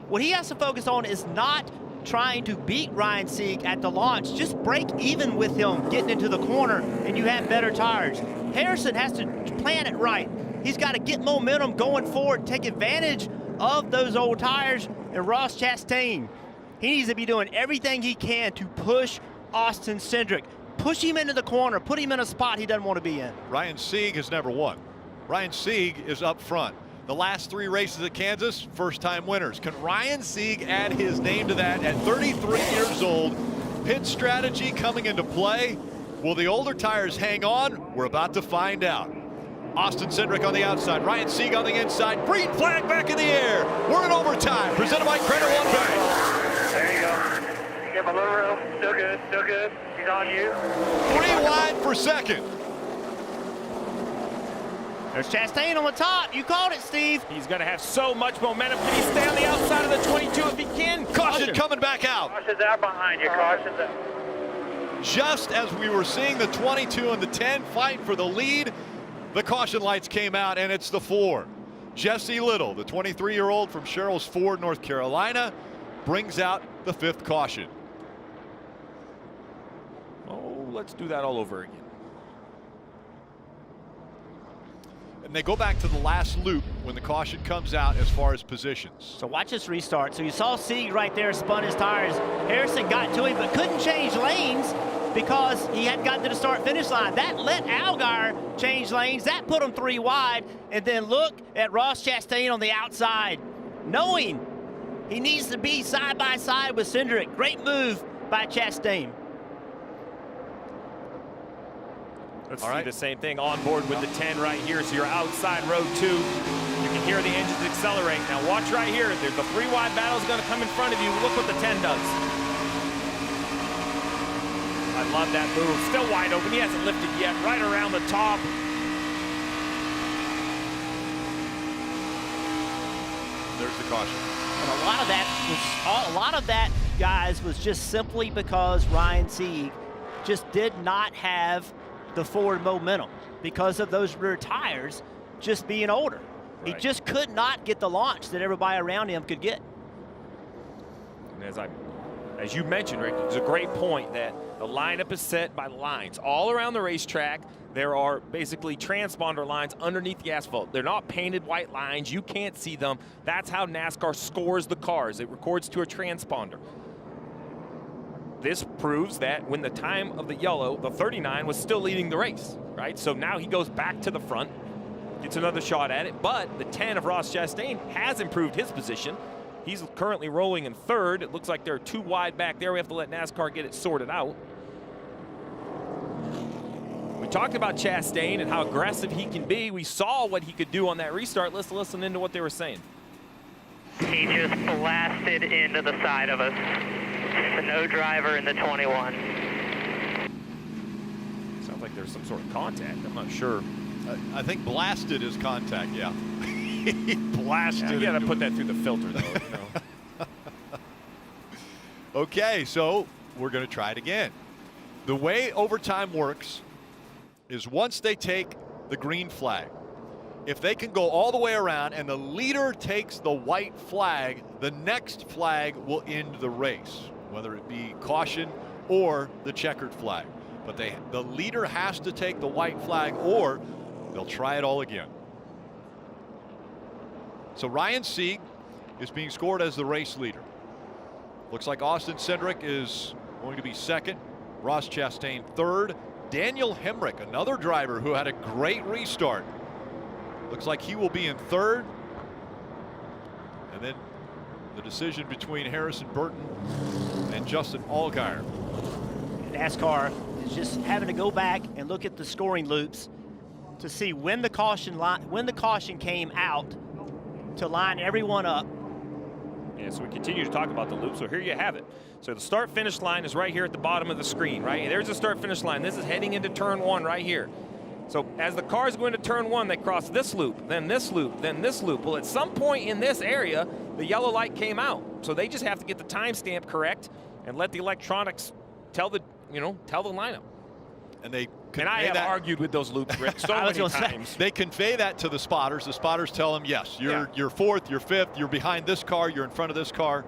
what he has to focus on is not trying to beat Ryan Sieg at the launch. Just break even with him getting into the corner and you have better tires. Harrison has to plan it right. He's got to get momentum going forward, take advantage of those old tires. And Ross Chastain, he needs to be doing everything he can to push Austin Cindric. Push him into the corner, put him in a spot he doesn't want to be in. Ryan Sieg has never won. Ryan Sieg is up front. The last 3 races at Kansas, first-time winners. Can Ryan Sieg add his name to that at 33 years old? Pit strategy coming into play. Will the older tires hang on? We're about to find out. Austin Cindric on the outside, Ryan Sieg on the inside. Green flag back in the air. We're in overtime. Presented by Credit One Bank. There you go. Give him a little room. Still good, still good. He's on you. 3 wide for second. There's Chastain on the top. You called it, Steve. He's going to have so much momentum. Can he stay on the outside of the 22 if he can? Caution coming back out. Caution's out behind you. Caution's out. Just as we were seeing the 22 and the 10 fight for the lead, the caution lights came out, and it's the 4. Jesse Little, the 23-year-old from Sherrills Ford, North Carolina, brings out the 5th caution. Oh, let's do that all over again. And they go back to the last loop when the caution comes out as far as positions. So watch this restart. So you saw Sieg right there spun his tires. Harrison got to him but couldn't change lanes because he hadn't gotten to the start-finish line. That let Allgaier change lanes. That put him 3 wide. And then look at Ross Chastain on the outside, knowing he needs to be side by side with Cindric. Great move by Chastain. Let's see the same thing on board with the 10 right here. So you're outside row 2. You can hear the engines accelerate. Now watch right here. There's the 3 wide battle is going to come in front of you. Look what the 10 does. I love that move. Still wide open. He hasn't lifted yet. Right around the top. There's the caution. And a lot of that, guys, was just simply because Ryan Sieg just did not have the forward momentum because of those rear tires just being older. Right. He just could not get the launch that everybody around him could get. And as you mentioned, Rick, it's a great point that the lineup is set by lines. All around the racetrack, there are basically transponder lines underneath the asphalt. They're not painted white lines. You can't see them. That's how NASCAR scores the cars. It records to a transponder. This proves that when the time of the yellow, the 39 was still leading the race, right? So now he goes back to the front, gets another shot at it, but the 10 of Ross Chastain has improved his position. He's currently rolling in 3rd. It looks like they're 2 wide back there. We have to let NASCAR get it sorted out. We talked about Chastain and how aggressive he can be. We saw what he could do on that restart. Let's listen into what they were saying. He just blasted into the side of us. No driver in the 21. Sounds like there's some sort of contact. I'm not sure I think blasted is contact, yeah. He blasted. You got to into put it. that through the filter, though. Okay, so we're going to try it again. The way overtime works is once they take the green flag, if they can go all the way around and the leader takes the white flag, the next flag will end the race, whether it be caution or the checkered flag. But the leader has to take the white flag or they'll try it all again. So Ryan Sieg is being scored as the race leader. Looks like Austin Cindric is going to be second. Ross Chastain third. Daniel Hemrick, another driver who had a great restart. Looks like he will be in third. And then the decision between Harrison Burton and Justin Allgaier. NASCAR is just having to go back and look at the scoring loops to see when the caution came out to line everyone up. Yeah, so we continue to talk about the loop. So here you have it. So the start-finish line is right here at the bottom of the screen, right? And there's the start-finish line. This is heading into turn 1 right here. So as the cars go into turn 1, they cross this loop, then this loop, then this loop. Well, at some point in this area, the yellow light came out. So they just have to get the timestamp correct and let the electronics tell the lineup. And I have argued with those loops, Rick, so many times. They convey that to the spotters. The spotters tell them, yes, you're fourth, you're fifth, you're behind this car, you're in front of this car.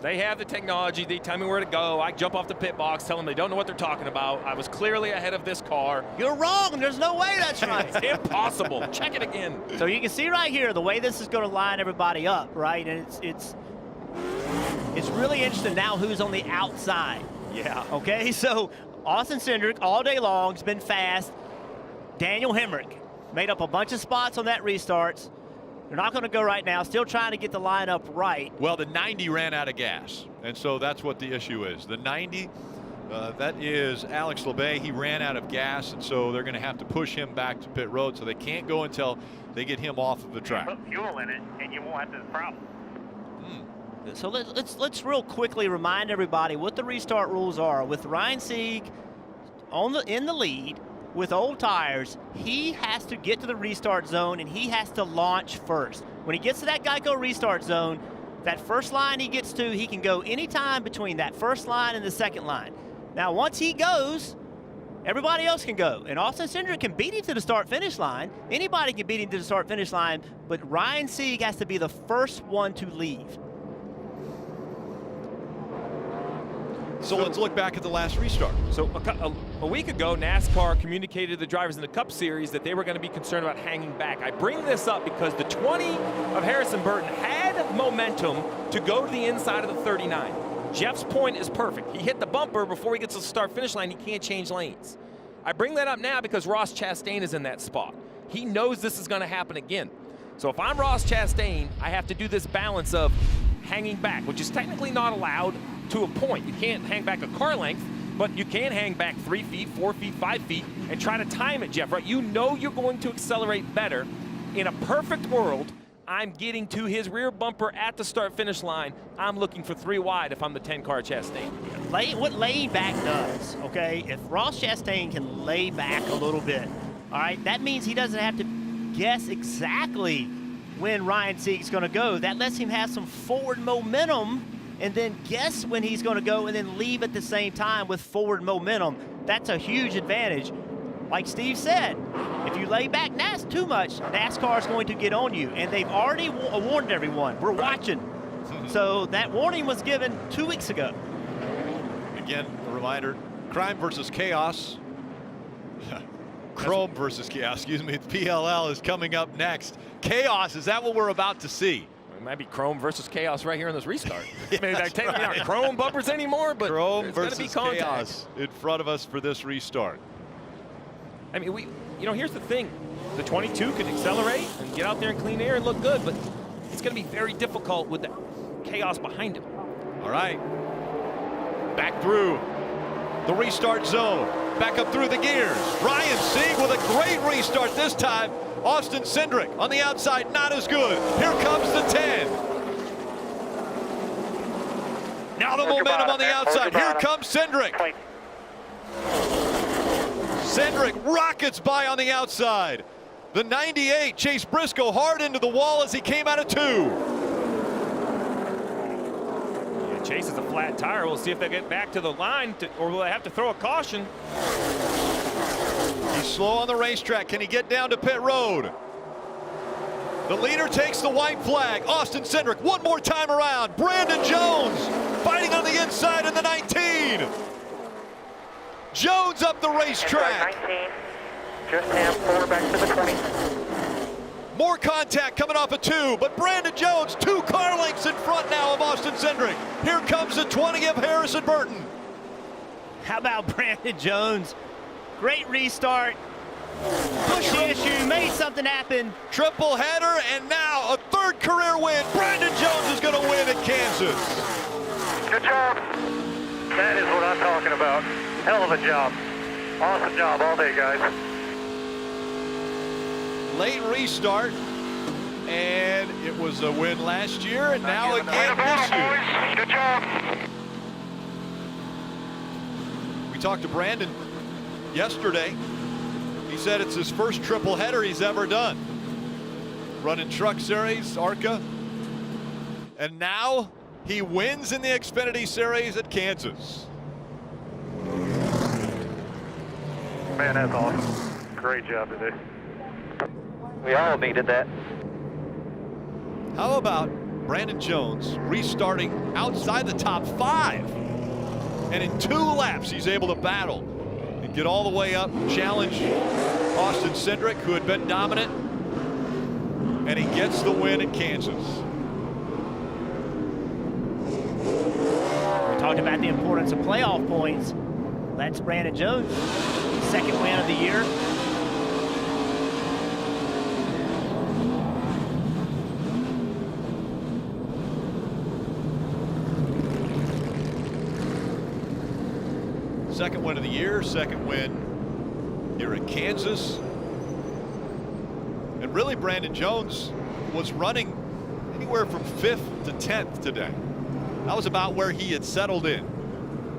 They have the technology. They tell me where to go. I jump off the pit box, tell them they don't know what they're talking about. I was clearly ahead of this car. You're wrong. There's no way that's right. It's impossible. Check it again. So you can see right here the way this is going to line everybody up, right? And it's really interesting now who's on the outside. Yeah. Okay, so Austin Cindric all day long has been fast. Daniel Hemrick made up a bunch of spots on that restarts. They're not going to go right now. Still trying to get the lineup right. Well, the 90 ran out of gas, and so that's what the issue is. The 90, that is Alex Labay. He ran out of gas, and so they're going to have to push him back to pit road. So they can't go until they get him off of the track. Put fuel in it, and you won't have this problem. So let's real quickly remind everybody what the restart rules are. With Ryan Sieg in the lead with old tires, he has to get to the restart zone and he has to launch first. When he gets to that Geico restart zone, that first line he gets to, he can go anytime between that first line and the second line. Now, once he goes, everybody else can go. And Austin Cindric can beat him to the start-finish line. Anybody can beat him to the start-finish line, but Ryan Sieg has to be the first one to leave. So let's look back at the last restart. So a week ago, NASCAR communicated to the drivers in the Cup Series that they were going to be concerned about hanging back. I bring this up because the 20 of Harrison Burton had momentum to go to the inside of the 39. Jeff's point is perfect. He hit the bumper before he gets to the start-finish line. He can't change lanes. I bring that up now because Ross Chastain is in that spot. He knows this is going to happen again. So if I'm Ross Chastain, I have to do this balance of hanging back, which is technically not allowed to a point. You can't hang back a car length, but you can hang back 3 feet, 4 feet, 5 feet, and try to time it, Jeff, right? You know you're going to accelerate better. In a perfect world, I'm getting to his rear bumper at the start-finish line. I'm looking for 3 wide if I'm the 10-car Chastain. What laying back does, okay, if Ross Chastain can lay back a little bit, all right, that means he doesn't have to guess exactly when Ryan Sieg's going to go. That lets him have some forward momentum and then guess when he's going to go and then leave at the same time with forward momentum. That's a huge advantage. Like Steve said, if you lay back too much, NASCAR is going to get on you. And they've already warned everyone. We're watching. So that warning was given 2 weeks ago. Again, a reminder, crime versus chaos. Chrome versus chaos, excuse me. PLL is coming up next. Chaos, is that what we're about to see? It might be Chrome versus chaos right here in this restart. Maybe they're taking out Chrome bumpers anymore, but Chrome there's versus gonna be contact. chaos in front of us for this restart. I mean, here's the thing. The 22 could accelerate and get out there in clean air and look good, but it's going to be very difficult with the chaos behind him. All right. Back through the restart zone. Back up through the gears. Ryan Sieg with a great restart this time. Austin Cindric on the outside, not as good. Here comes the 10. Now the momentum on the outside. Here comes Cindric. Cindric rockets by on the outside. The 98, Chase Briscoe hard into the wall as he came out of 2. Yeah, Chase is a flat tire. We'll see if they get back to the line, or will they have to throw a caution? He's slow on the racetrack. Can he get down to pit road? The leader takes the white flag. Austin Cindric one more time around. Brandon Jones fighting on the inside in the 19. Jones up the racetrack. 19. Just hand 4 back to the 20. More contact coming off of 2, but Brandon Jones 2 car lengths in front now of Austin Cindric. Here comes the 20 of Harrison Burton. How about Brandon Jones? Great restart. Push the issue, made something happen. Triple header, and now a 3rd career win. Brandon Jones is going to win at Kansas. Good job. That is what I'm talking about. Hell of a job. Awesome job all day, guys. Late restart, and it was a win last year, and now again this year. Good job. We talked to Brandon yesterday. He said it's his first triple header he's ever done. Running Truck Series, ARCA, and now he wins in the Xfinity Series at Kansas. Man, that's awesome. Great job today. We all needed that. How about Brandon Jones restarting outside the top 5? And in 2 laps, he's able to battle and get all the way up, challenge Austin Cindric, who had been dominant, and he gets the win at Kansas. We talked about the importance of playoff points. That's Brandon Jones, 2nd win of the year. Second win of the year, 2nd win here at Kansas. And really, Brandon Jones was running anywhere from 5th to 10th today. That was about where he had settled in.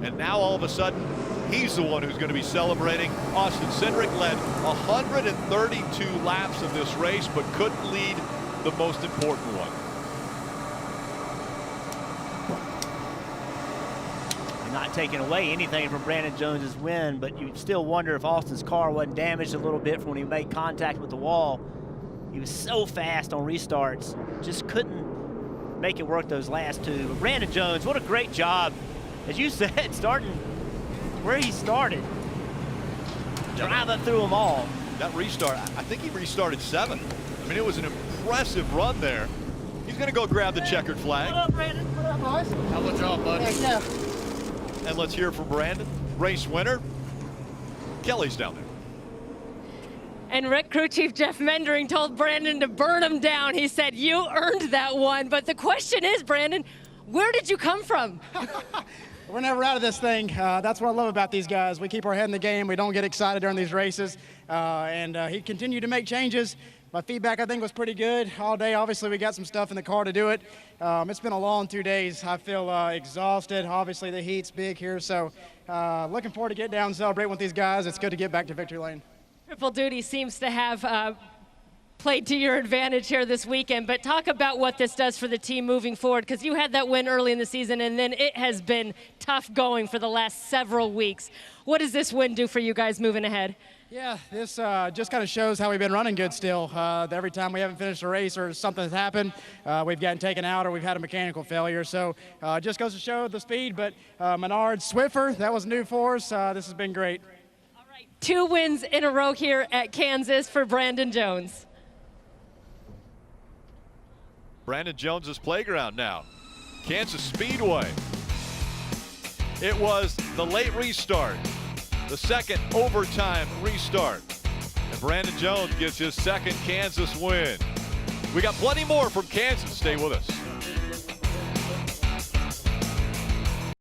And now all of a sudden, he's the one who's going to be celebrating. Austin Cindric led 132 laps of this race, but couldn't lead the most important one. Not taking away anything from Brandon Jones's win, but you still wonder if Austin's car wasn't damaged a little bit from when he made contact with the wall. He was so fast on restarts, just couldn't make it work those last 2. But Brandon Jones, what a great job, as you said, starting where he started, driving through them all. That restart, I think he restarted 7th. I mean, it was an impressive run there. He's going to go grab the checkered flag. What up, Brandon? What up, boys? Hell of a job, bud. Thanks, yeah. And let's hear from Brandon, race winner. Kelly's down there. And Rick Crew Chief Jeff Mendering told Brandon to burn him down. He said, you earned that one. But the question is, Brandon, where did you come from? We're never out of this thing. That's what I love about these guys. We keep our head in the game. We don't get excited during these races. And he continued to make changes. My feedback, I think, was pretty good all day. Obviously, we got some stuff in the car to do it. It's been a long 2 days. I feel exhausted. Obviously, the heat's big here. So looking forward to get down and celebrate with these guys. It's good to get back to victory lane. Triple duty seems to have played to your advantage here this weekend. But talk about what this does for the team moving forward, because you had that win early in the season, and then it has been tough going for the last several weeks. What does this win do for you guys moving ahead? Yeah, this just kind of shows how we've been running good still. Every time we haven't finished a race or something's happened, we've gotten taken out or we've had a mechanical failure. So just goes to show the speed. But Menard Swiffer, that was new for us. This has been great. All right, 2 wins in a row here at Kansas for Brandon Jones. Brandon Jones's playground now. Kansas Speedway. It was the late restart, the 2nd overtime restart. And Brandon Jones gets his 2nd Kansas win. We got plenty more from Kansas. Stay with us.